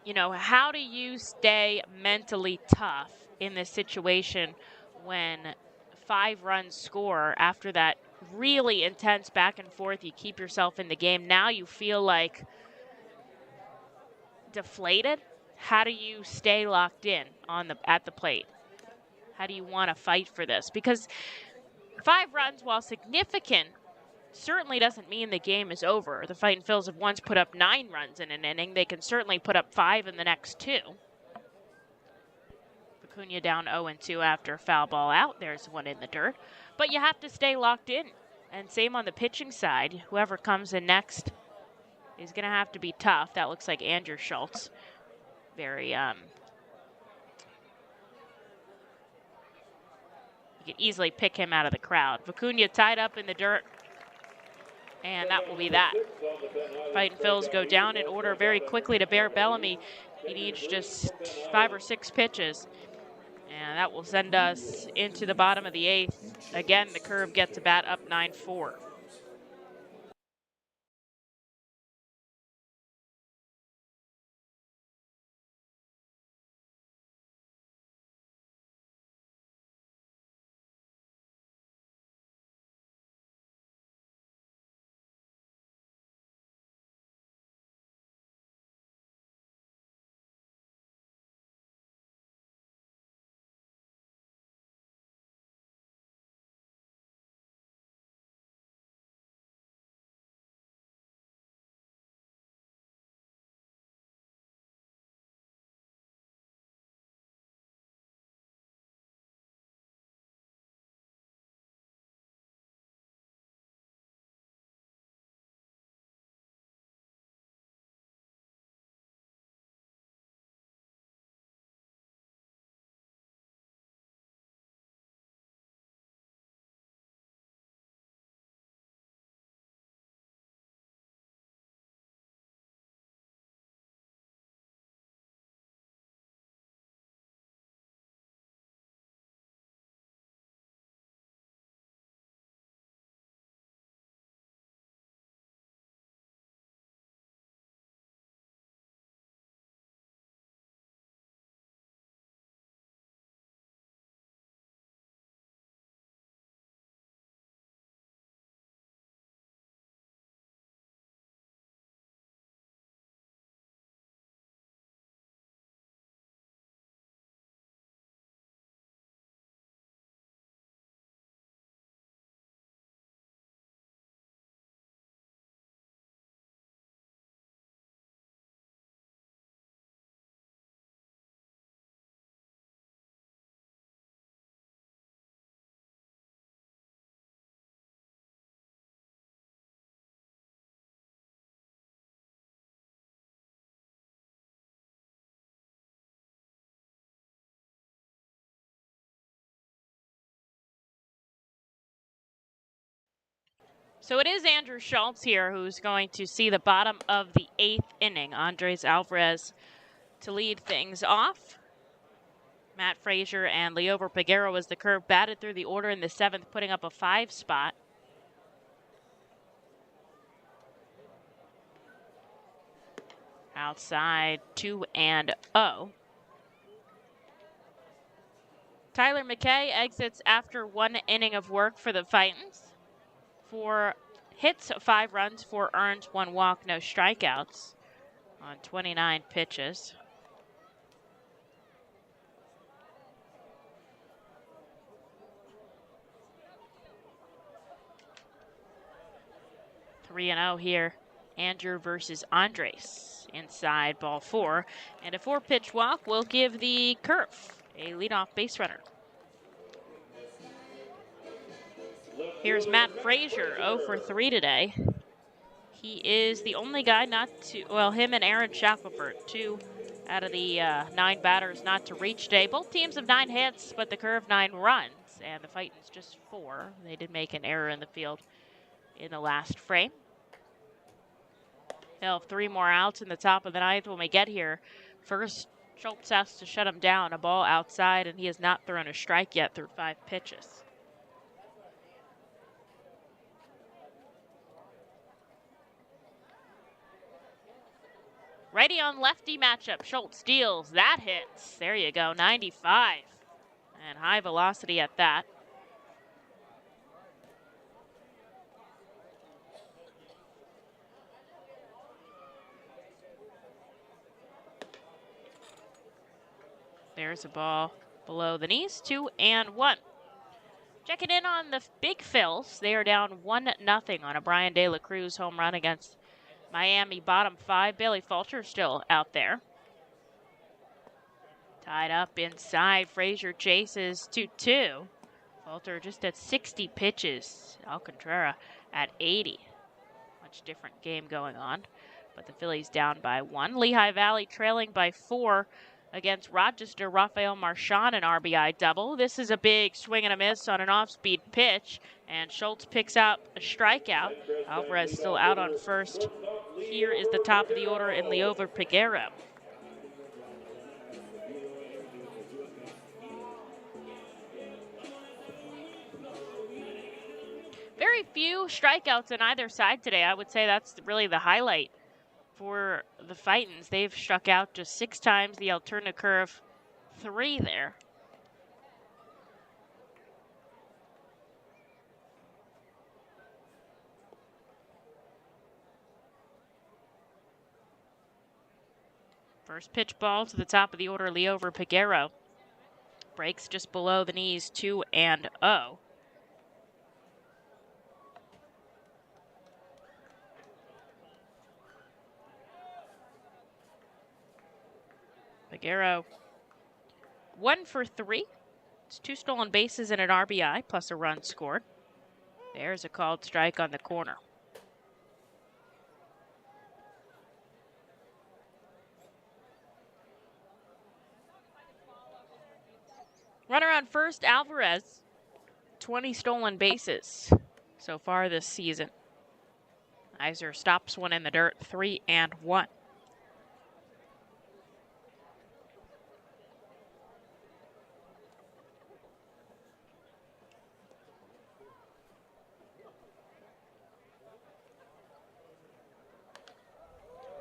you know, how do you stay mentally tough in this situation when 5 runs score after that really intense back and forth? You keep yourself in the game. Now you feel like deflated. How do you stay locked in at the plate? How do you want to fight for this? Because 5 runs, while significant, certainly doesn't mean the game is over. The Fightin' Phils have once put up 9 runs in an inning. They can certainly put up 5 in the next 2. Acuna down 0-2 after a foul ball out. There's one in the dirt. But you have to stay locked in. And same on the pitching side. Whoever comes in next is going to have to be tough. That looks like Andrew Schultz. Very, you can easily pick him out of the crowd. Acuna tied up in the dirt. And that will be that. Fightin' Phils go down in order very quickly to Bear Bellamy. He needs just 5 or 6 pitches. And that will send us into the bottom of the 8th. Again, the Curve gets a bat up 9-4. So it is Andrew Schultz here who's going to see the bottom of the 8th inning. Andres Alvarez to lead things off. Matt Frazier and Leover Peguero as the curve batted through the order in the 7th, putting up a 5 spot. Outside 2-0. Tyler McKay exits after 1 inning of work for the Fightins. 4 hits, 5 runs, 4 earned, 1 walk, no strikeouts on 29 pitches. Three and 0 here. Andrew versus Andres. Inside ball 4. And a 4-pitch walk will give the curve a leadoff base runner. Here's Matt Frazier, 0 for 3 today. He is the only guy not to, well, him and Aaron Shackleford, 2 out of the 9 batters not to reach today. Both teams have 9 hits, but the curve 9 runs, and the Fightins just 4. They did make an error in the field in the last frame. They'll have 3 more outs in the top of the 9th when we get here. First, Schultz has to shut him down, a ball outside, and he has not thrown a strike yet through 5 pitches. Righty on lefty matchup. Schultz deals. That hits. There you go. 95. And high velocity at that. There's a ball below the knees. 2-1. Checking in on the Big Phils. They are down 1-0 on a Brian De La Cruz home run against Miami, bottom 5. Bailey Falter still out there. Tied up inside. Frazier chases 2-2. Falter just at 60 pitches. Alcantara at 80. Much different game going on. But the Phillies down by 1. Lehigh Valley trailing by 4 against Rochester. Rafael Marchand, an RBI double. This is a big swing and a miss on an off-speed pitch. And Schultz picks out a strikeout. Alvarez still out on first. Here is the top of the order in Leover Peguero. Very few strikeouts on either side today. I would say that's really the highlight for the Fightins. They've struck out just 6 times. The Altoona curve 3 there. First pitch ball to the top of the order, Leover Peguero. Breaks just below the knees, 2-0. Peguero, 1 for 3. It's 2 stolen bases and an RBI, plus a run scored. There's a called strike on the corner. Runner on first, Alvarez. 20 stolen bases so far this season. Eiser stops one in the dirt, 3-1.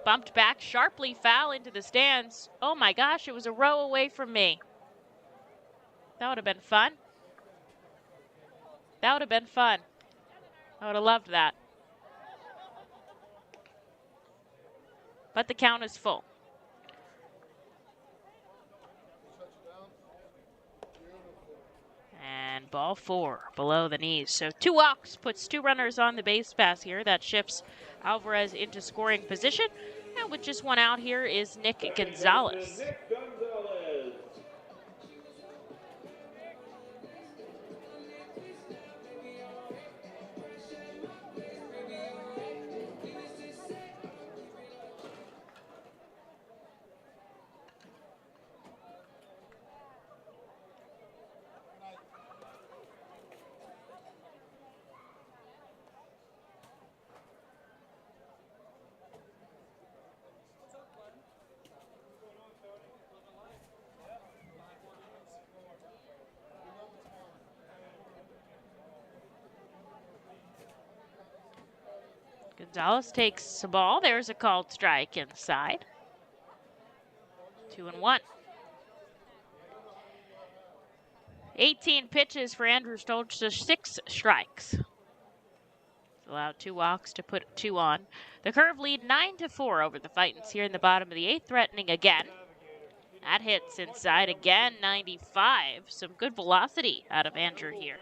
Bumped back, sharply foul into the stands. Oh my gosh, it was a row away from me. That would have been fun. That would have been fun. I would have loved that. But the count is full. And ball 4 below the knees. So 2 walks puts 2 runners on the base pass here. That shifts Alvarez into scoring position. And with just 1 out here is Nick Gonzalez. Gonzalez takes the ball. There's a called strike inside. 2-1. 18 pitches for Andrew Stoltz, just 6 strikes. Allowed 2 walks to put 2 on. The Curve lead 9-4 over the Fightins here in the bottom of the 8th, threatening again. That hits inside again, 95. Some good velocity out of Andrew here.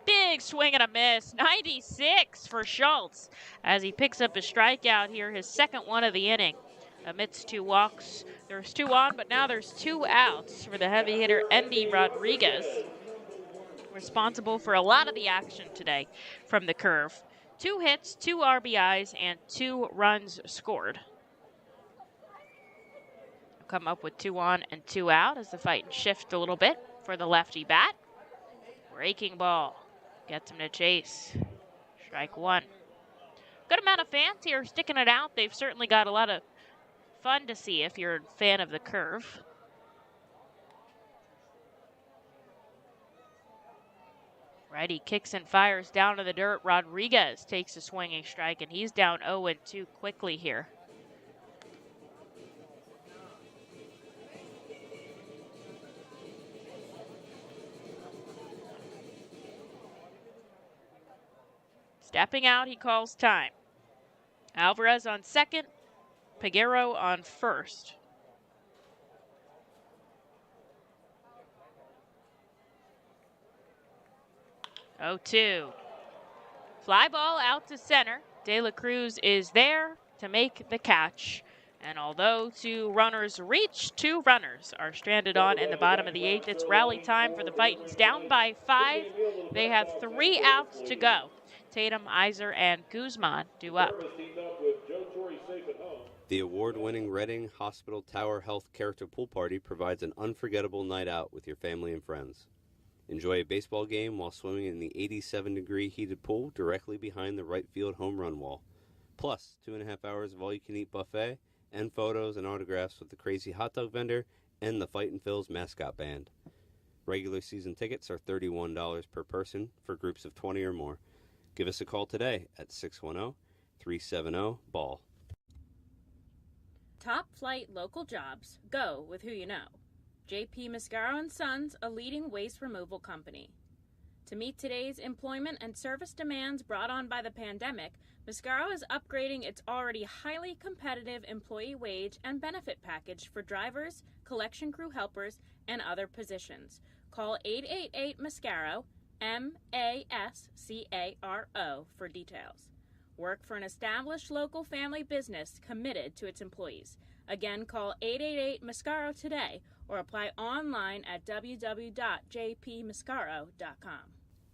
Big swing and a miss. 96 for Schultz as he picks up his strikeout here, his second one of the inning. Amidst 2 walks, there's 2 on, but now there's 2 outs for the heavy hitter, Endy Rodriguez, responsible for a lot of the action today from the Curve. 2 hits, 2 RBIs, and 2 runs scored. Come up with 2 on and 2 out as the fight shift a little bit for the lefty bat. Breaking ball. Gets him to chase. Strike 1. Good amount of fans here sticking it out. They've certainly got a lot of fun to see if you're a fan of the Curve. Righty kicks and fires down to the dirt. Rodriguez takes a swinging strike, and he's down 0-2 quickly here. Stepping out, he calls time. Alvarez on second, Peguero on first. Oh, 2. Fly ball out to center. De La Cruz is there to make the catch. And although 2 runners reach, 2 runners are stranded on in the bottom of the 8th. It's rally time for the Fightins. Down by 5. They have 3 outs to go. Tatum, Eiser, and Guzman due up. The award-winning Reading Hospital Tower Health Character Pool Party provides an unforgettable night out with your family and friends. Enjoy a baseball game while swimming in the 87-degree heated pool directly behind the right field home run wall. Plus, 2.5 hours of all-you-can-eat buffet and photos and autographs with the crazy hot dog vendor and the Fightin' Phil's mascot band. Regular season tickets are $31 per person for groups of 20 or more. Give us a call today at 610-370-BALL. Top flight local jobs. Go with who you know. J.P. Mascaro & Sons, a leading waste removal company. To meet today's employment and service demands brought on by the pandemic, Mascaro is upgrading its already highly competitive employee wage and benefit package for drivers, collection crew helpers, and other positions. Call 888-MASCARO, MASCARO, for details. Work for an established local family business committed to its employees. Again, call 888-MASCARO today or apply online at www.jpmascaro.com.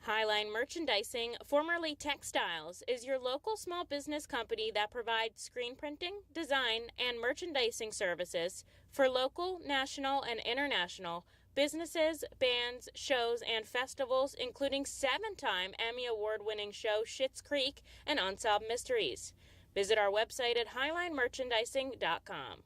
Highline Merchandising, formerly Textiles, is your local small business company that provides screen printing, design, and merchandising services for local, national, and international businesses, bands, shows, and festivals, including 7-time Emmy Award-winning show Schitt's Creek and Unsolved Mysteries. Visit our website at highlinemerchandising.com.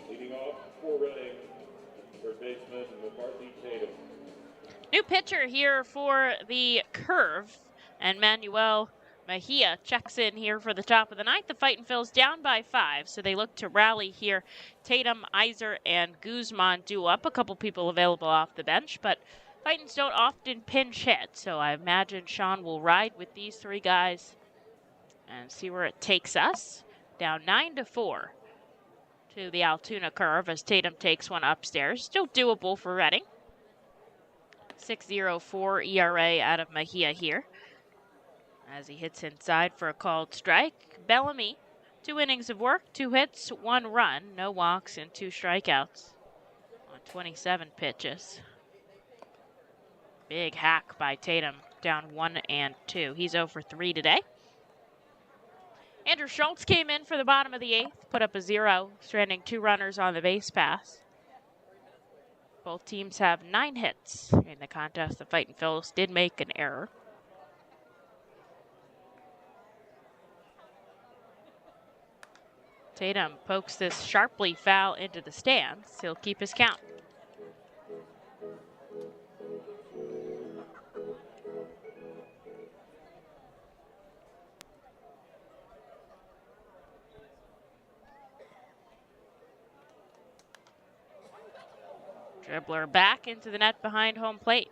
Leading off for Reading, third baseman McCarthy Tatum. New pitcher here for the Curve, and Manuel Mejia checks in here for the top of the ninth. The Fightin' Phil's down by 5, so they look to rally here. Tatum, Eiser, and Guzman due up. A couple people available off the bench, but Fightins don't often pinch hit, so I imagine Sean will ride with these 3 guys and see where it takes us. Down 9-4 to the Altoona Curve as Tatum takes one upstairs. Still doable for Reading. 6.04 ERA out of Mejia here. As he hits inside for a called strike. Bellamy, 2 innings of work, 2 hits, 1 run, no walks, and 2 strikeouts on 27 pitches. Big hack by Tatum, down 1-2. He's 0 for 3 today. Andrew Schultz came in for the bottom of the 8th, put up a 0, stranding 2 runners on the base pass. Both teams have 9 hits in the contest. The Fightin' Phillies did make an error. Tatum pokes this sharply foul into the stands. He'll keep his count. Dribbler back into the net behind home plate.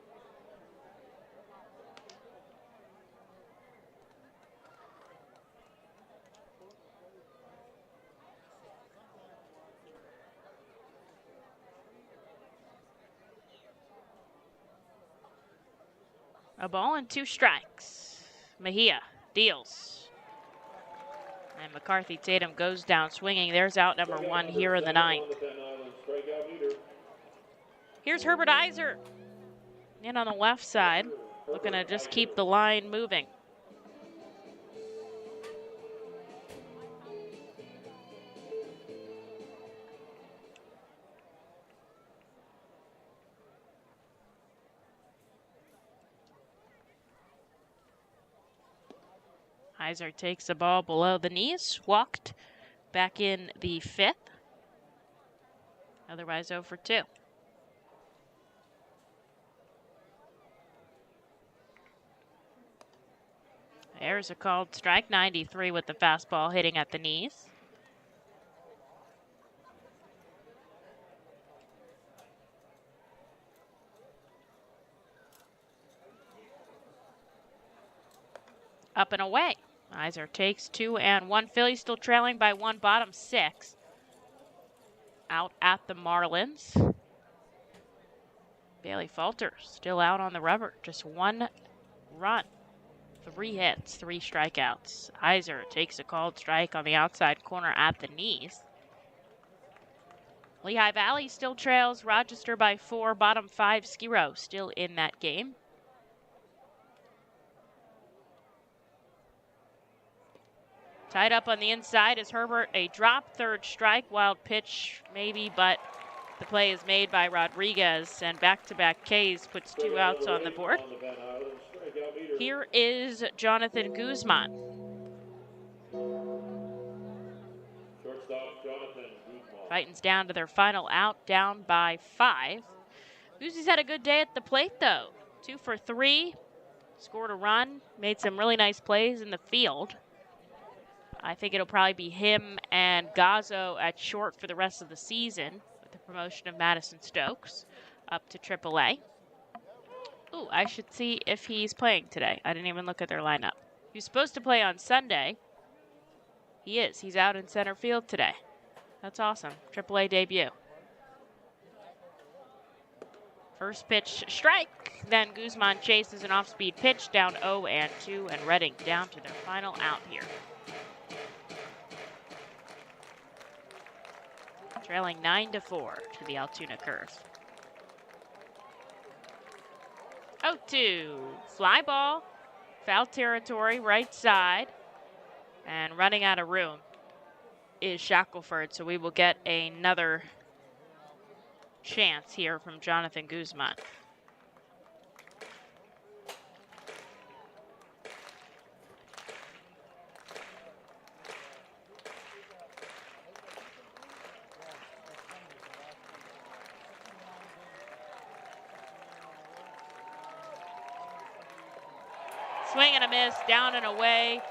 A ball and 2 strikes. Mejia deals. And McCarthy Tatum goes down swinging. There's out number 1 here in the 9th. Here's Herbert Eiser in on the left side, looking to just keep the line moving. Eiser takes the ball below the knees, walked back in the 5th. Otherwise 0 for 2. There's a called strike, 93 with the fastball hitting at the knees. Up and away. Eiser takes 2 and 1. Phillies still trailing by 1, bottom 6. Out at the Marlins. Bailey Falter still out on the rubber. Just 1 run. 3 hits, 3 strikeouts. Eiser takes a called strike on the outside corner at the knees. Lehigh Valley still trails Rochester by 4, bottom 5. Skiro still in that game. Tied up on the inside is Herbert. A drop, 3rd strike, wild pitch maybe, but the play is made by Rodriguez, and back-to-back Ks puts 2 outs on the board. Here is Jonathan Guzman. Fightin's down to their final out, down by 5. Guzzi's had a good day at the plate, though. 2 for 3, scored a run, made some really nice plays in the field. I think it'll probably be him and Gazzo at short for the rest of the season with the promotion of Madison Stokes up to AAA. Ooh, I should see if he's playing today. I didn't even look at their lineup. He was supposed to play on Sunday. He is. He's out in center field today. That's awesome. AAA debut. First pitch, strike. Then Guzman chases an off-speed pitch down 0-2, and Reading down to their final out here. Trailing 9-4 to the Altoona Curve. 0-2, fly ball, foul territory, right side, and running out of room is Shackleford, so we will get another chance here from Jonathan Guzman. Swing and a miss, down and away,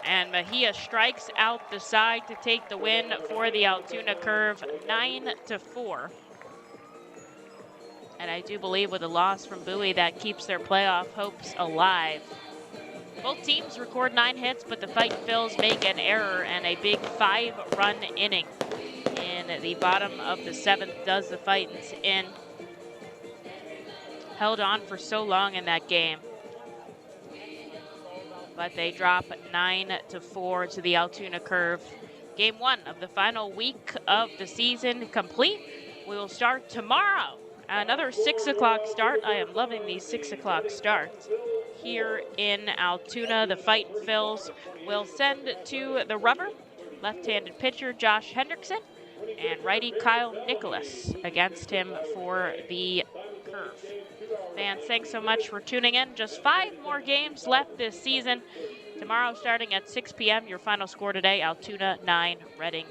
and Mejia strikes out the side to take the win for the Altoona Curve, 9-4. And I do believe with a loss from Bowie, that keeps their playoff hopes alive. Both teams record 9 hits, but the Fightin' Phils make an error, and a big 5-run inning in the bottom of the 7th does the Fightins in. Held on for so long in that game, but they drop 9-4 to the Altoona Curve. Game 1 of the final week of the season complete. We will start tomorrow. Another 6 o'clock start. I am loving these 6 o'clock starts. Here in Altoona, the Fightin' Phils will send to the rubber left-handed pitcher Josh Hendrickson and righty Kyle Nicholas against him for the Curve. Fans, thanks so much for tuning in. Just 5 more games left this season. Tomorrow starting at 6 p.m. Your final score today, Altoona 9, Reading